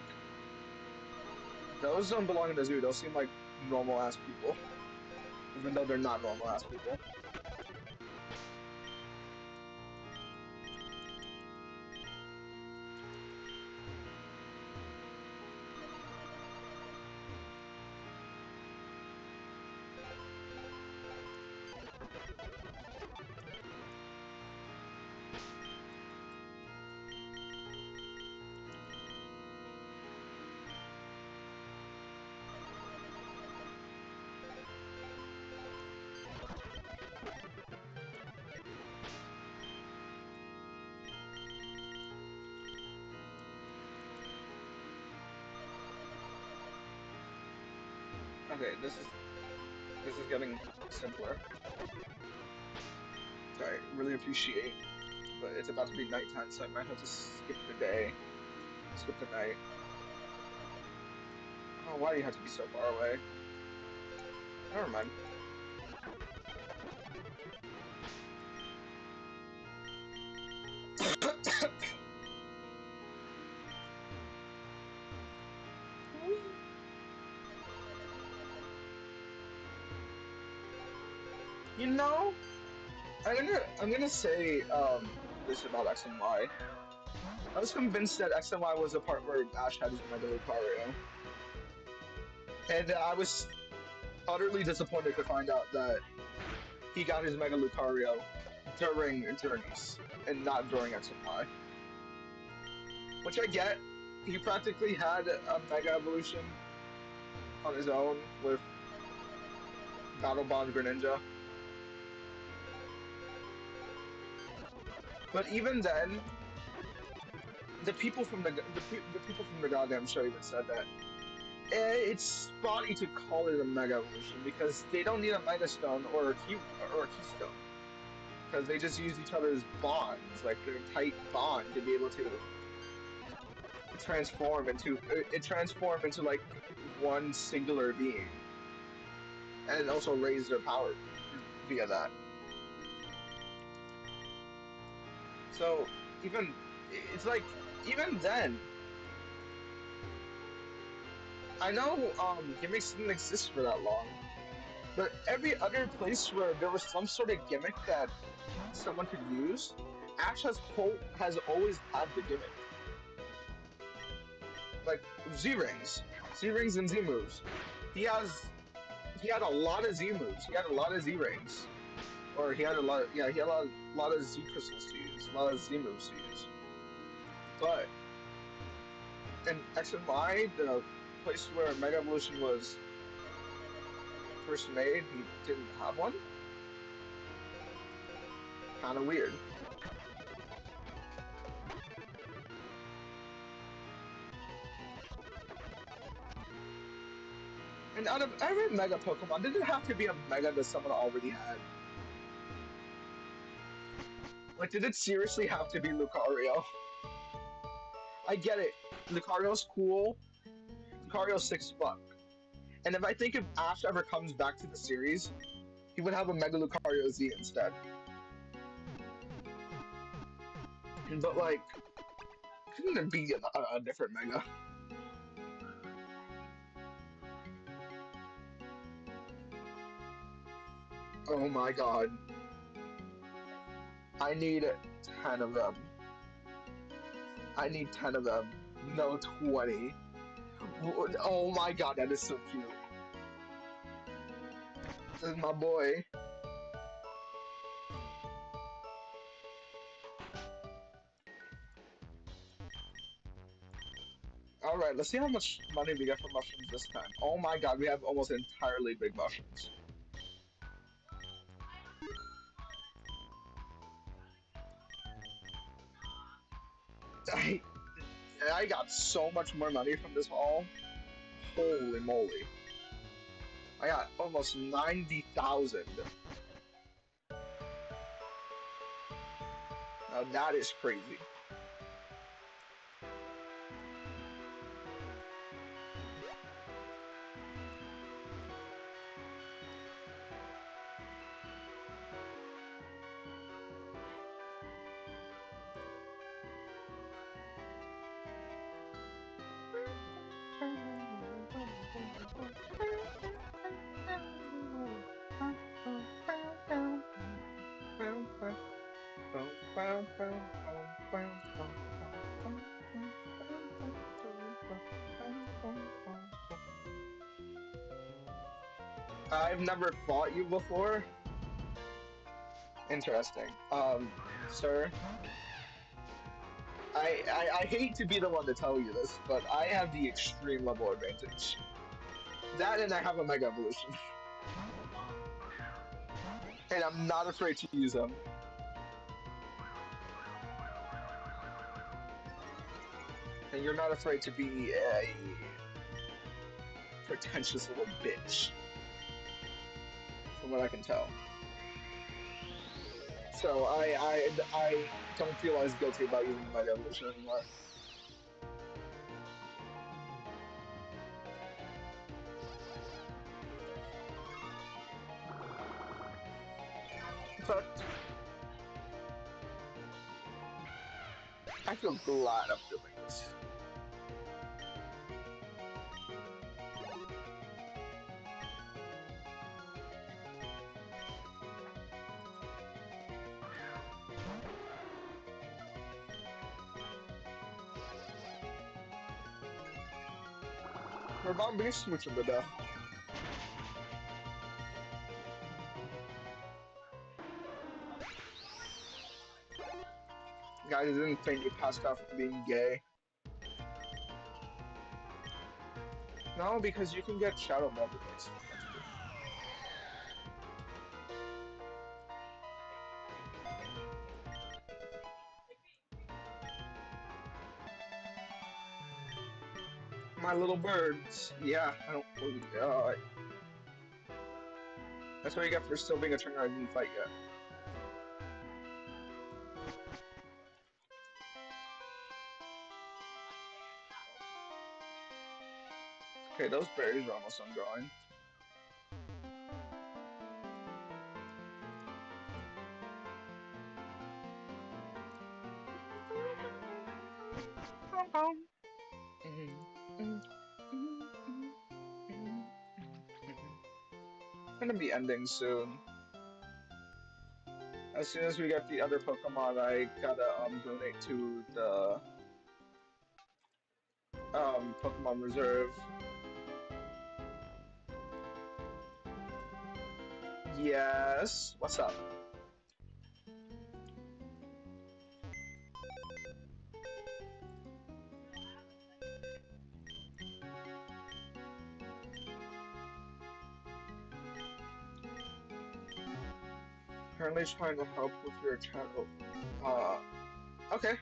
A: those don't belong in the zoo. Those seem like normal ass people, even though they're not normal ass people. Okay, this is getting simpler. I really appreciate, but it's about to be nighttime, so I might have to skip the day, skip the night. Oh, why do you have to be so far away? Never mind. You know, I'm gonna say this about X and Y. I was convinced that X and Y was the part where Ash had his Mega Lucario, and I was utterly disappointed to find out that he got his Mega Lucario during Journeys and not during X and Y. Which I get. He practically had a Mega Evolution on his own with Battle Bond Greninja. But even then, the people from the goddamn show even said that it's spotty to call it a Mega Evolution because they don't need a Mega Stone or a Keystone because they just use each other's bonds, like their tight bond, to be able to transform into like one singular being, and also raise their power via that. So even it's like even then, I know gimmicks didn't exist for that long, but every other place where there was some sort of gimmick that someone could use, Ash has always had the gimmick. Like Z rings and Z moves. He has he had a lot of Z moves. He had a lot of Z rings, or he had a lot. Yeah, he had lot of Z crystals to use, a lot of Z moves to use. But in X and Y, the place where Mega Evolution was first made, he didn't have one. Kind of weird. And out of every Mega Pokemon, did it have to be a Mega that someone already had? Like, did it seriously have to be Lucario? I get it. Lucario's cool. Lucario's $6. And if I think if Ash ever comes back to the series, he would have a Mega Lucario Z instead. But like, couldn't it be a different Mega? Oh my god. I need 10 of them. I need 10 of them. No, 20. Oh my god, that is so cute. This is my boy. Alright, let's see how much money we get from mushrooms this time. Oh my god, we have almost entirely big mushrooms. I, I got so much more money from this haul. Holy moly. I got almost 90,000. Now that is crazy. I've never fought you before. Interesting. Sir, I hate to be the one to tell you this, but I have the extreme level advantage. That and I have a Mega Evolution. And I'm not afraid to use them. And you're not afraid to be a pretentious little bitch, from what I can tell. So I don't feel as guilty about using the Mega Evolution anymore. But I feel glad I'm doing this. We're about to be smooching to death. Guys didn't think you passed out for being gay. No, because you can get shadow level next week. My little birds. Yeah, I don't. That's what you get for still being a trainer I didn't fight yet. Okay, those berries are almost done growing. It's gonna be ending soon. As soon as we get the other Pokemon, I gotta donate to the Pokemon Reserve. Yes. What's up? Currently trying to help with your channel. Okay.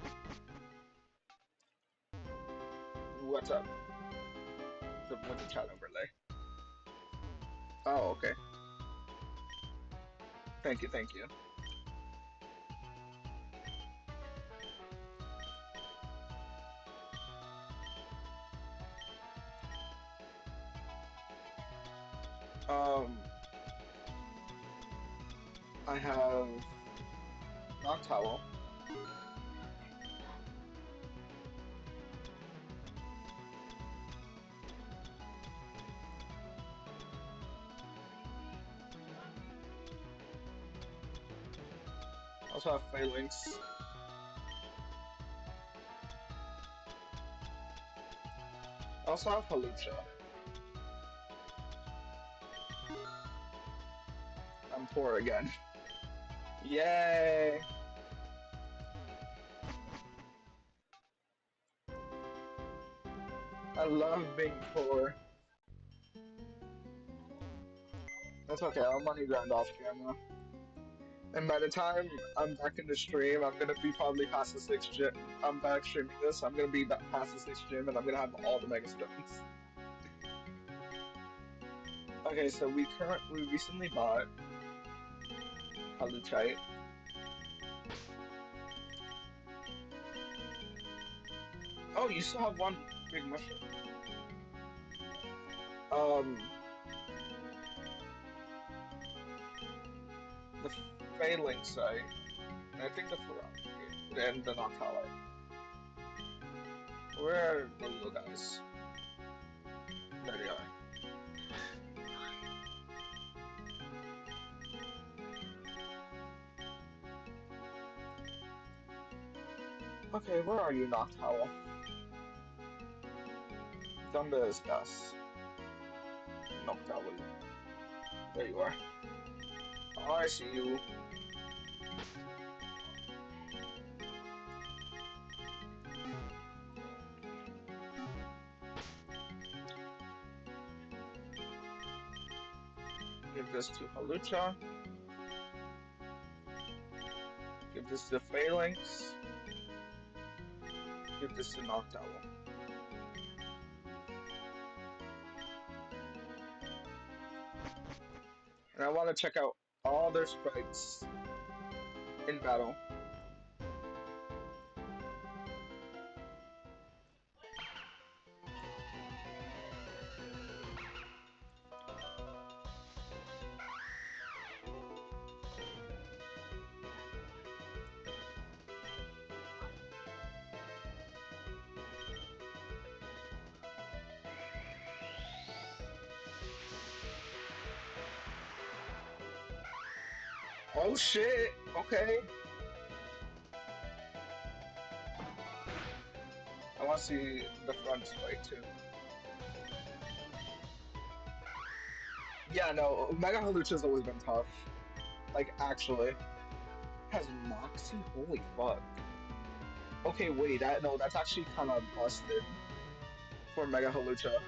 A: What's up? With the chat overlay. Oh, okay. Thank you, thank you. Um, I have Noctowl. Also have Phalanx. Also have Halucha. I'm poor again. Yay! I love being poor. That's okay, I'll money grind off camera. And by the time I'm back in the stream, I'm gonna be probably past the 6th gym. I'm back streaming this, I'm gonna be past the 6th gym, and I'm gonna have all the Mega Stones. Okay, so we recently bought Haluchite. Oh, you still have one big mushroom. Um, the Phalanx site, and I think the Ferrari, and the Noctali. Where are the little guys? There they are. Okay, where are you, Noctowl? ¿Dónde estás? Noctowl. There you are. Oh, I see you. Give this to Halucha. Give this to Phalanx. Give this to Noctowl. And I want to check out all their sprites in battle. Oh shit! Okay. I want to see the front sprite too. Yeah, no, Mega Halucha's always been tough. Like, actually. Has Moxie? Holy fuck. Okay, wait, no, that's actually kind of busted for Mega Halucha.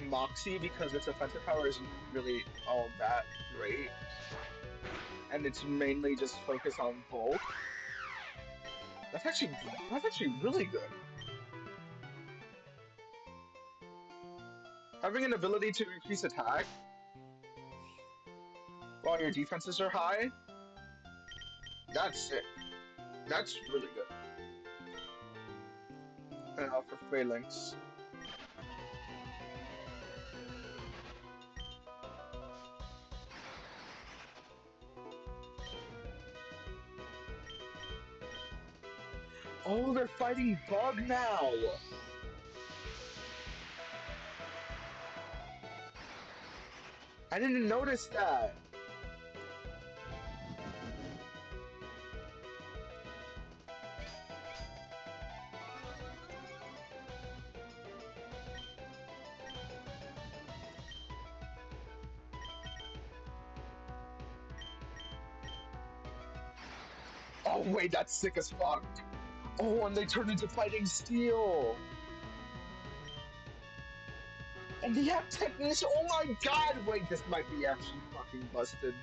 A: Moxie, because its offensive power isn't really all that great, and it's mainly just focused on bulk. That's actually really good. Having an ability to increase attack while your defenses are high, that's sick. That's really good. And for Phalanx. Oh, they're fighting Bug now! I didn't notice that! Oh wait, that's sick as fuck! Oh, and they turn into Fighting Steel! And they have Technician! Oh my god! Wait, this might be actually fucking busted.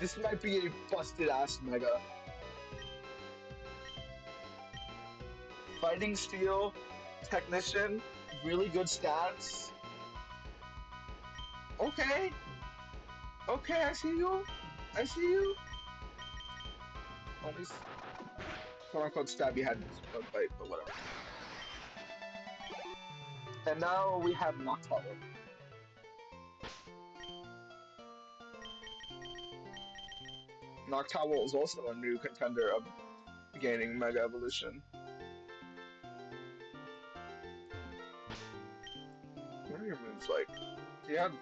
A: This might be a busted ass Mega. Fighting Steel, Technician, really good stats. Okay, okay, I see you. I see you. Only quote unquote stabby had Bug Bite, but whatever. And now we have Noctowl. Noctowl is also a new contender of gaining Mega Evolution. What are your moves like? Do you have...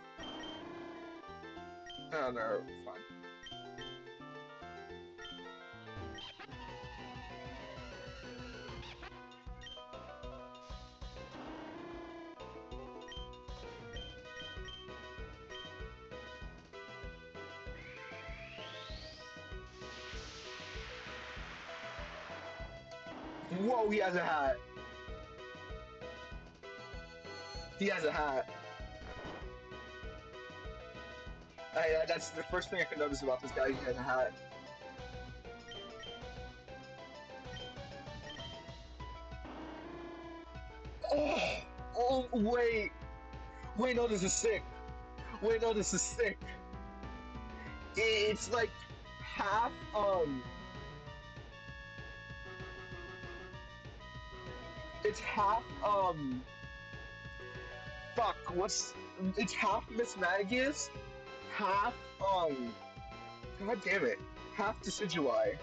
A: Oh, no, fine. Whoa, he has a hat. He has a hat. That's the first thing I could notice about this guy. He has a hat. Oh, oh, wait. Wait, no, this is sick. Wait, no, this is sick. It's like half, it's half, fuck, it's half Miss Magius, half, god damn it, half Decidueye.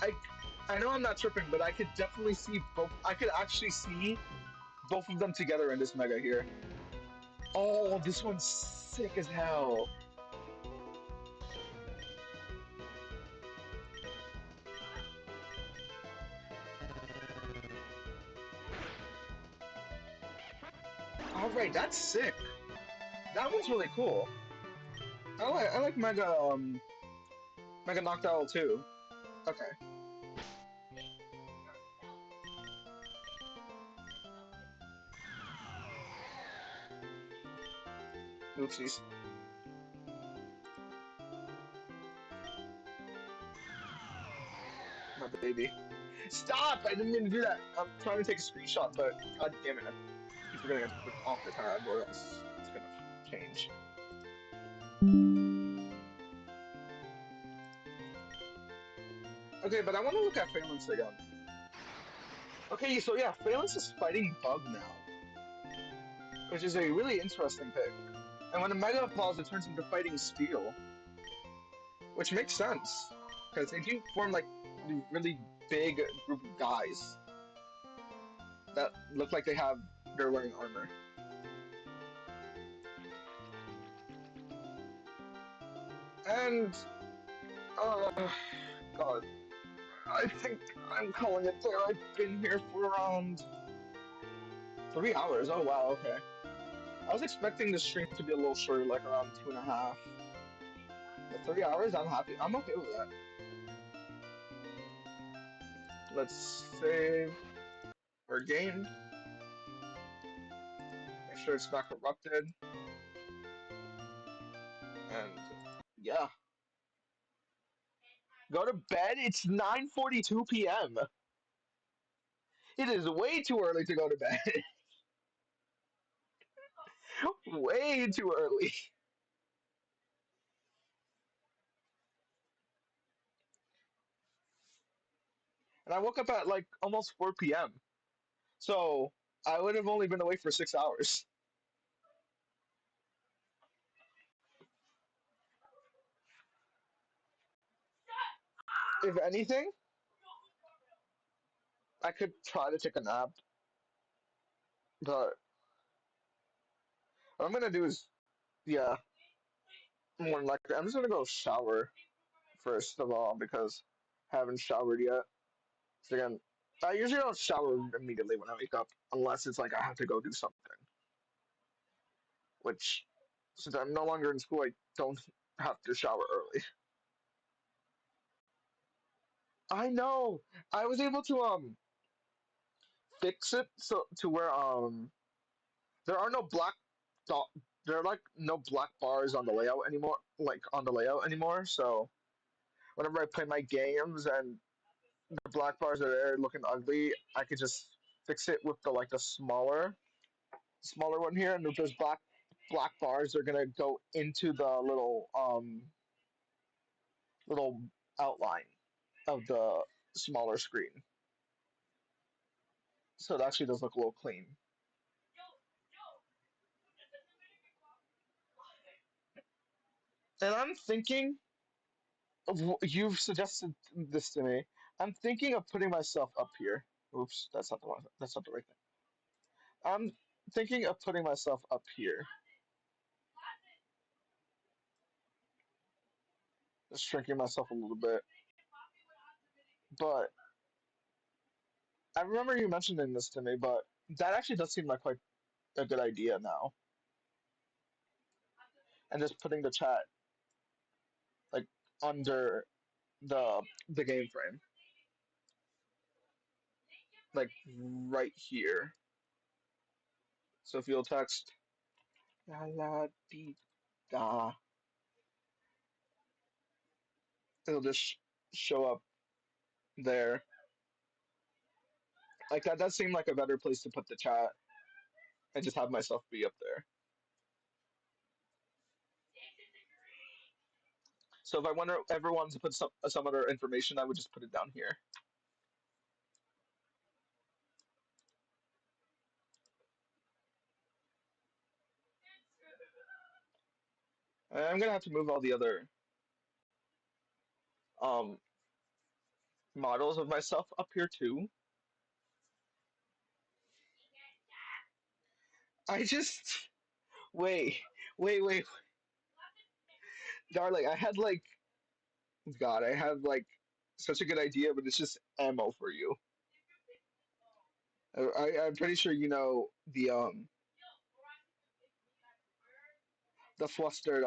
A: I, I know I'm not tripping, but I could definitely see both, I could actually see both of them together in this Mega here. Oh, this one's sick as hell. Alright, that's sick. That one's really cool. I like Mega Noctowl too. Okay. Oopsies. My baby. Stop! I didn't mean to do that. I'm trying to take a screenshot, but god damn it, I keep forgetting I have to click off the tab or else it's gonna change. Okay, but I want to look at Phalanx again. Okay, so yeah, Phalanx is fighting Bug now, which is a really interesting pick. And when the Mega evolves, it turns into fighting Steel, which makes sense because they do form like a really big group of guys that look like they're wearing armor. And God, I think I'm calling it there. I've been here for around 3 hours. Oh wow, okay. I was expecting the stream to be a little shorter, like around 2.5. But 3 hours, I'm happy. I'm okay with that. Let's save our game. Make sure it's not corrupted. And yeah. Go to bed? It's 9:42 p.m. It is way too early to go to bed. Way too early. And I woke up at like almost 4 p.m. So I would have only been awake for 6 hours. If anything, I could try to take a nap, but what I'm gonna do is, yeah, more than likely, I'm just gonna go shower first of all because I haven't showered yet. So again, I usually don't shower immediately when I wake up unless it's like I have to go do something. Which, since I'm no longer in school, I don't have to shower early. I know. I was able to fix it so to where there are no black dot there are like no black bars on the layout anymore, like on the layout anymore. So whenever I play my games and the black bars are there looking ugly, I could just fix it with the like the smaller one here, and with those black bars are gonna go into the little outline of the smaller screen. So it actually does look a little clean. And I'm thinking you've suggested this to me. I'm thinking of putting myself up here. Oops, that's not the one. That's not the right thing. I'm thinking of putting myself up here. Just shrinking myself a little bit. But I remember you mentioning this to me, but that actually does seem like quite a good idea now. And just putting the chat like under the game frame, like right here. So if you'll text la la dee da, it'll just show up there. Like that does seem like a better place to put the chat and just have myself be up there. So if I want ever wanted to put some other information, I would just put it down here. And I'm gonna have to move all the other um models of myself up here too. I just wait, wait, darling. I had like God, I have like such a good idea, but it's just ammo for you. I'm pretty sure you know the flustered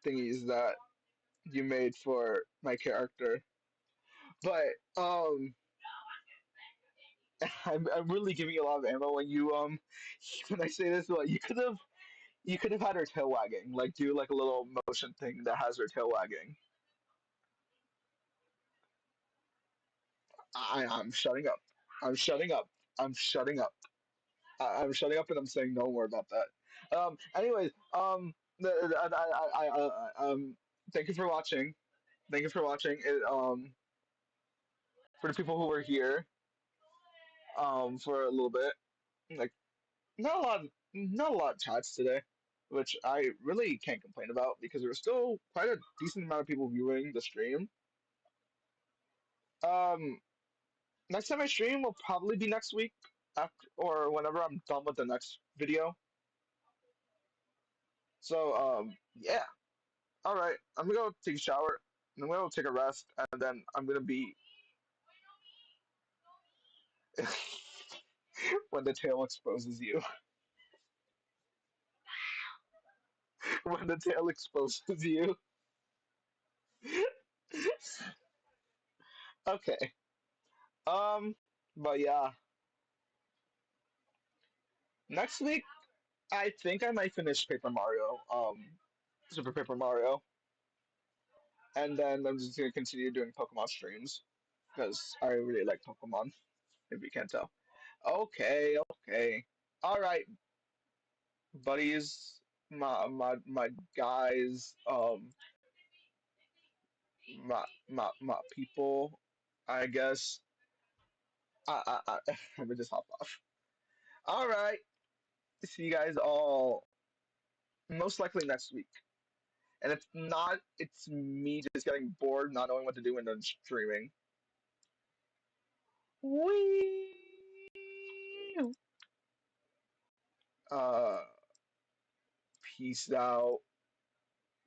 A: thingies that you made for my character. But I'm really giving you a lot of ammo when you when I say this. Well, you could have had her tail wagging, like do like a little motion thing that has her tail wagging. I'm shutting up. I'm shutting up. I'm shutting up. I'm shutting up, and I'm saying no more about that. Anyways, thank you for watching. Thank you for watching. For the people who were here, for a little bit, like not a lot, not a lot of chats today, which I really can't complain about because there was still quite a decent amount of people viewing the stream. Um, Next time I stream will probably be next week after or whenever I'm done with the next video. So yeah. All right, I'm gonna go take a shower. And I'm gonna go take a rest, and then I'm gonna be When the tail exposes you. When the tail exposes you. Okay. Um, but yeah, next week I think I might finish Paper Mario, Super Paper Mario, and then I'm just gonna continue doing Pokemon streams because I really like Pokemon. If you can't tell. Okay, okay, all right, buddies, my guys, my people. I guess let me just hop off. All right, see you guys all most likely next week. And if not, it's me just getting bored, not knowing what to do, and then streaming. Wee. Uh, peace out.